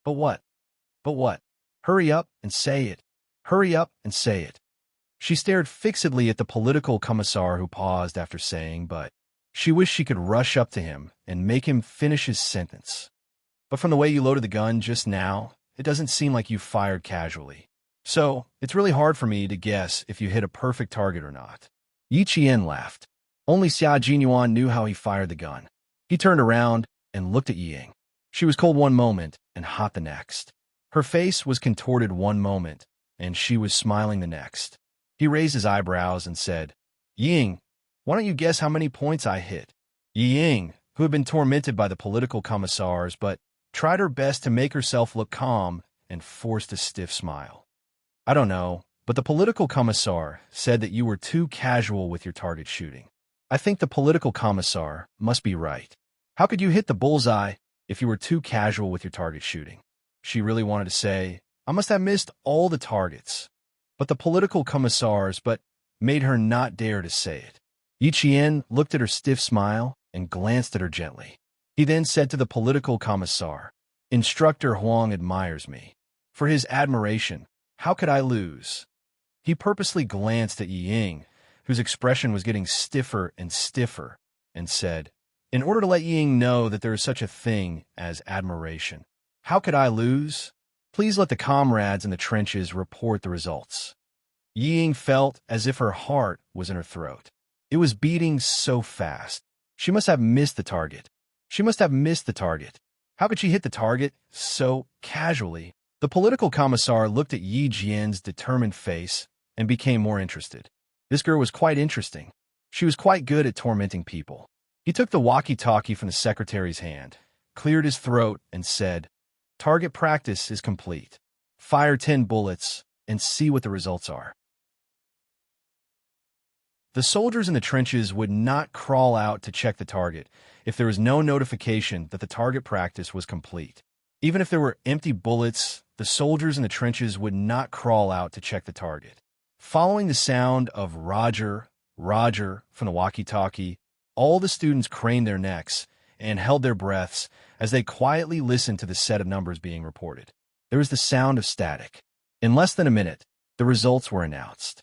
But what? But what? Hurry up and say it. Hurry up and say it. She stared fixedly at the political commissar who paused after saying, but she wished she could rush up to him and make him finish his sentence. But from the way you loaded the gun just now, it doesn't seem like you fired casually. So, it's really hard for me to guess if you hit a perfect target or not. Yi Qian laughed. Only Xia Jinyuan knew how he fired the gun. He turned around and looked at Yi Ying. She was cold one moment and hot the next. Her face was contorted one moment, and she was smiling the next. He raised his eyebrows and said, Yi Ying, why don't you guess how many points I hit? Yi Ying, who had been tormented by the political commissars but tried her best to make herself look calm and forced a stiff smile. I don't know, but the political commissar said that you were too casual with your target shooting. I think the political commissar must be right. How could you hit the bullseye if you were too casual with your target shooting? She really wanted to say, I must have missed all the targets. But the political commissars made her not dare to say it. Yi Qian looked at her stiff smile and glanced at her gently. He then said to the political commissar, Instructor Huang admires me. For his admiration, how could I lose? He purposely glanced at Yi Ying, whose expression was getting stiffer and stiffer, and said, in order to let Yi Ying know that there is such a thing as admiration. How could I lose? Please let the comrades in the trenches report the results. Yi Ying felt as if her heart was in her throat. It was beating so fast. She must have missed the target. She must have missed the target. How could she hit the target so casually? The political commissar looked at Yi Jian's determined face and became more interested. This girl was quite interesting. She was quite good at tormenting people. He took the walkie-talkie from the secretary's hand, cleared his throat, and said, Target practice is complete. Fire 10 bullets and see what the results are. The soldiers in the trenches would not crawl out to check the target if there was no notification that the target practice was complete. Even if there were empty bullets, the soldiers in the trenches would not crawl out to check the target. Following the sound of Roger, Roger from the walkie-talkie, all the students craned their necks and held their breaths as they quietly listened to the set of numbers being reported. There was the sound of static. In less than a minute, the results were announced.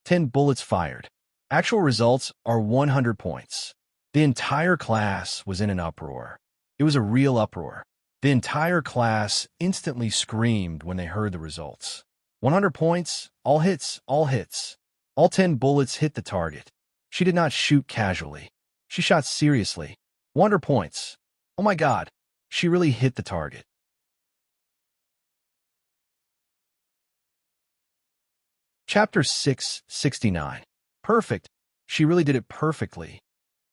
10 bullets fired. Actual results are 100 points. The entire class was in an uproar. It was a real uproar. The entire class instantly screamed when they heard the results. 100 points, all hits, all hits. All 10 bullets hit the target. She did not shoot casually. She shot seriously. 100 points. Oh my God, she really hit the target. Chapter 669. Perfect. She really did it perfectly.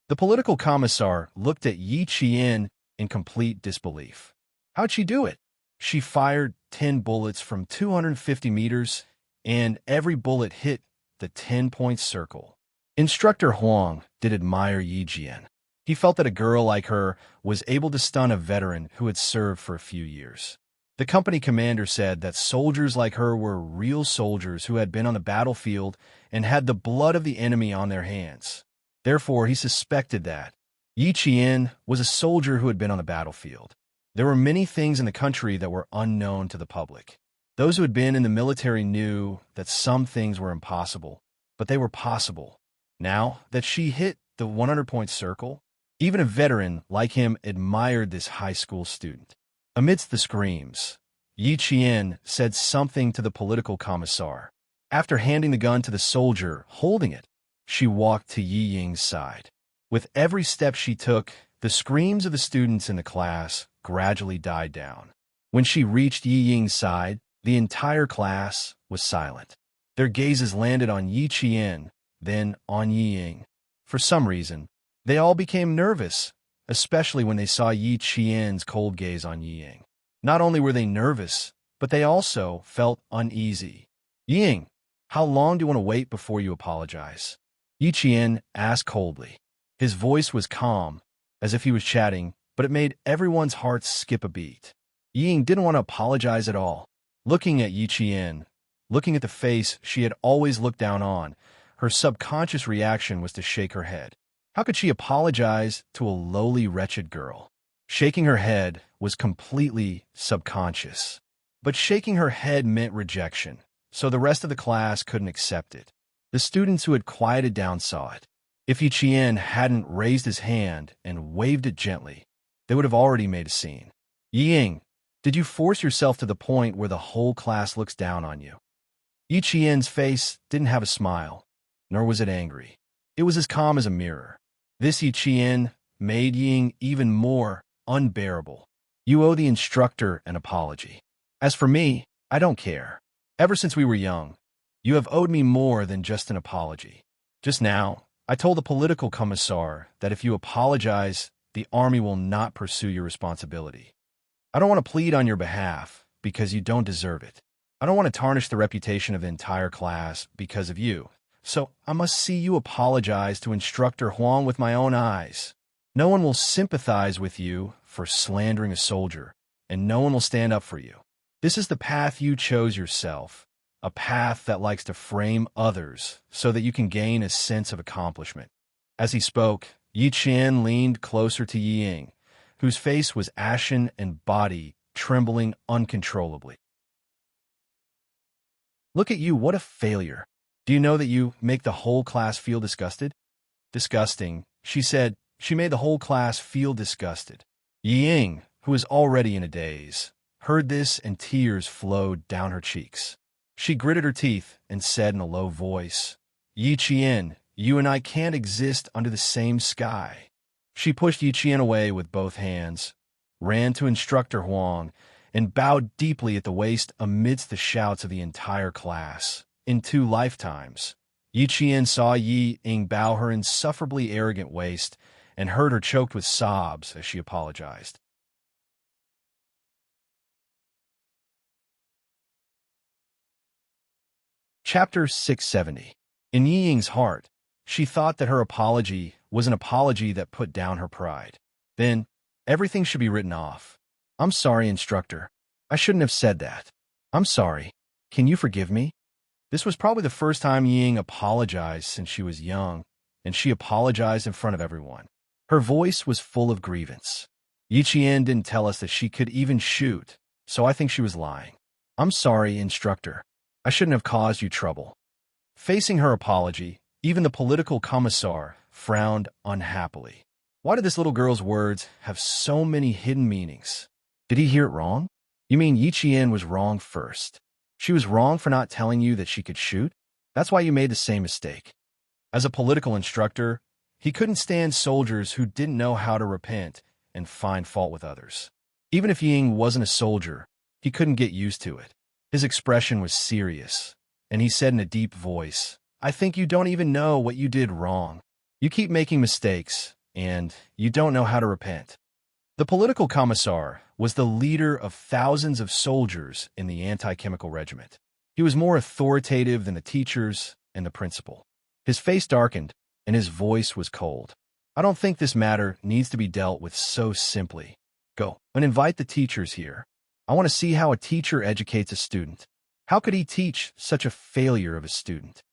The political commissar looked at Yi Qian in complete disbelief. How'd she do it? She fired 10 bullets from 250 meters, and every bullet hit the 10-point circle. Instructor Huang did admire Yi Jian. He felt that a girl like her was able to stun a veteran who had served for a few years. The company commander said that soldiers like her were real soldiers who had been on the battlefield and had the blood of the enemy on their hands. Therefore, he suspected that Yi Qian was a soldier who had been on the battlefield. There were many things in the country that were unknown to the public. Those who had been in the military knew that some things were impossible, but they were possible. Now that she hit the 100-point circle, even a veteran like him admired this high school student. Amidst the screams, Yi Qian said something to the political commissar. After handing the gun to the soldier holding it, she walked to Yi Ying's side. With every step she took, the screams of the students in the class gradually died down. When she reached Yi Ying's side, the entire class was silent. Their gazes landed on Yi Qian, then on Yi Ying. For some reason, they all became nervous, especially when they saw Yi Qian's cold gaze on Yi Ying. Not only were they nervous, but they also felt uneasy. Ying, how long do you want to wait before you apologize? Yi Qian asked coldly. His voice was calm, as if he was chatting, but it made everyone's hearts skip a beat. Ying didn't want to apologize at all. Looking at Yi Qian, looking at the face she had always looked down on, her subconscious reaction was to shake her head. How could she apologize to a lowly, wretched girl? Shaking her head was completely subconscious. But shaking her head meant rejection, so the rest of the class couldn't accept it. The students who had quieted down saw it. If Yi Qian hadn't raised his hand and waved it gently, they would have already made a scene. Ying, did you force yourself to the point where the whole class looks down on you? Yi Qian's face didn't have a smile, nor was it angry. It was as calm as a mirror. This Yi Qian made Ying even more unbearable. You owe the instructor an apology. As for me, I don't care. Ever since we were young, you have owed me more than just an apology. Just now, I told the political commissar that if you apologize, the army will not pursue your responsibility. I don't want to plead on your behalf because you don't deserve it. I don't want to tarnish the reputation of the entire class because of you. So I must see you apologize to Instructor Huang with my own eyes. No one will sympathize with you for slandering a soldier, and no one will stand up for you. This is the path you chose yourself, a path that likes to frame others so that you can gain a sense of accomplishment. As he spoke, Yi Qian leaned closer to Yi Ying, whose face was ashen and body trembling uncontrollably. Look at you, what a failure. Do you know that you make the whole class feel disgusted? Disgusting, she said. She made the whole class feel disgusted. Yi Ying, who was already in a daze, heard this and tears flowed down her cheeks. She gritted her teeth and said in a low voice, Yi Qian, you and I can't exist under the same sky. She pushed Yi Qian away with both hands, ran to Instructor Huang, and bowed deeply at the waist amidst the shouts of the entire class. In 2 lifetimes, Yi Qian saw Yi Ying bow her insufferably arrogant waist and heard her choked with sobs as she apologized. Chapter 670. In Yi Ying's heart, she thought that her apology was an apology that put down her pride. Then, everything should be written off. I'm sorry, instructor. I shouldn't have said that. I'm sorry. Can you forgive me? This was probably the first time Yi Ying apologized since she was young, and she apologized in front of everyone. Her voice was full of grievance. Yi Qian didn't tell us that she could even shoot, so I think she was lying. I'm sorry, instructor. I shouldn't have caused you trouble. Facing her apology, even the political commissar frowned unhappily. Why did this little girl's words have so many hidden meanings? Did he hear it wrong? You mean Yi Qian was wrong first? She was wrong for not telling you that she could shoot? That's why you made the same mistake. As a political instructor, he couldn't stand soldiers who didn't know how to repent and find fault with others. Even if Ying wasn't a soldier, he couldn't get used to it. His expression was serious, and he said in a deep voice, I think you don't even know what you did wrong. You keep making mistakes, and you don't know how to repent. The political commissar was the leader of thousands of soldiers in the anti-chemical regiment. He was more authoritative than the teachers and the principal. His face darkened, and his voice was cold. I don't think this matter needs to be dealt with so simply. Go and invite the teachers here. I want to see how a teacher educates a student. How could he teach such a failure of a student?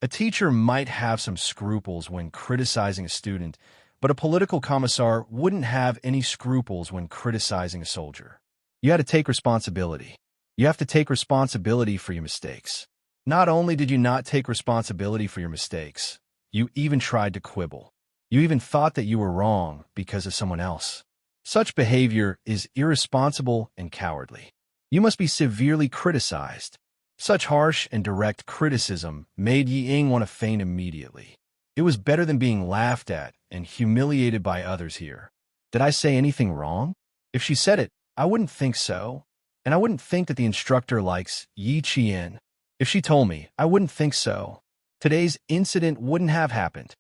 A teacher might have some scruples when criticizing a student, but a political commissar wouldn't have any scruples when criticizing a soldier. You had to take responsibility. You have to take responsibility for your mistakes. Not only did you not take responsibility for your mistakes, you even tried to quibble. You even thought that you were wrong because of someone else. Such behavior is irresponsible and cowardly. You must be severely criticized. Such harsh and direct criticism made Yi Ying want to faint immediately. It was better than being laughed at and humiliated by others here. Did I say anything wrong? If she said it, I wouldn't think so. And I wouldn't think that the instructor likes Yi Qian. If she told me, I wouldn't think so. Today's incident wouldn't have happened.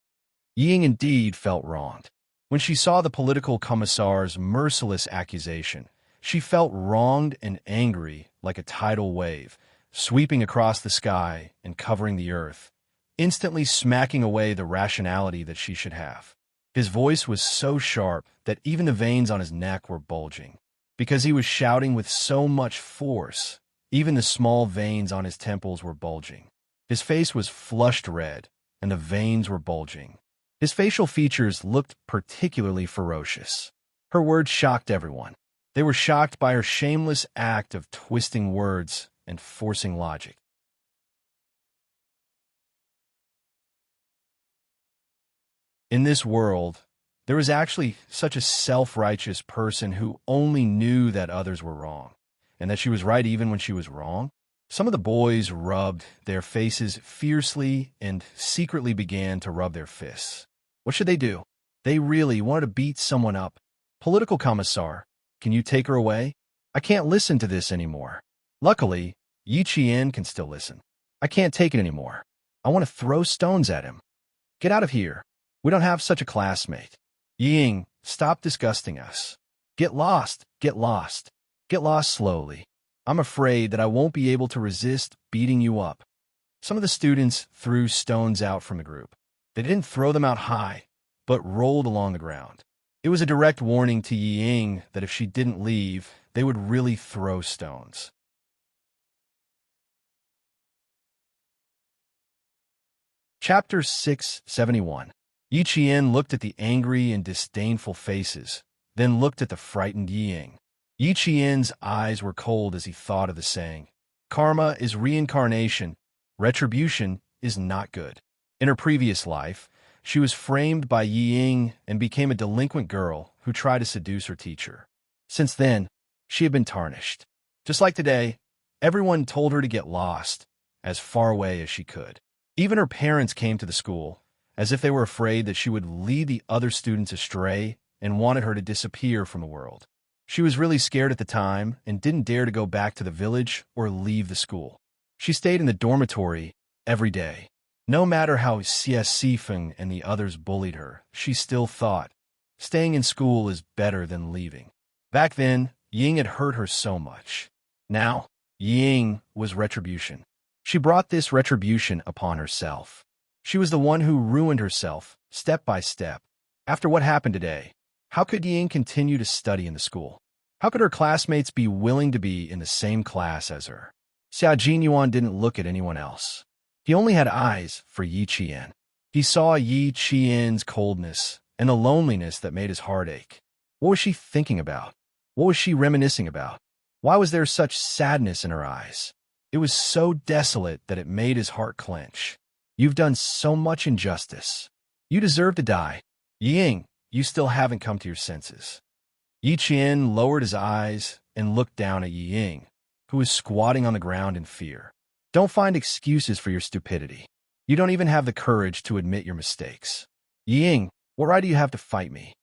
Yi Ying indeed felt wronged. When she saw the political commissar's merciless accusation, She felt wronged and angry like a tidal wave, sweeping across the sky and covering the earth, instantly smacking away the rationality that she should have. His voice was so sharp that even the veins on his neck were bulging. Because he was shouting with so much force, even the small veins on his temples were bulging. His face was flushed red, and the veins were bulging. His facial features looked particularly ferocious. Her words shocked everyone. They were shocked by her shameless act of twisting words and forcing logic. In this world, there was actually such a self-righteous person who only knew that others were wrong, and that she was right even when she was wrong. Some of the boys rubbed their faces fiercely and secretly began to rub their fists. What should they do? They really wanted to beat someone up. Political commissar, can you take her away? I can't listen to this anymore. Luckily, Yi Qian can still listen. I can't take it anymore. I want to throw stones at him. Get out of here. We don't have such a classmate. Ying, stop disgusting us. Get lost, get lost. Get lost slowly. I'm afraid that I won't be able to resist beating you up. Some of the students threw stones out from the group. They didn't throw them out high, but rolled along the ground. It was a direct warning to Ying that if she didn't leave, they would really throw stones. Chapter 671. Yi Qian looked at the angry and disdainful faces, then looked at the frightened Ying. Yi Qian's eyes were cold as he thought of the saying, "Karma is reincarnation, retribution is not good." In her previous life, she was framed by Ying and became a delinquent girl who tried to seduce her teacher. Since then, she had been tarnished. Just like today, everyone told her to get lost, as far away as she could. Even her parents came to the school, as if they were afraid that she would lead the other students astray and wanted her to disappear from the world. She was really scared at the time and didn't dare to go back to the village or leave the school. She stayed in the dormitory every day. No matter how Xie Sifeng and the others bullied her, she still thought, staying in school is better than leaving. Back then, Ying had hurt her so much. Now, Ying was retribution. She brought this retribution upon herself. She was the one who ruined herself, step by step. After what happened today, how could Ying continue to study in the school? How could her classmates be willing to be in the same class as her? Xia Jinyuan didn't look at anyone else. He only had eyes for Yi Qian. He saw Yi Qian's coldness and the loneliness that made his heart ache. What was she thinking about? What was she reminiscing about? Why was there such sadness in her eyes? It was so desolate that it made his heart clench. You've done so much injustice. You deserve to die. Ying, you still haven't come to your senses. Yi Qian lowered his eyes and looked down at Ying, who was squatting on the ground in fear. Don't find excuses for your stupidity. You don't even have the courage to admit your mistakes. Ying, what right do you have to fight me?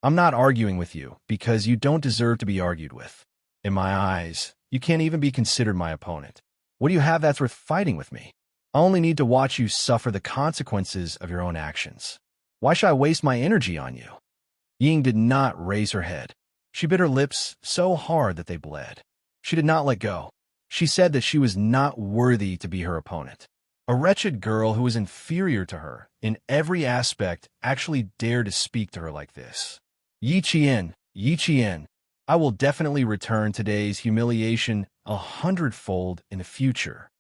I'm not arguing with you because you don't deserve to be argued with. In my eyes, you can't even be considered my opponent. What do you have that's worth fighting with me? I only need to watch you suffer the consequences of your own actions. Why should I waste my energy on you? Ying did not raise her head. She bit her lips so hard that they bled. She did not let go. She said that she was not worthy to be her opponent. A wretched girl who was inferior to her in every aspect actually dared to speak to her like this. Yi Qian, I will definitely return today's humiliation 100-fold in the future.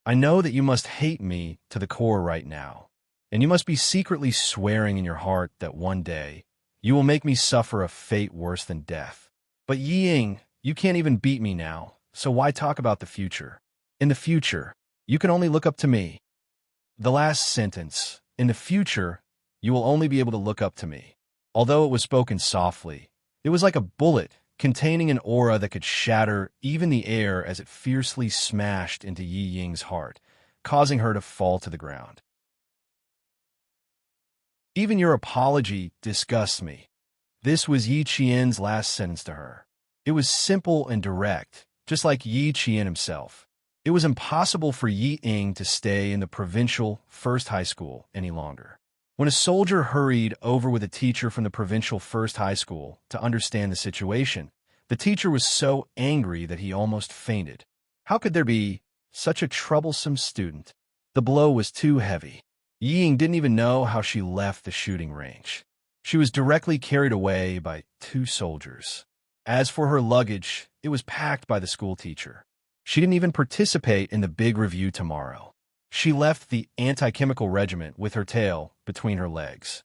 I know that you must hate me to the core right now, and you must be secretly swearing in your heart that one day you will make me suffer a fate worse than death. But Ying, you can't even beat me now, so why talk about the future? In the future, you can only look up to me. The last sentence, in the future, you will only be able to look up to me. Although it was spoken softly, it was like a bullet containing an aura that could shatter even the air as it fiercely smashed into Yi Ying's heart, causing her to fall to the ground. Even your apology disgusts me. This was Yi Qian's last sentence to her. It was simple and direct, just like Yi Qian himself. It was impossible for Yi Ying to stay in the provincial first high school any longer. When a soldier hurried over with a teacher from the provincial first high school to understand the situation, The teacher was so angry that he almost fainted. How could there be such a troublesome student? The blow was too heavy. Ying didn't even know how she left the shooting range. She was directly carried away by 2 soldiers. As for her luggage, it was packed by the school teacher. She didn't even participate in the big review tomorrow. She left the anti-chemical regiment with her tail between her legs.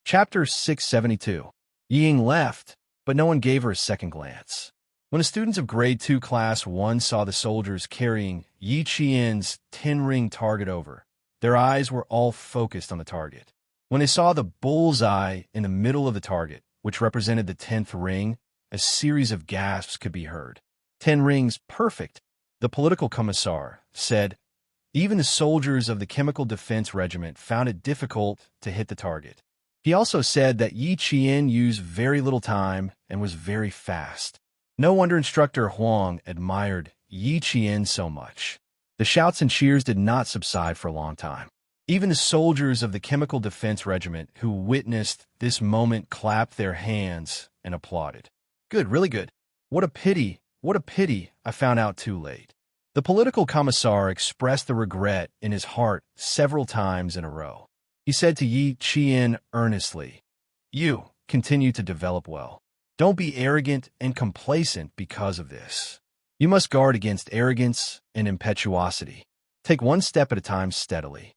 Chapter 672. Ying left, but no one gave her a second glance. When the students of Grade 2 Class 1 saw the soldiers carrying Yi Qian's 10-ring target over, their eyes were all focused on the target. When they saw the bullseye in the middle of the target, which represented the 10th ring, a series of gasps could be heard. 10 rings, perfect, the political commissar said. Even the soldiers of the Chemical Defense Regiment found it difficult to hit the target. He also said that Yi Qian used very little time and was very fast. No wonder Instructor Huang admired Yi Qian so much. The shouts and cheers did not subside for a long time. Even the soldiers of the Chemical Defense Regiment who witnessed this moment clapped their hands and applauded. Good, really good. What a pity, I found out too late. The political commissar expressed the regret in his heart several times in a row. He said to Yi Qian earnestly, "You continue to develop well. Don't be arrogant and complacent because of this. You must guard against arrogance and impetuosity. Take one step at a time steadily.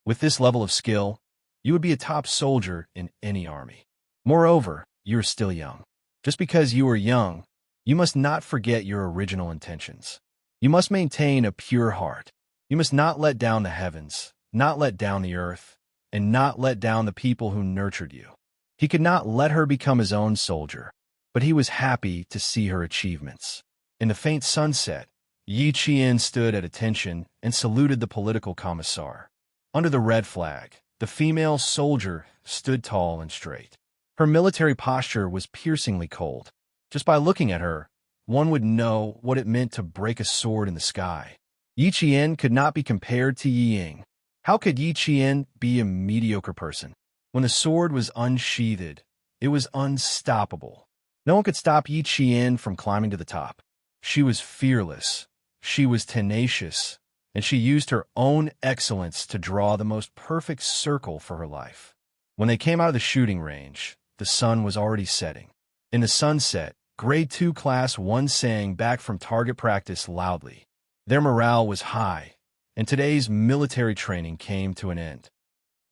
With this level of skill, you would be a top soldier in any army. Moreover, you are still young. Just because you are young, you must not forget your original intentions. You must maintain a pure heart. You must not let down the heavens, not let down the earth, and not let down the people who nurtured you." He could not let her become his own soldier, but he was happy to see her achievements. In the faint sunset, Yi Qian stood at attention and saluted the political commissar. Under the red flag, the female soldier stood tall and straight. Her military posture was piercingly cold. Just by looking at her, one would know what it meant to break a sword in the sky. Yi Qian could not be compared to Yi Ying. How could Yi Qian be a mediocre person? When the sword was unsheathed, it was unstoppable. No one could stop Yi Qian from climbing to the top. She was fearless, she was tenacious, and she used her own excellence to draw the most perfect circle for her life. When they came out of the shooting range, the sun was already setting. In the sunset, Grade 2 Class 1 sang back from target practice loudly. Their morale was high, and today's military training came to an end.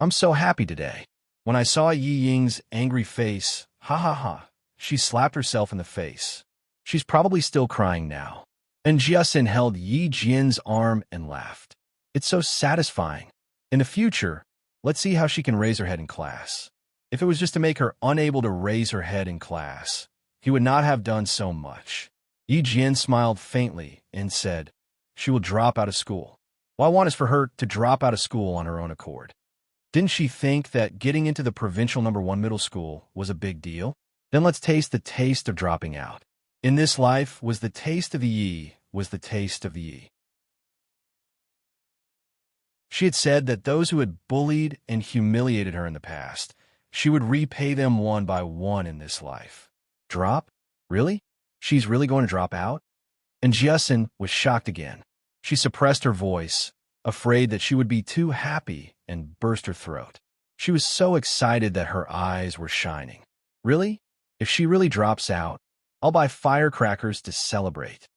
"I'm so happy today." When I saw Yi Ying's angry face, ha, she slapped herself in the face. She's probably still crying now. And Jiasin held Yi Jian's arm and laughed. "It's so satisfying. In the future, let's see how she can raise her head in class." If it was just to make her unable to raise her head in class, he would not have done so much. Yi Jian smiled faintly and said, "She will drop out of school." What I want is for her to drop out of school on her own accord. Didn't she think that getting into the provincial #1 middle school was a big deal? Then let's taste the taste of dropping out. In this life was the taste of the Yi, was the taste of the Yi. She had said that those who had bullied and humiliated her in the past, she would repay them one by one in this life. Drop? Really? She's really going to drop out? And Jiasin was shocked again. She suppressed her voice, afraid that she would be too happy, and burst her throat. She was so excited that her eyes were shining. Really? If she really drops out, I'll buy firecrackers to celebrate.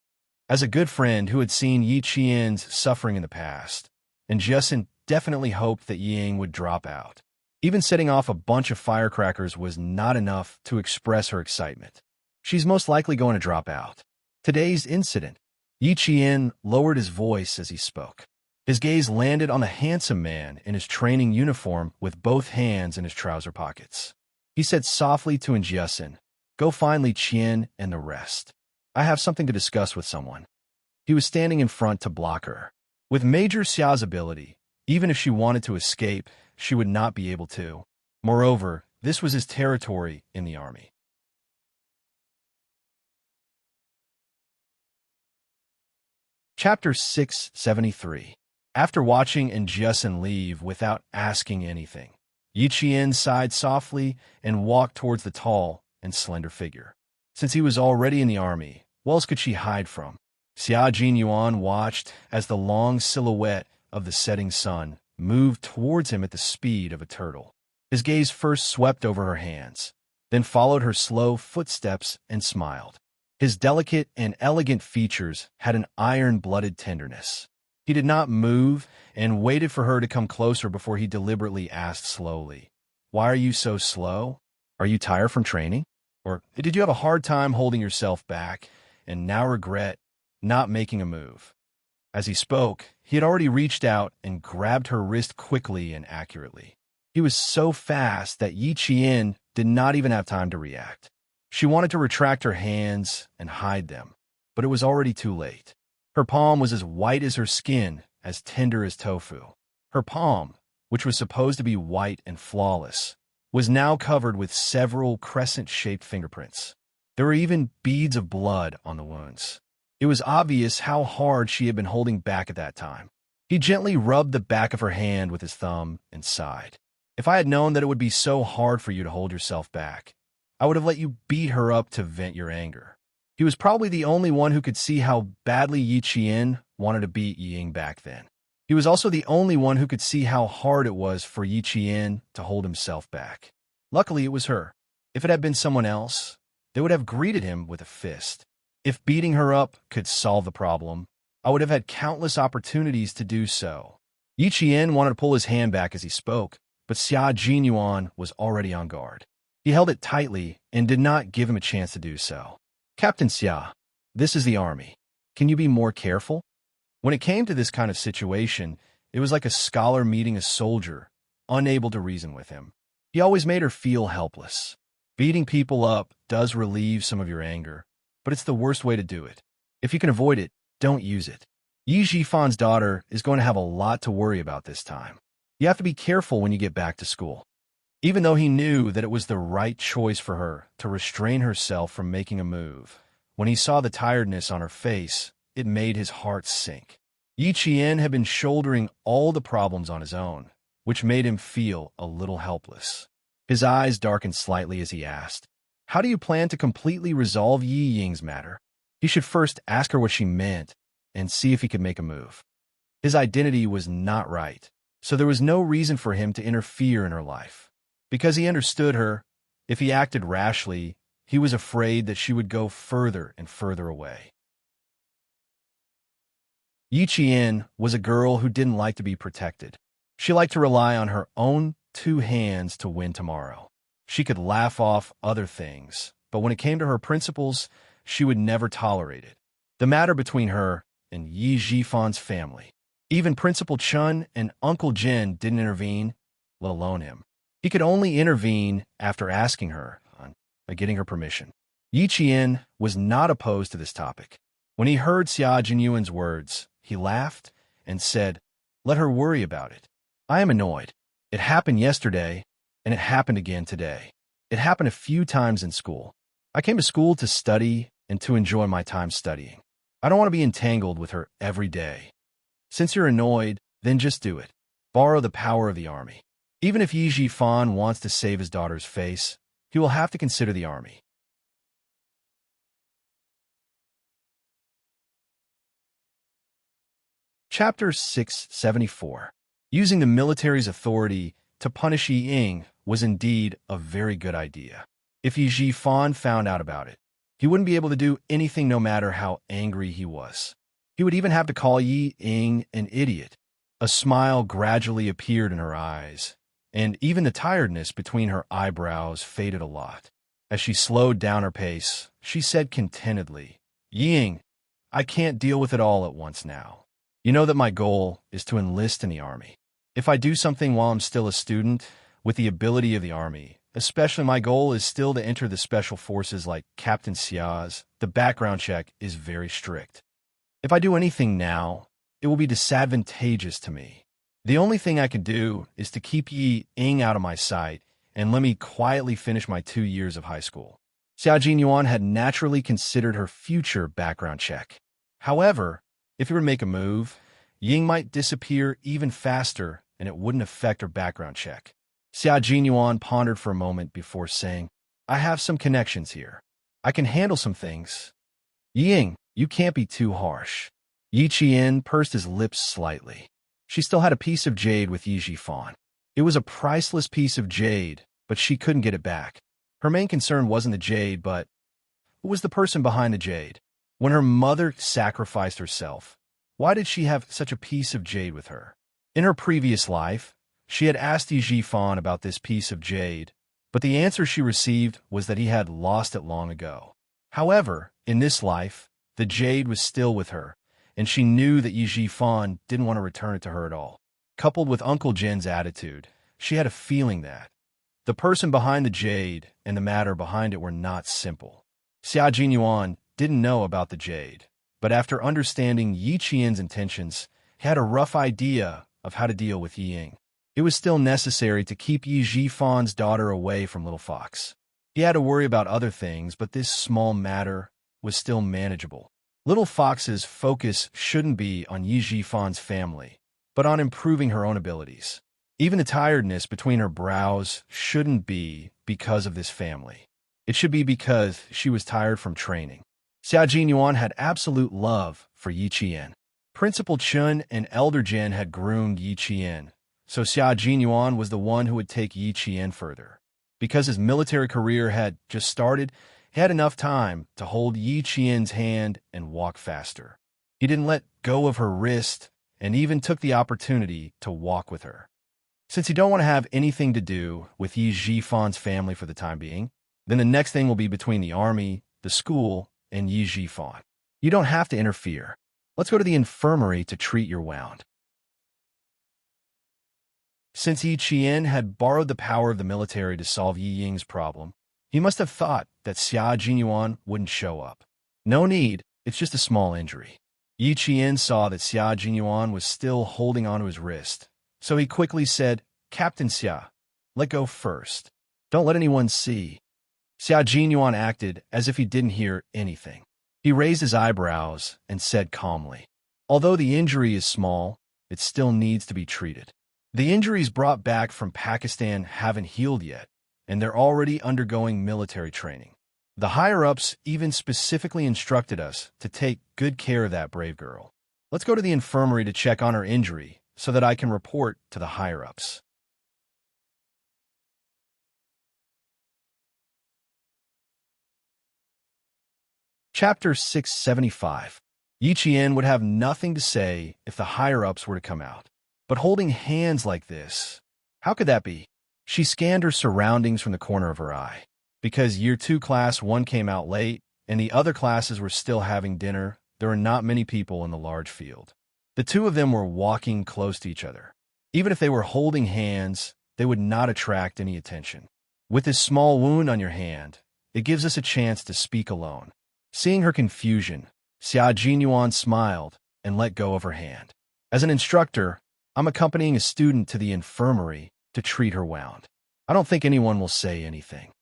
As a good friend who had seen Yi Qian's suffering in the past, and Jiasin definitely hoped that Ying would drop out. Even setting off a bunch of firecrackers was not enough to express her excitement. She's most likely going to drop out. Today's incident. Yi Qian lowered his voice as he spoke. His gaze landed on a handsome man in his training uniform with both hands in his trouser pockets. He said softly to Jiasin, "Go find Li Qian and the rest. I have something to discuss with someone." He was standing in front to block her. With Major Xiao's ability, even if she wanted to escape, she would not be able to. Moreover, this was his territory in the army. Chapter 673. After watching and Justin leave without asking anything, Yi Qian sighed softly and walked towards the tall and slender figure. Since he was already in the army, what else could she hide from? Xia Jinyuan watched as the long silhouette of the setting sun moved towards him at the speed of a turtle. His gaze first swept over her hands, then followed her slow footsteps and smiled. His delicate and elegant features had an iron-blooded tenderness. He did not move and waited for her to come closer before he deliberately asked slowly, "Why are you so slow? Are you tired from training? Or did you have a hard time holding yourself back and now regret not making a move?" As he spoke, he had already reached out and grabbed her wrist quickly and accurately. He was so fast that Yi Qian did not even have time to react. She wanted to retract her hands and hide them, but it was already too late. Her palm was as white as her skin, as tender as tofu. Her palm, which was supposed to be white and flawless, was now covered with several crescent-shaped fingerprints. There were even beads of blood on the wounds. It was obvious how hard she had been holding back at that time. He gently rubbed the back of her hand with his thumb and sighed. "If I had known that it would be so hard for you to hold yourself back, I would have let you beat her up to vent your anger." He was probably the only one who could see how badly Yi Qian wanted to beat Ying back then. He was also the only one who could see how hard it was for Yi Qian to hold himself back. Luckily, it was her. If it had been someone else, they would have greeted him with a fist. If beating her up could solve the problem, I would have had countless opportunities to do so. Yi Qian wanted to pull his hand back as he spoke, but Xia Jinyuan was already on guard. He held it tightly and did not give him a chance to do so. "Captain Xia, this is the army. Can you be more careful?" When it came to this kind of situation, it was like a scholar meeting a soldier, unable to reason with him. He always made her feel helpless. Beating people up does relieve some of your anger, but it's the worst way to do it. If you can avoid it, don't use it. Yi Jifan's daughter is going to have a lot to worry about this time. You have to be careful when you get back to school. Even though he knew that it was the right choice for her to restrain herself from making a move, when he saw the tiredness on her face, it made his heart sink. Yi Qian had been shouldering all the problems on his own, which made him feel a little helpless. His eyes darkened slightly as he asked, "How do you plan to completely resolve Yi Ying's matter?" He should first ask her what she meant and see if he could make a move. His identity was not right, so there was no reason for him to interfere in her life. Because he understood her, if he acted rashly, he was afraid that she would go further and further away. Yi Qian was a girl who didn't like to be protected. She liked to rely on her own two hands to win tomorrow. She could laugh off other things, but when it came to her principles, she would never tolerate it. The matter between her and Yi Jifan's family. Even Principal Chun and Uncle Jin didn't intervene, let alone him. He could only intervene after asking her, by getting her permission. Yi Qian was not opposed to this topic. When he heard Xia Jinyuan's words, he laughed and said, "Let her worry about it. I am annoyed. It happened yesterday, and it happened again today. It happened a few times in school. I came to school to study and to enjoy my time studying. I don't want to be entangled with her every day. Since you're annoyed, then just do it. Borrow the power of the army. Even if Yi Jifan wants to save his daughter's face, he will have to consider the army." Chapter 674. Using the military's authority to punish Yi Ying was indeed a very good idea. If Yi Jifan found out about it, he wouldn't be able to do anything no matter how angry he was. He would even have to call Yi Ying an idiot. A smile gradually appeared in her eyes, and even the tiredness between her eyebrows faded a lot. As she slowed down her pace, she said contentedly, "Ying, I can't deal with it all at once now. You know that my goal is to enlist in the army. If I do something while I'm still a student, with the ability of the army, especially my goal is still to enter the special forces like Captain Xia's, the background check is very strict. If I do anything now, it will be disadvantageous to me. The only thing I can do is to keep Yi Ying out of my sight and let me quietly finish my 2 years of high school." Xia Jinyuan had naturally considered her future background check. However, if he were to make a move, Ying might disappear even faster, and it wouldn't affect her background check. Xia Jinyuan pondered for a moment before saying, I have some connections here. I can handle some things. Ying, you can't be too harsh. Yi Qian pursed his lips slightly. She still had a piece of jade with Yi Jifan. It was a priceless piece of jade, but she couldn't get it back. Her main concern wasn't the jade, but who was the person behind the jade? When her mother sacrificed herself, why did she have such a piece of jade with her? In her previous life, she had asked Yi Jifan about this piece of jade, but the answer she received was that he had lost it long ago. However, in this life, the jade was still with her, and she knew that Yi Jifan didn't want to return it to her at all. Coupled with Uncle Jin's attitude, she had a feeling that the person behind the jade and the matter behind it were not simple. Xia Jinyuan didn't know about the jade, but after understanding Yi Qian's intentions, he had a rough idea of how to deal with Yi Ying. It was still necessary to keep Yi Jifan's daughter away from Little Fox. He had to worry about other things, but this small matter was still manageable. Little Fox's focus shouldn't be on Yi Jifan's family, but on improving her own abilities. Even the tiredness between her brows shouldn't be because of this family. It should be because she was tired from training. Xia Jinyuan had absolute love for Yi Qian. Principal Chun and Elder Jin had groomed Yi Qian, so Xia Jinyuan was the one who would take Yi Qian further. Because his military career had just started, he had enough time to hold Yi Qian's hand and walk faster. He didn't let go of her wrist and even took the opportunity to walk with her. Since you don't want to have anything to do with Yi Jifan's family for the time being, then the next thing will be between the army, the school, and Yi Jifan. You don't have to interfere. Let's go to the infirmary to treat your wound. Since Yi Qian had borrowed the power of the military to solve Yi Ying's problem, he must have thought that Xia Jinyuan wouldn't show up. No need, it's just a small injury. Yi Qian saw that Xia Jinyuan was still holding onto his wrist, so he quickly said, Captain Xia, let go first. Don't let anyone see. Xia Jinyuan acted as if he didn't hear anything. He raised his eyebrows and said calmly, although the injury is small, it still needs to be treated. The injuries brought back from Pakistan haven't healed yet, and they're already undergoing military training. The higher-ups even specifically instructed us to take good care of that brave girl. Let's go to the infirmary to check on her injury so that I can report to the higher-ups. Chapter 675. Yi Qian would have nothing to say if the higher-ups were to come out. But holding hands like this, how could that be? She scanned her surroundings from the corner of her eye. Because Year 2 Class 1 came out late, and the other classes were still having dinner, there were not many people in the large field. The two of them were walking close to each other. Even if they were holding hands, they would not attract any attention. With this small wound on your hand, it gives us a chance to speak alone. Seeing her confusion, Xia Jinyuan smiled and let go of her hand. As an instructor, I'm accompanying a student to the infirmary to treat her wound. I don't think anyone will say anything.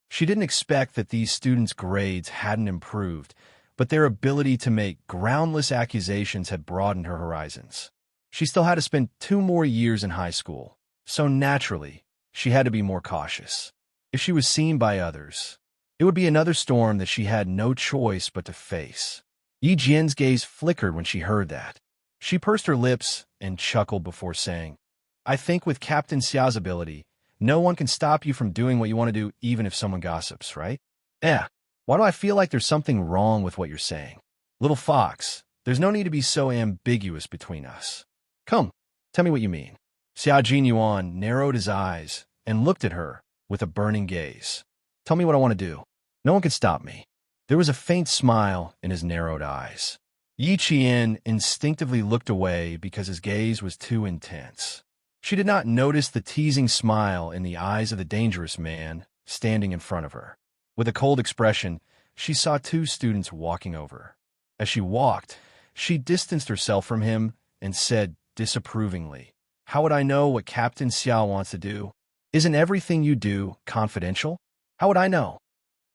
She didn't expect that these students' grades hadn't improved, but their ability to make groundless accusations had broadened her horizons. She still had to spend 2 more years in high school, so naturally, she had to be more cautious. If she was seen by others, it would be another storm that she had no choice but to face. Yi Jian's gaze flickered when she heard that. She pursed her lips and chuckled before saying, I think with Captain Xiao's ability, no one can stop you from doing what you want to do even if someone gossips, right? Why do I feel like there's something wrong with what you're saying? Little Fox, there's no need to be so ambiguous between us. Come, tell me what you mean. Xia Jinyuan narrowed his eyes and looked at her with a burning gaze. Tell me what I want to do. No one can stop me. There was a faint smile in his narrowed eyes. Yi Qian instinctively looked away because his gaze was too intense. She did not notice the teasing smile in the eyes of the dangerous man standing in front of her. With a cold expression, she saw 2 students walking over. As she walked, she distanced herself from him and said disapprovingly, How would I know what Captain Xiao wants to do? Isn't everything you do confidential? How would I know?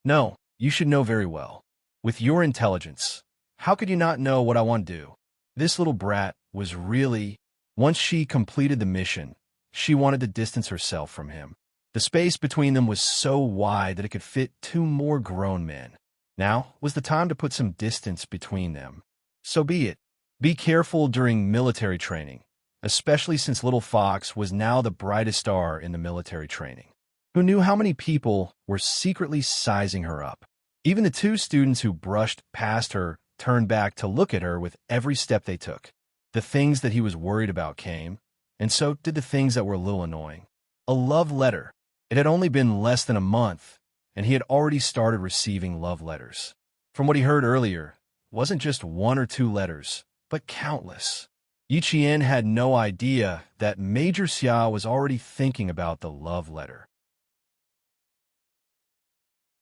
No, you should know very well. With your intelligence, how could you not know what I want to do? This little brat was really, once she completed the mission, she wanted to distance herself from him. The space between them was so wide that it could fit two more grown men. Now was the time to put some distance between them. So be it. Be careful during military training, especially since little Fox was now the brightest star in the military training. Who knew how many people were secretly sizing her up? Even the two students who brushed past her turned back to look at her with every step they took. The things that he was worried about came, and so did the things that were a little annoying. A love letter. It had only been less than a month, and he had already started receiving love letters. From what he heard earlier, it wasn't just one or two letters, but countless. Yiqian had no idea that Major Xia was already thinking about the love letter.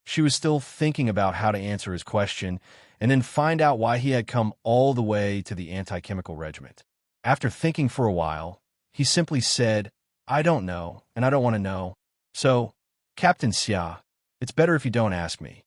She was still thinking about how to answer his question and then find out why he had come all the way to the anti-chemical regiment. After thinking for a while, he simply said, "I don't know, and I don't want to know. So, Captain Xia, it's better if you don't ask me."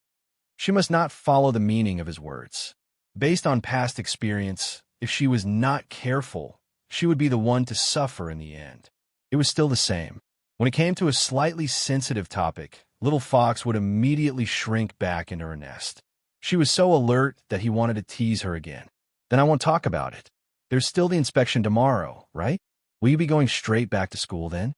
She must not follow the meaning of his words. Based on past experience, if she was not careful, she would be the one to suffer in the end. It was still the same. When it came to a slightly sensitive topic, little Fox would immediately shrink back into her nest. She was so alert that he wanted to tease her again. "Then I won't talk about it. There's still the inspection tomorrow, right? Will you be going straight back to school then?"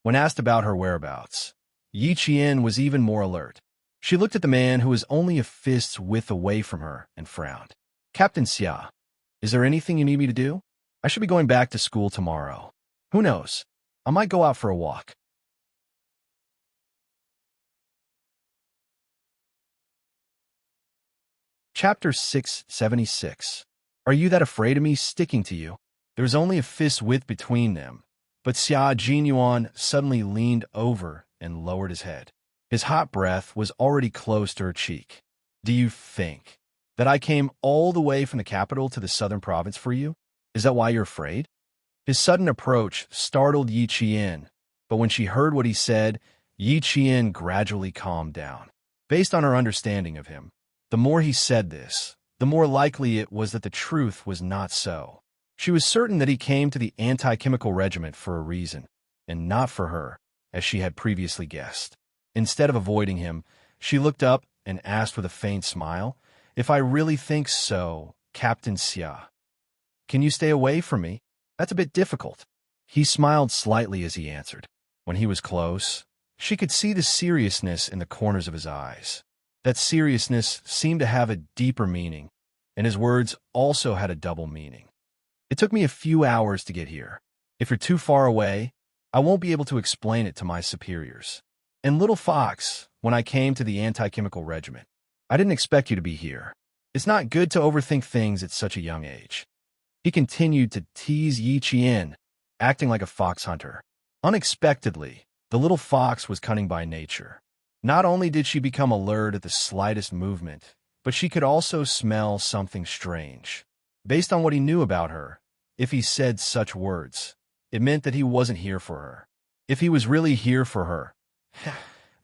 When asked about her whereabouts, Yiqian was even more alert. She looked at the man who was only a fist's width away from her and frowned. "Captain Xia, is there anything you need me to do? I should be going back to school tomorrow. Who knows? I might go out for a walk." Chapter 676. Are you that afraid of me sticking to you? There was only a fist's width between them, but Xia Jinyuan suddenly leaned over and lowered his head. His hot breath was already close to her cheek. "Do you think that I came all the way from the capital to the southern province for you? Is that why you're afraid?" His sudden approach startled Yiqian, but when she heard what he said, Yiqian gradually calmed down. Based on her understanding of him, the more he said this, the more likely it was that the truth was not so. She was certain that he came to the anti-chemical regiment for a reason, and not for her, as she had previously guessed. Instead of avoiding him, she looked up and asked with a faint smile, "If I really think so, Captain Xia, can you stay away from me? That's a bit difficult." He smiled slightly as he answered. When he was close, she could see the seriousness in the corners of his eyes. That seriousness seemed to have a deeper meaning, and his words also had a double meaning. "It took me a few hours to get here. If you're too far away, I won't be able to explain it to my superiors. And little Fox, when I came to the anti-chemical regiment, I didn't expect you to be here. It's not good to overthink things at such a young age." He continued to tease Yiqian, acting like a fox hunter. Unexpectedly, the little fox was cunning by nature. Not only did she become alert at the slightest movement, but she could also smell something strange. Based on what he knew about her, if he said such words, it meant that he wasn't here for her. If he was really here for her,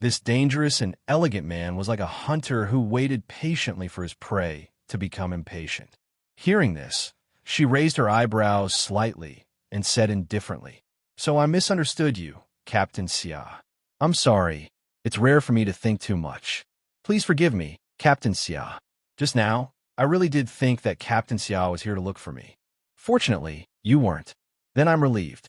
this dangerous and elegant man was like a hunter who waited patiently for his prey to become impatient. Hearing this, she raised her eyebrows slightly and said indifferently, "So I misunderstood you, Captain Xia. I'm sorry. It's rare for me to think too much. Please forgive me, Captain Xia. Just now, I really did think that Captain Xia was here to look for me. Fortunately, you weren't. Then I'm relieved."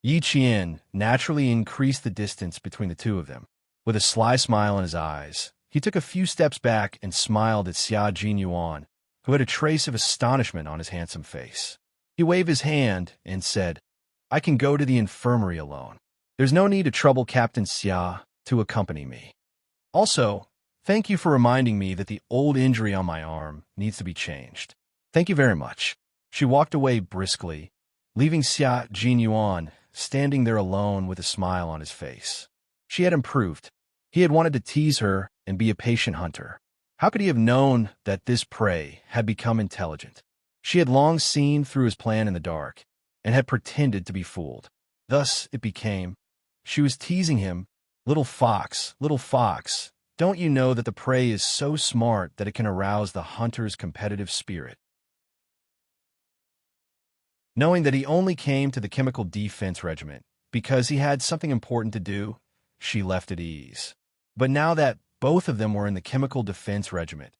Yiqian naturally increased the distance between the two of them. With a sly smile in his eyes, he took a few steps back and smiled at Xia Jinyuan, who had a trace of astonishment on his handsome face. He waved his hand and said, "I can go to the infirmary alone. There's no need to trouble Captain Xia to accompany me. Also, thank you for reminding me that the old injury on my arm needs to be changed. Thank you very much." She walked away briskly, leaving Xia Jinyuan standing there alone with a smile on his face. She had improved. He had wanted to tease her and be a patient hunter. How could he have known that this prey had become intelligent? She had long seen through his plan in the dark and had pretended to be fooled. Thus it became, she was teasing him, little fox, don't you know that the prey is so smart that it can arouse the hunter's competitive spirit?" Knowing that he only came to the Chemical Defense Regiment because he had something important to do, she left at ease. But now that both of them were in the Chemical Defense Regiment,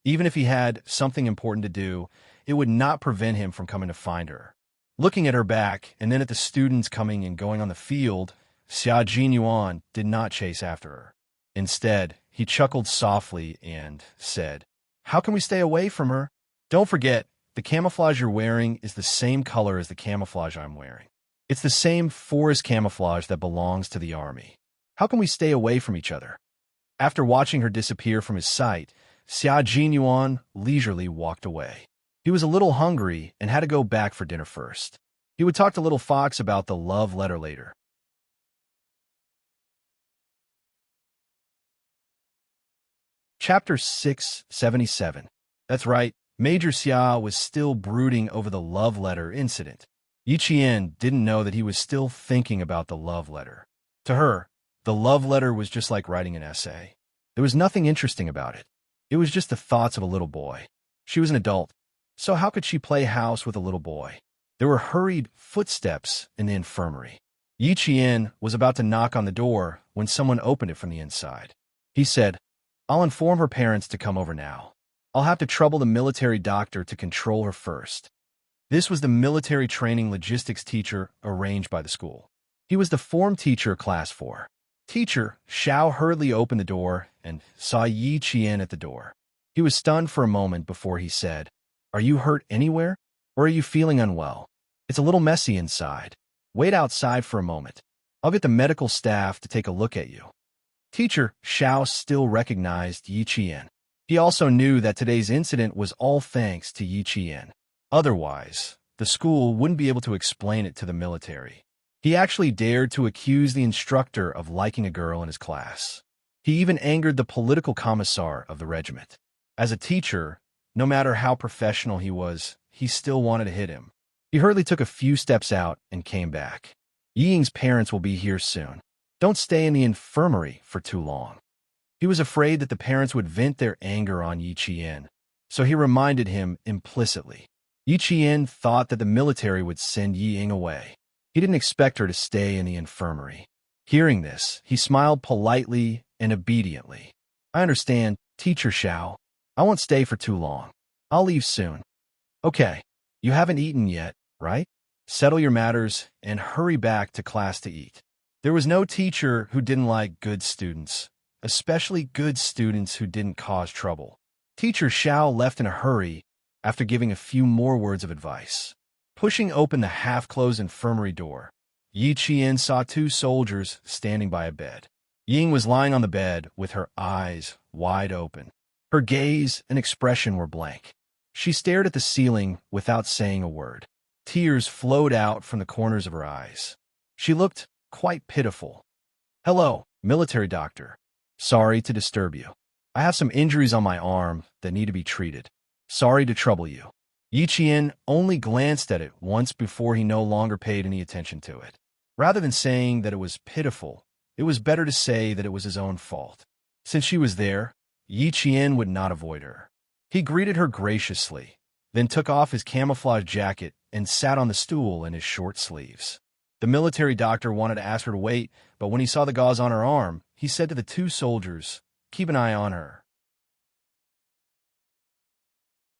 even if he had something important to do, it would not prevent him from coming to find her. Looking at her back and then at the students coming and going on the field, Xia Jinyuan did not chase after her. Instead, he chuckled softly and said, "How can we stay away from her? Don't forget, the camouflage you're wearing is the same color as the camouflage I'm wearing. It's the same forest camouflage that belongs to the army. How can we stay away from each other?" After watching her disappear from his sight, Xia Jinyuan leisurely walked away. He was a little hungry and had to go back for dinner first. He would talk to Little Fox about the love letter later. Chapter 677. That's right, Major Xia was still brooding over the love letter incident. Yi Qian didn't know that he was still thinking about the love letter. To her, the love letter was just like writing an essay. There was nothing interesting about it. It was just the thoughts of a little boy. She was an adult, so how could she play house with a little boy? There were hurried footsteps in the infirmary. Yi Qian was about to knock on the door when someone opened it from the inside. He said, "I'll inform her parents to come over now. I'll have to trouble the military doctor to control her first." This was the military training logistics teacher arranged by the school. He was the form teacher class 4. Teacher Xiao hurriedly opened the door and saw Yi Qian at the door. He was stunned for a moment before he said, "Are you hurt anywhere? Or are you feeling unwell? It's a little messy inside. Wait outside for a moment. I'll get the medical staff to take a look at you." Teacher Xiao still recognized Yi Qian. He also knew that today's incident was all thanks to Yi Qian. Otherwise, the school wouldn't be able to explain it to the military. He actually dared to accuse the instructor of liking a girl in his class. He even angered the political commissar of the regiment. As a teacher, no matter how professional he was, he still wanted to hit him. He hurriedly took a few steps out and came back. "Yi Ying's parents will be here soon. Don't stay in the infirmary for too long." He was afraid that the parents would vent their anger on Yi Qian, so he reminded him implicitly. Yi Qian thought that the military would send Yi Ying away. He didn't expect her to stay in the infirmary. Hearing this, he smiled politely and obediently. "I understand, Teacher Xiao. I won't stay for too long. I'll leave soon." "Okay, you haven't eaten yet, right? Settle your matters and hurry back to class to eat." There was no teacher who didn't like good students, especially good students who didn't cause trouble. Teacher Xiao left in a hurry after giving a few more words of advice. Pushing open the half-closed infirmary door, Yi Qian saw 2 soldiers standing by a bed. Ying was lying on the bed with her eyes wide open. Her gaze and expression were blank. She stared at the ceiling without saying a word. Tears flowed out from the corners of her eyes. She looked quite pitiful. "Hello, military doctor. Sorry to disturb you. I have some injuries on my arm that need to be treated. Sorry to trouble you." Yi Qian only glanced at it once before he no longer paid any attention to it. Rather than saying that it was pitiful, it was better to say that it was his own fault. Since she was there, Yi Qian would not avoid her. He greeted her graciously, then took off his camouflage jacket and sat on the stool in his short sleeves. The military doctor wanted to ask her to wait, but when he saw the gauze on her arm, he said to the 2 soldiers, "Keep an eye on her.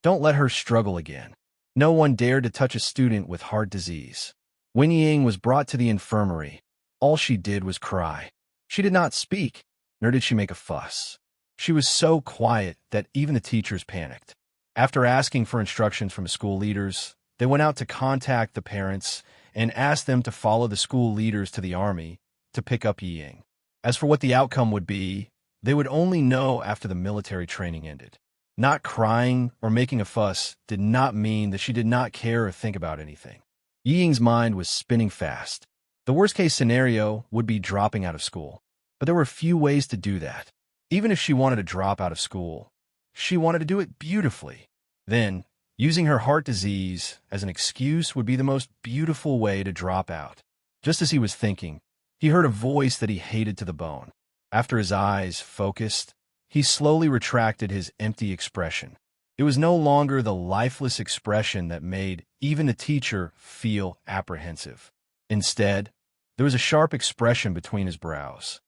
Don't let her struggle again." No one dared to touch a student with heart disease. When Ying was brought to the infirmary, all she did was cry. She did not speak, nor did she make a fuss. She was so quiet that even the teachers panicked. After asking for instructions from the school leaders, they went out to contact the parents and asked them to follow the school leaders to the army to pick up Yi Ying. As for what the outcome would be, they would only know after the military training ended. Not crying or making a fuss did not mean that she did not care or think about anything. Yi Ying's mind was spinning fast. The worst-case scenario would be dropping out of school, but there were few ways to do that. Even if she wanted to drop out of school, she wanted to do it beautifully. Then, using her heart disease as an excuse would be the most beautiful way to drop out. Just as he was thinking, he heard a voice that he hated to the bone. After his eyes focused, he slowly retracted his empty expression. It was no longer the lifeless expression that made even the teacher feel apprehensive. Instead, there was a sharp expression between his brows.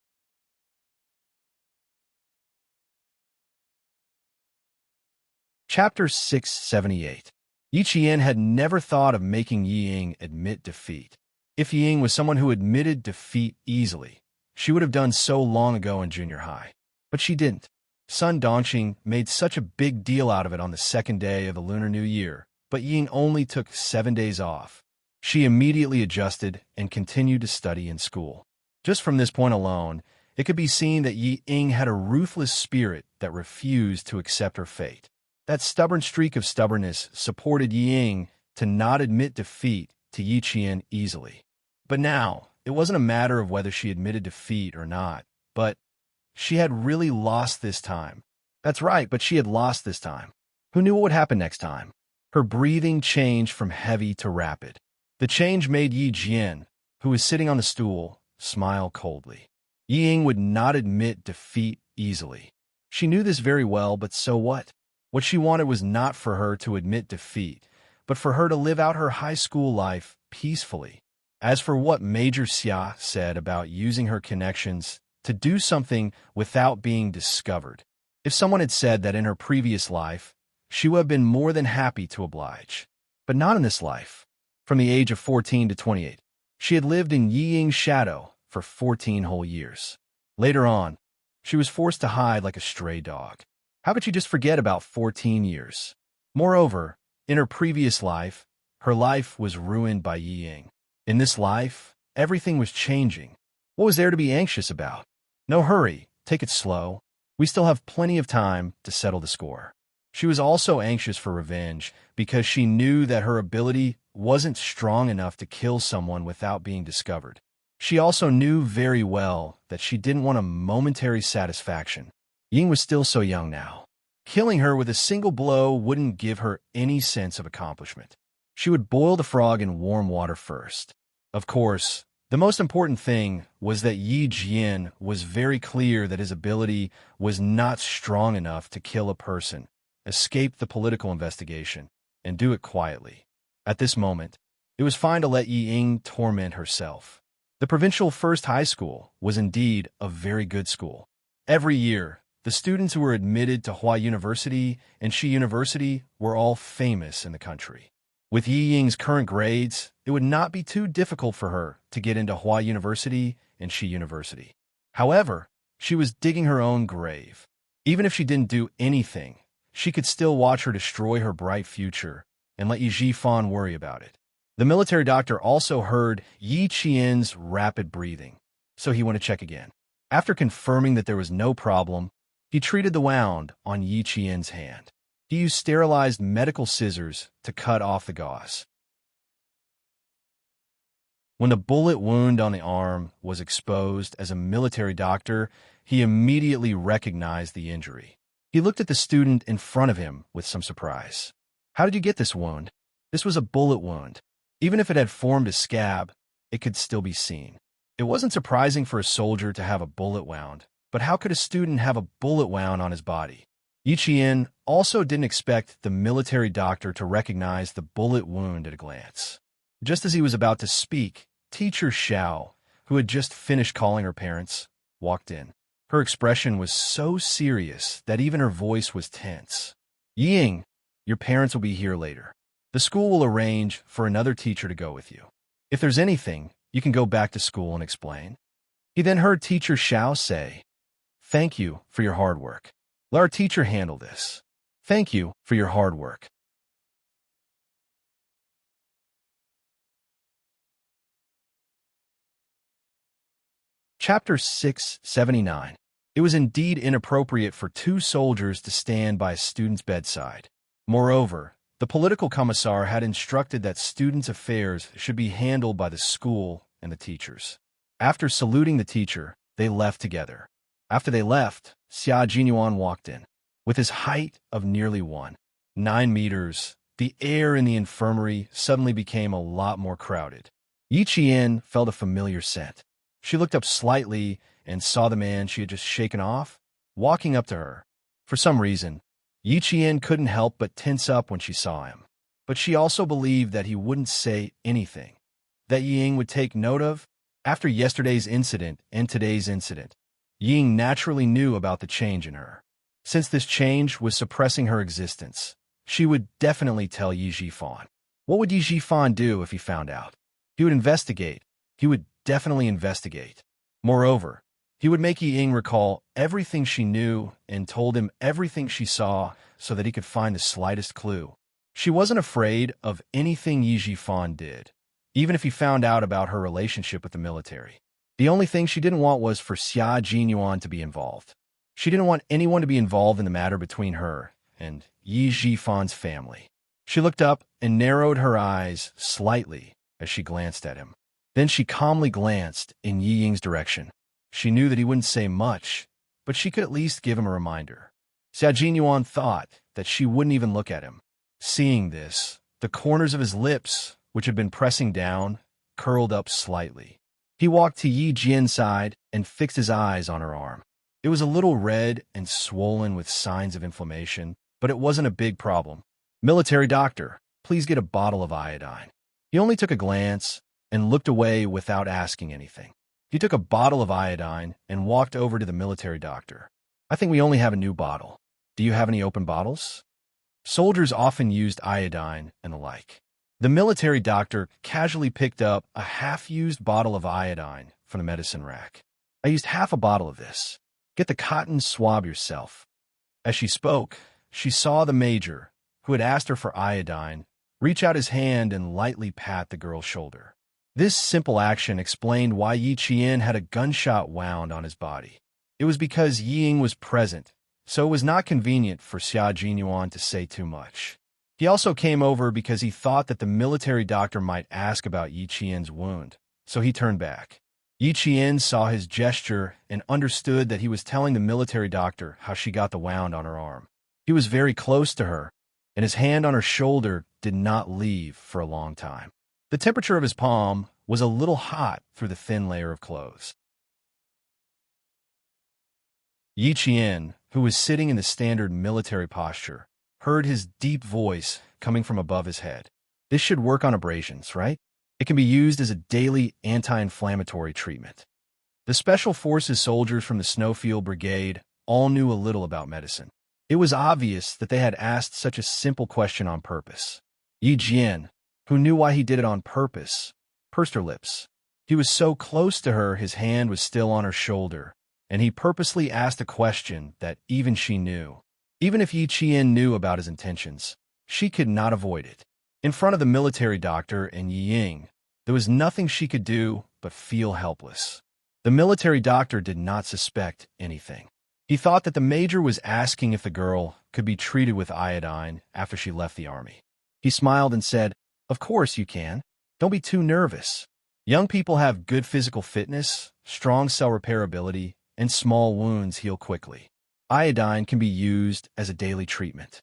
Chapter 678. Yi Qian had never thought of making Yi Ying admit defeat. If Yi Ying was someone who admitted defeat easily, she would have done so long ago in junior high. But she didn't. Sun Dongxing made such a big deal out of it on the second day of the Lunar New Year, but Yi Ying only took 7 days off. She immediately adjusted and continued to study in school. Just from this point alone, it could be seen that Yi Ying had a ruthless spirit that refused to accept her fate. That stubborn streak of stubbornness supported Yi Ying to not admit defeat to Yi Qian easily. But now, it wasn't a matter of whether she admitted defeat or not, but she had really lost this time. That's right, but she had lost this time. Who knew what would happen next time? Her breathing changed from heavy to rapid. The change made Yi Jian, who was sitting on the stool, smile coldly. Yi Ying would not admit defeat easily. She knew this very well, but so what? What she wanted was not for her to admit defeat, but for her to live out her high school life peacefully. As for what Major Xia said about using her connections to do something without being discovered, if someone had said that in her previous life, she would have been more than happy to oblige. But not in this life. From the age of 14 to 28, she had lived in Yi Ying's shadow for 14 whole years. Later on, she was forced to hide like a stray dog. How could she just forget about 14 years? Moreover, in her previous life, her life was ruined by Yi Ying. In this life, everything was changing. What was there to be anxious about? No hurry, take it slow. We still have plenty of time to settle the score. She was also anxious for revenge because she knew that her ability wasn't strong enough to kill someone without being discovered. She also knew very well that she didn't want a momentary satisfaction. Ying was still so young now. Killing her with a single blow wouldn't give her any sense of accomplishment. She would boil the frog in warm water first. Of course, the most important thing was that Yi Jian was very clear that his ability was not strong enough to kill a person, escape the political investigation, and do it quietly. At this moment, it was fine to let Yi Ying torment herself. The provincial first high school was indeed a very good school. Every year, the students who were admitted to Hua University and Shi University were all famous in the country. With Yi Ying's current grades, it would not be too difficult for her to get into Hua University and Shi University. However, she was digging her own grave. Even if she didn't do anything, she could still watch her destroy her bright future and let Yi Jifan worry about it. The military doctor also heard Yi Qian's rapid breathing, so he went to check again. After confirming that there was no problem, he treated the wound on Yi Qian's hand. He used sterilized medical scissors to cut off the gauze. When the bullet wound on the arm was exposed as a military doctor, he immediately recognized the injury. He looked at the student in front of him with some surprise. "How did you get this wound?" "This was a bullet wound. Even if it had formed a scab, it could still be seen." It wasn't surprising for a soldier to have a bullet wound, but how could a student have a bullet wound on his body? Yi Qian also didn't expect the military doctor to recognize the bullet wound at a glance. Just as he was about to speak, Teacher Xiao, who had just finished calling her parents, walked in. Her expression was so serious that even her voice was tense. "Yi Ying, your parents will be here later. The school will arrange for another teacher to go with you. If there's anything, you can go back to school and explain." He then heard Teacher Xiao say, "Thank you for your hard work. Let our teacher handle this. Thank you for your hard work." Chapter 679. It was indeed inappropriate for two soldiers to stand by a student's bedside. Moreover, the political commissar had instructed that students' affairs should be handled by the school and the teachers. After saluting the teacher, they left together. After they left, Xia Jinyuan walked in. With his height of nearly 1.9 meters, the air in the infirmary suddenly became a lot more crowded. Yi Qian felt a familiar scent. She looked up slightly and saw the man she had just shaken off, walking up to her. For some reason, Yi Qian couldn't help but tense up when she saw him. But she also believed that he wouldn't say anything that Ying would take note of. After yesterday's incident and today's incident, Ying naturally knew about the change in her. Since this change was suppressing her existence, she would definitely tell Yi Jifan. What would Yi Jifan do if he found out? He would investigate. He would definitely investigate. Moreover, he would make Yi Ying recall everything she knew and told him everything she saw so that he could find the slightest clue. She wasn't afraid of anything Yi Jifan did, even if he found out about her relationship with the military. The only thing she didn't want was for Xia Jinyuan to be involved. She didn't want anyone to be involved in the matter between her and Yi Jifan's family. She looked up and narrowed her eyes slightly as she glanced at him. Then she calmly glanced in Yi Ying's direction. She knew that he wouldn't say much, but she could at least give him a reminder. Xia Jinyuan thought that she wouldn't even look at him. Seeing this, the corners of his lips, which had been pressing down, curled up slightly. He walked to Yi Jian's side and fixed his eyes on her arm. It was a little red and swollen with signs of inflammation, but it wasn't a big problem. "Military doctor, please get a bottle of iodine." He only took a glance and looked away without asking anything. He took a bottle of iodine and walked over to the military doctor. "I think we only have a new bottle. Do you have any open bottles?" Soldiers often used iodine and the like. The military doctor casually picked up a half-used bottle of iodine from the medicine rack. "I used half a bottle of this. Get the cotton swab yourself." As she spoke, she saw the major, who had asked her for iodine, reach out his hand and lightly pat the girl's shoulder. This simple action explained why Yi Qian had a gunshot wound on his body. It was because Yi Ying was present, so it was not convenient for Xia Jinyuan to say too much. He also came over because he thought that the military doctor might ask about Yi Qian's wound, so he turned back. Yi Qian saw his gesture and understood that he was telling the military doctor how she got the wound on her arm. He was very close to her, and his hand on her shoulder did not leave for a long time. The temperature of his palm was a little hot through the thin layer of clothes. Yi Qian, who was sitting in the standard military posture, heard his deep voice coming from above his head. "This should work on abrasions, right? It can be used as a daily anti-inflammatory treatment." The Special Forces soldiers from the Snowfield Brigade all knew a little about medicine. It was obvious that they had asked such a simple question on purpose. Yi Jian, who knew why he did it on purpose, pursed her lips. He was so close to her, his hand was still on her shoulder, and he purposely asked a question that even she knew. Even if Yi Qian knew about his intentions, she could not avoid it. In front of the military doctor and Yi Ying, there was nothing she could do but feel helpless. The military doctor did not suspect anything. He thought that the major was asking if the girl could be treated with iodine after she left the army. He smiled and said, "Of course you can. Don't be too nervous. Young people have good physical fitness, strong cell repairability, and small wounds heal quickly. Iodine can be used as a daily treatment."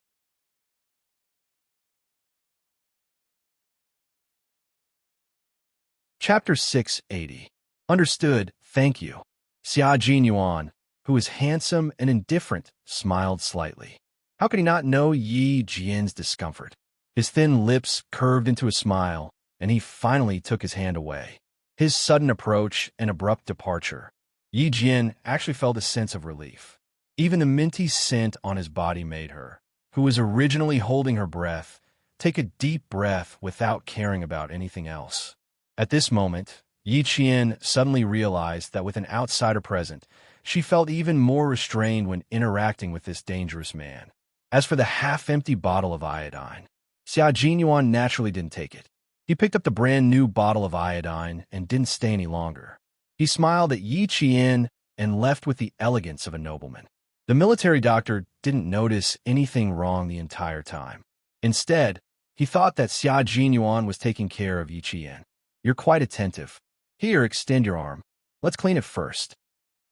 Chapter 680. Understood, thank you. Xia Jinyuan, who was handsome and indifferent, smiled slightly. How could he not know Yi Jian's discomfort? His thin lips curved into a smile, and he finally took his hand away. His sudden approach and abrupt departure. Yi Jian actually felt a sense of relief. Even the minty scent on his body made her, who was originally holding her breath, take a deep breath without caring about anything else. At this moment, Yi Qian suddenly realized that with an outsider present, she felt even more restrained when interacting with this dangerous man. As for the half-empty bottle of iodine, Xia Jinyuan naturally didn't take it. He picked up the brand-new bottle of iodine and didn't stay any longer. He smiled at Yi Qian and left with the elegance of a nobleman. The military doctor didn't notice anything wrong the entire time. Instead, he thought that Xia Jinyuan was taking care of Yi Qian. "You're quite attentive. Here, extend your arm. Let's clean it first."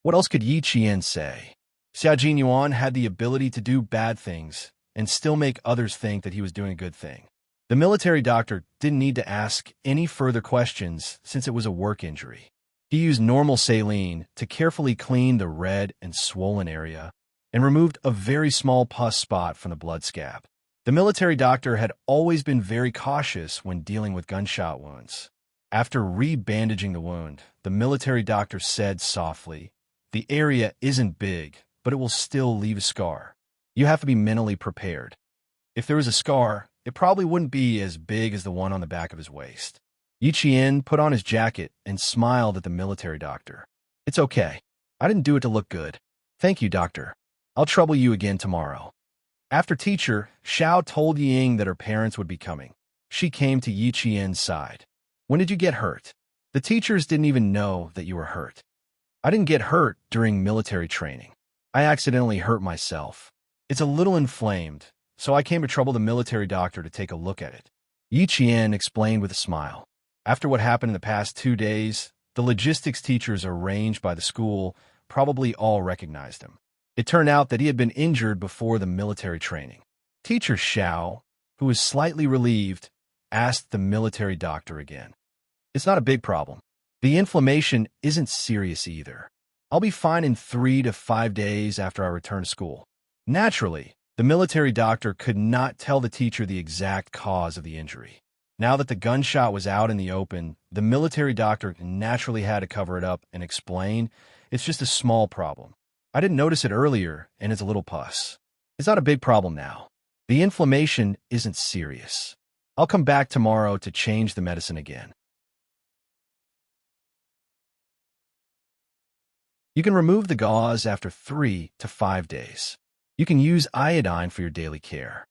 What else could Yi Qian say? Xia Jinyuan had the ability to do bad things and still make others think that he was doing a good thing. The military doctor didn't need to ask any further questions since it was a work injury. He used normal saline to carefully clean the red and swollen area and removed a very small pus spot from the blood scab. The military doctor had always been very cautious when dealing with gunshot wounds. After re-bandaging the wound, the military doctor said softly, "The area isn't big, but it will still leave a scar. You have to be mentally prepared. If there was a scar, it probably wouldn't be as big as the one on the back of his waist." Yi Qian put on his jacket and smiled at the military doctor. "It's okay. I didn't do it to look good. Thank you, doctor. I'll trouble you again tomorrow." After teacher, Xiao told Ying that her parents would be coming. She came to Yi Qian's side. "When did you get hurt?" "The teachers didn't even know that you were hurt." "I didn't get hurt during military training. I accidentally hurt myself. It's a little inflamed, so I came to trouble the military doctor to take a look at it." Yi Qian explained with a smile. After what happened in the past 2 days, the logistics teachers arranged by the school probably all recognized him. It turned out that he had been injured before the military training. Teacher Xiao, who was slightly relieved, asked the military doctor again. "It's not a big problem. The inflammation isn't serious either. I'll be fine in 3 to 5 days after I return to school." Naturally, the military doctor could not tell the teacher the exact cause of the injury. Now that the gunshot was out in the open, the military doctor naturally had to cover it up and explain, "It's just a small problem. I didn't notice it earlier, and it's a little pus. It's not a big problem now. The inflammation isn't serious. I'll come back tomorrow to change the medicine again." You can remove the gauze after 3 to 5 days. You can use iodine for your daily care.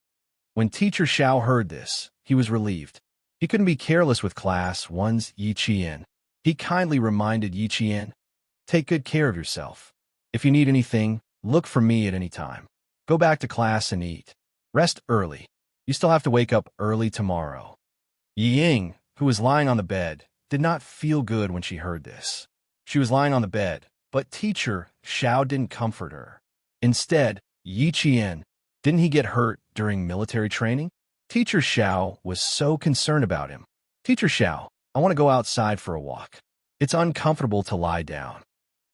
When teacher Xiao heard this, he was relieved. He couldn't be careless with class one's Yi Qian. He kindly reminded Yi Qian, "Take good care of yourself. If you need anything, look for me at any time. Go back to class and eat. Rest early. You still have to wake up early tomorrow." Yi Ying, who was lying on the bed, did not feel good when she heard this. She was lying on the bed, but teacher Xiao didn't comfort her. Instead, Yi Qian, didn't he get hurt during military training? Teacher Xiao was so concerned about him. "Teacher Xiao, I want to go outside for a walk. It's uncomfortable to lie down."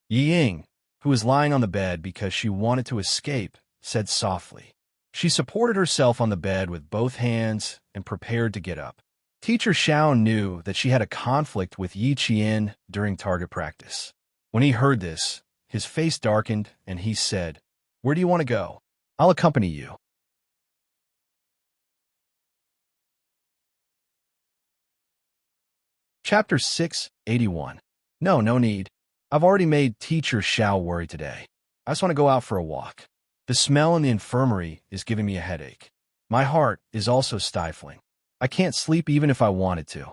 Yi Ying, who was lying on the bed because she wanted to escape, said softly. She supported herself on the bed with both hands and prepared to get up. Teacher Xiao knew that she had a conflict with Yi Qian during target practice. When he heard this, his face darkened and he said, "Where do you want to go? I'll accompany you." Chapter 681. No need. I've already made teacher Xiao worry today. I just want to go out for a walk. The smell in the infirmary is giving me a headache. My heart is also stifling. I can't sleep even if I wanted to.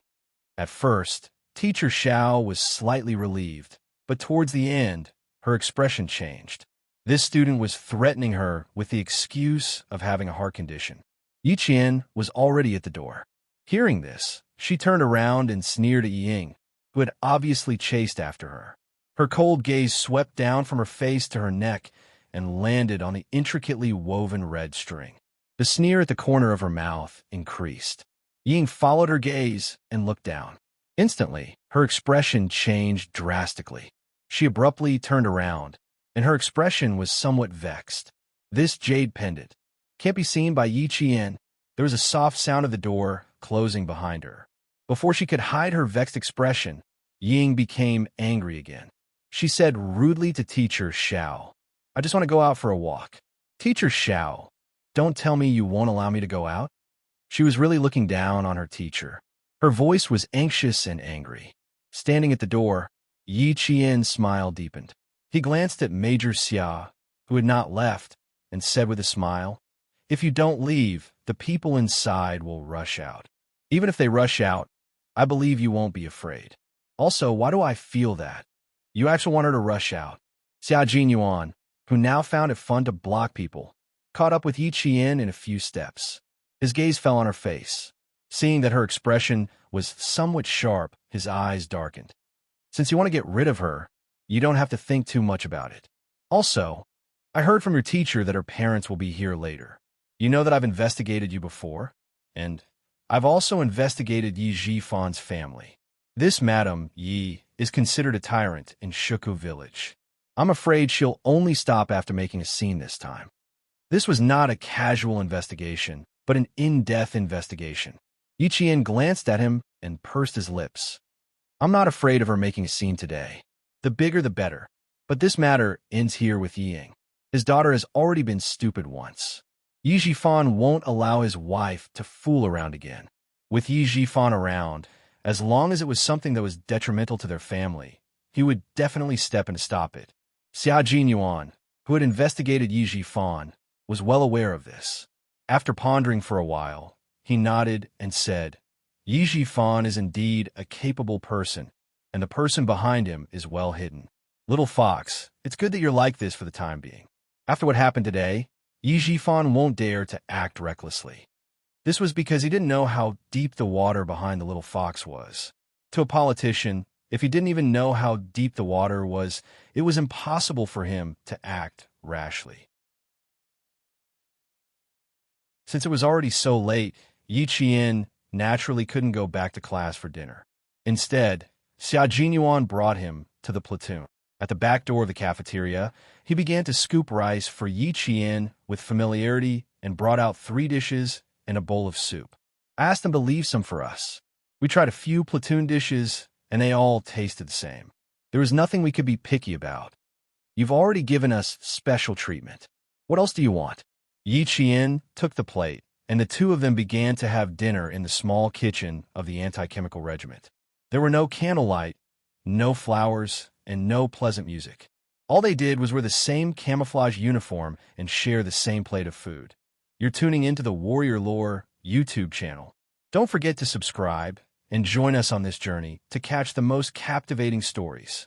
At first, teacher Xiao was slightly relieved, but towards the end, her expression changed. This student was threatening her with the excuse of having a heart condition. Yi Qian was already at the door. Hearing this, she turned around and sneered at Ying, who had obviously chased after her. Her cold gaze swept down from her face to her neck and landed on the intricately woven red string. The sneer at the corner of her mouth increased. Ying followed her gaze and looked down. Instantly, her expression changed drastically. She abruptly turned around, and her expression was somewhat vexed. This jade pendant can't be seen by Yi Qian. There was a soft sound of the door closing behind her. Before she could hide her vexed expression, Ying became angry again. She said rudely to teacher Xiao, "I just want to go out for a walk." "Teacher Xiao, don't tell me you won't allow me to go out?" She was really looking down on her teacher. Her voice was anxious and angry. Standing at the door, Yi Qian's smile deepened. He glanced at Major Xia, who had not left, and said with a smile, "If you don't leave, the people inside will rush out. Even if they rush out, I believe you won't be afraid. Also, why do I feel that? You actually want her to rush out." Xia Jinyuan, who now found it fun to block people, caught up with Yi Qian in a few steps. His gaze fell on her face. Seeing that her expression was somewhat sharp, his eyes darkened. "Since you want to get rid of her, you don't have to think too much about it. Also, I heard from your teacher that her parents will be here later. You know that I've investigated you before, and I've also investigated Yi Jifan's family. This Madam Yi is considered a tyrant in Shuku village. I'm afraid she'll only stop after making a scene this time. This was not a casual investigation, but an in-depth investigation. Yiqian glanced at him and pursed his lips. I'm not afraid of her making a scene today. The bigger the better. But this matter ends here with Ying. His daughter has already been stupid once. Yi Zhifan won't allow his wife to fool around again. With Yi Zhifan around, as long as it was something that was detrimental to their family, he would definitely step in to stop it. Xia Jinyuan, who had investigated Yi Zhifan, was well aware of this. After pondering for a while, he nodded and said, Yi Zhifan is indeed a capable person, and the person behind him is well hidden. Little Fox, it's good that you're like this for the time being. After what happened today, Yi Zhifan won't dare to act recklessly. This was because he didn't know how deep the water behind the little fox was. To a politician, if he didn't even know how deep the water was, it was impossible for him to act rashly. Since it was already so late, Yi Qian naturally couldn't go back to class for dinner. Instead, Xia Jinyuan brought him to the platoon. At the back door of the cafeteria, he began to scoop rice for Yi Qian with familiarity and brought out 3 dishes and a bowl of soup. I asked him to leave some for us. We tried a few platoon dishes, and they all tasted the same. There was nothing we could be picky about. You've already given us special treatment. What else do you want? Yi Qian took the plate, and the two of them began to have dinner in the small kitchen of the anti-chemical regiment. There were no candlelight, no flowers, and no pleasant music. All they did was wear the same camouflage uniform and share the same plate of food. You're tuning into the Warrior Lore YouTube channel. Don't forget to subscribe and join us on this journey to catch the most captivating stories.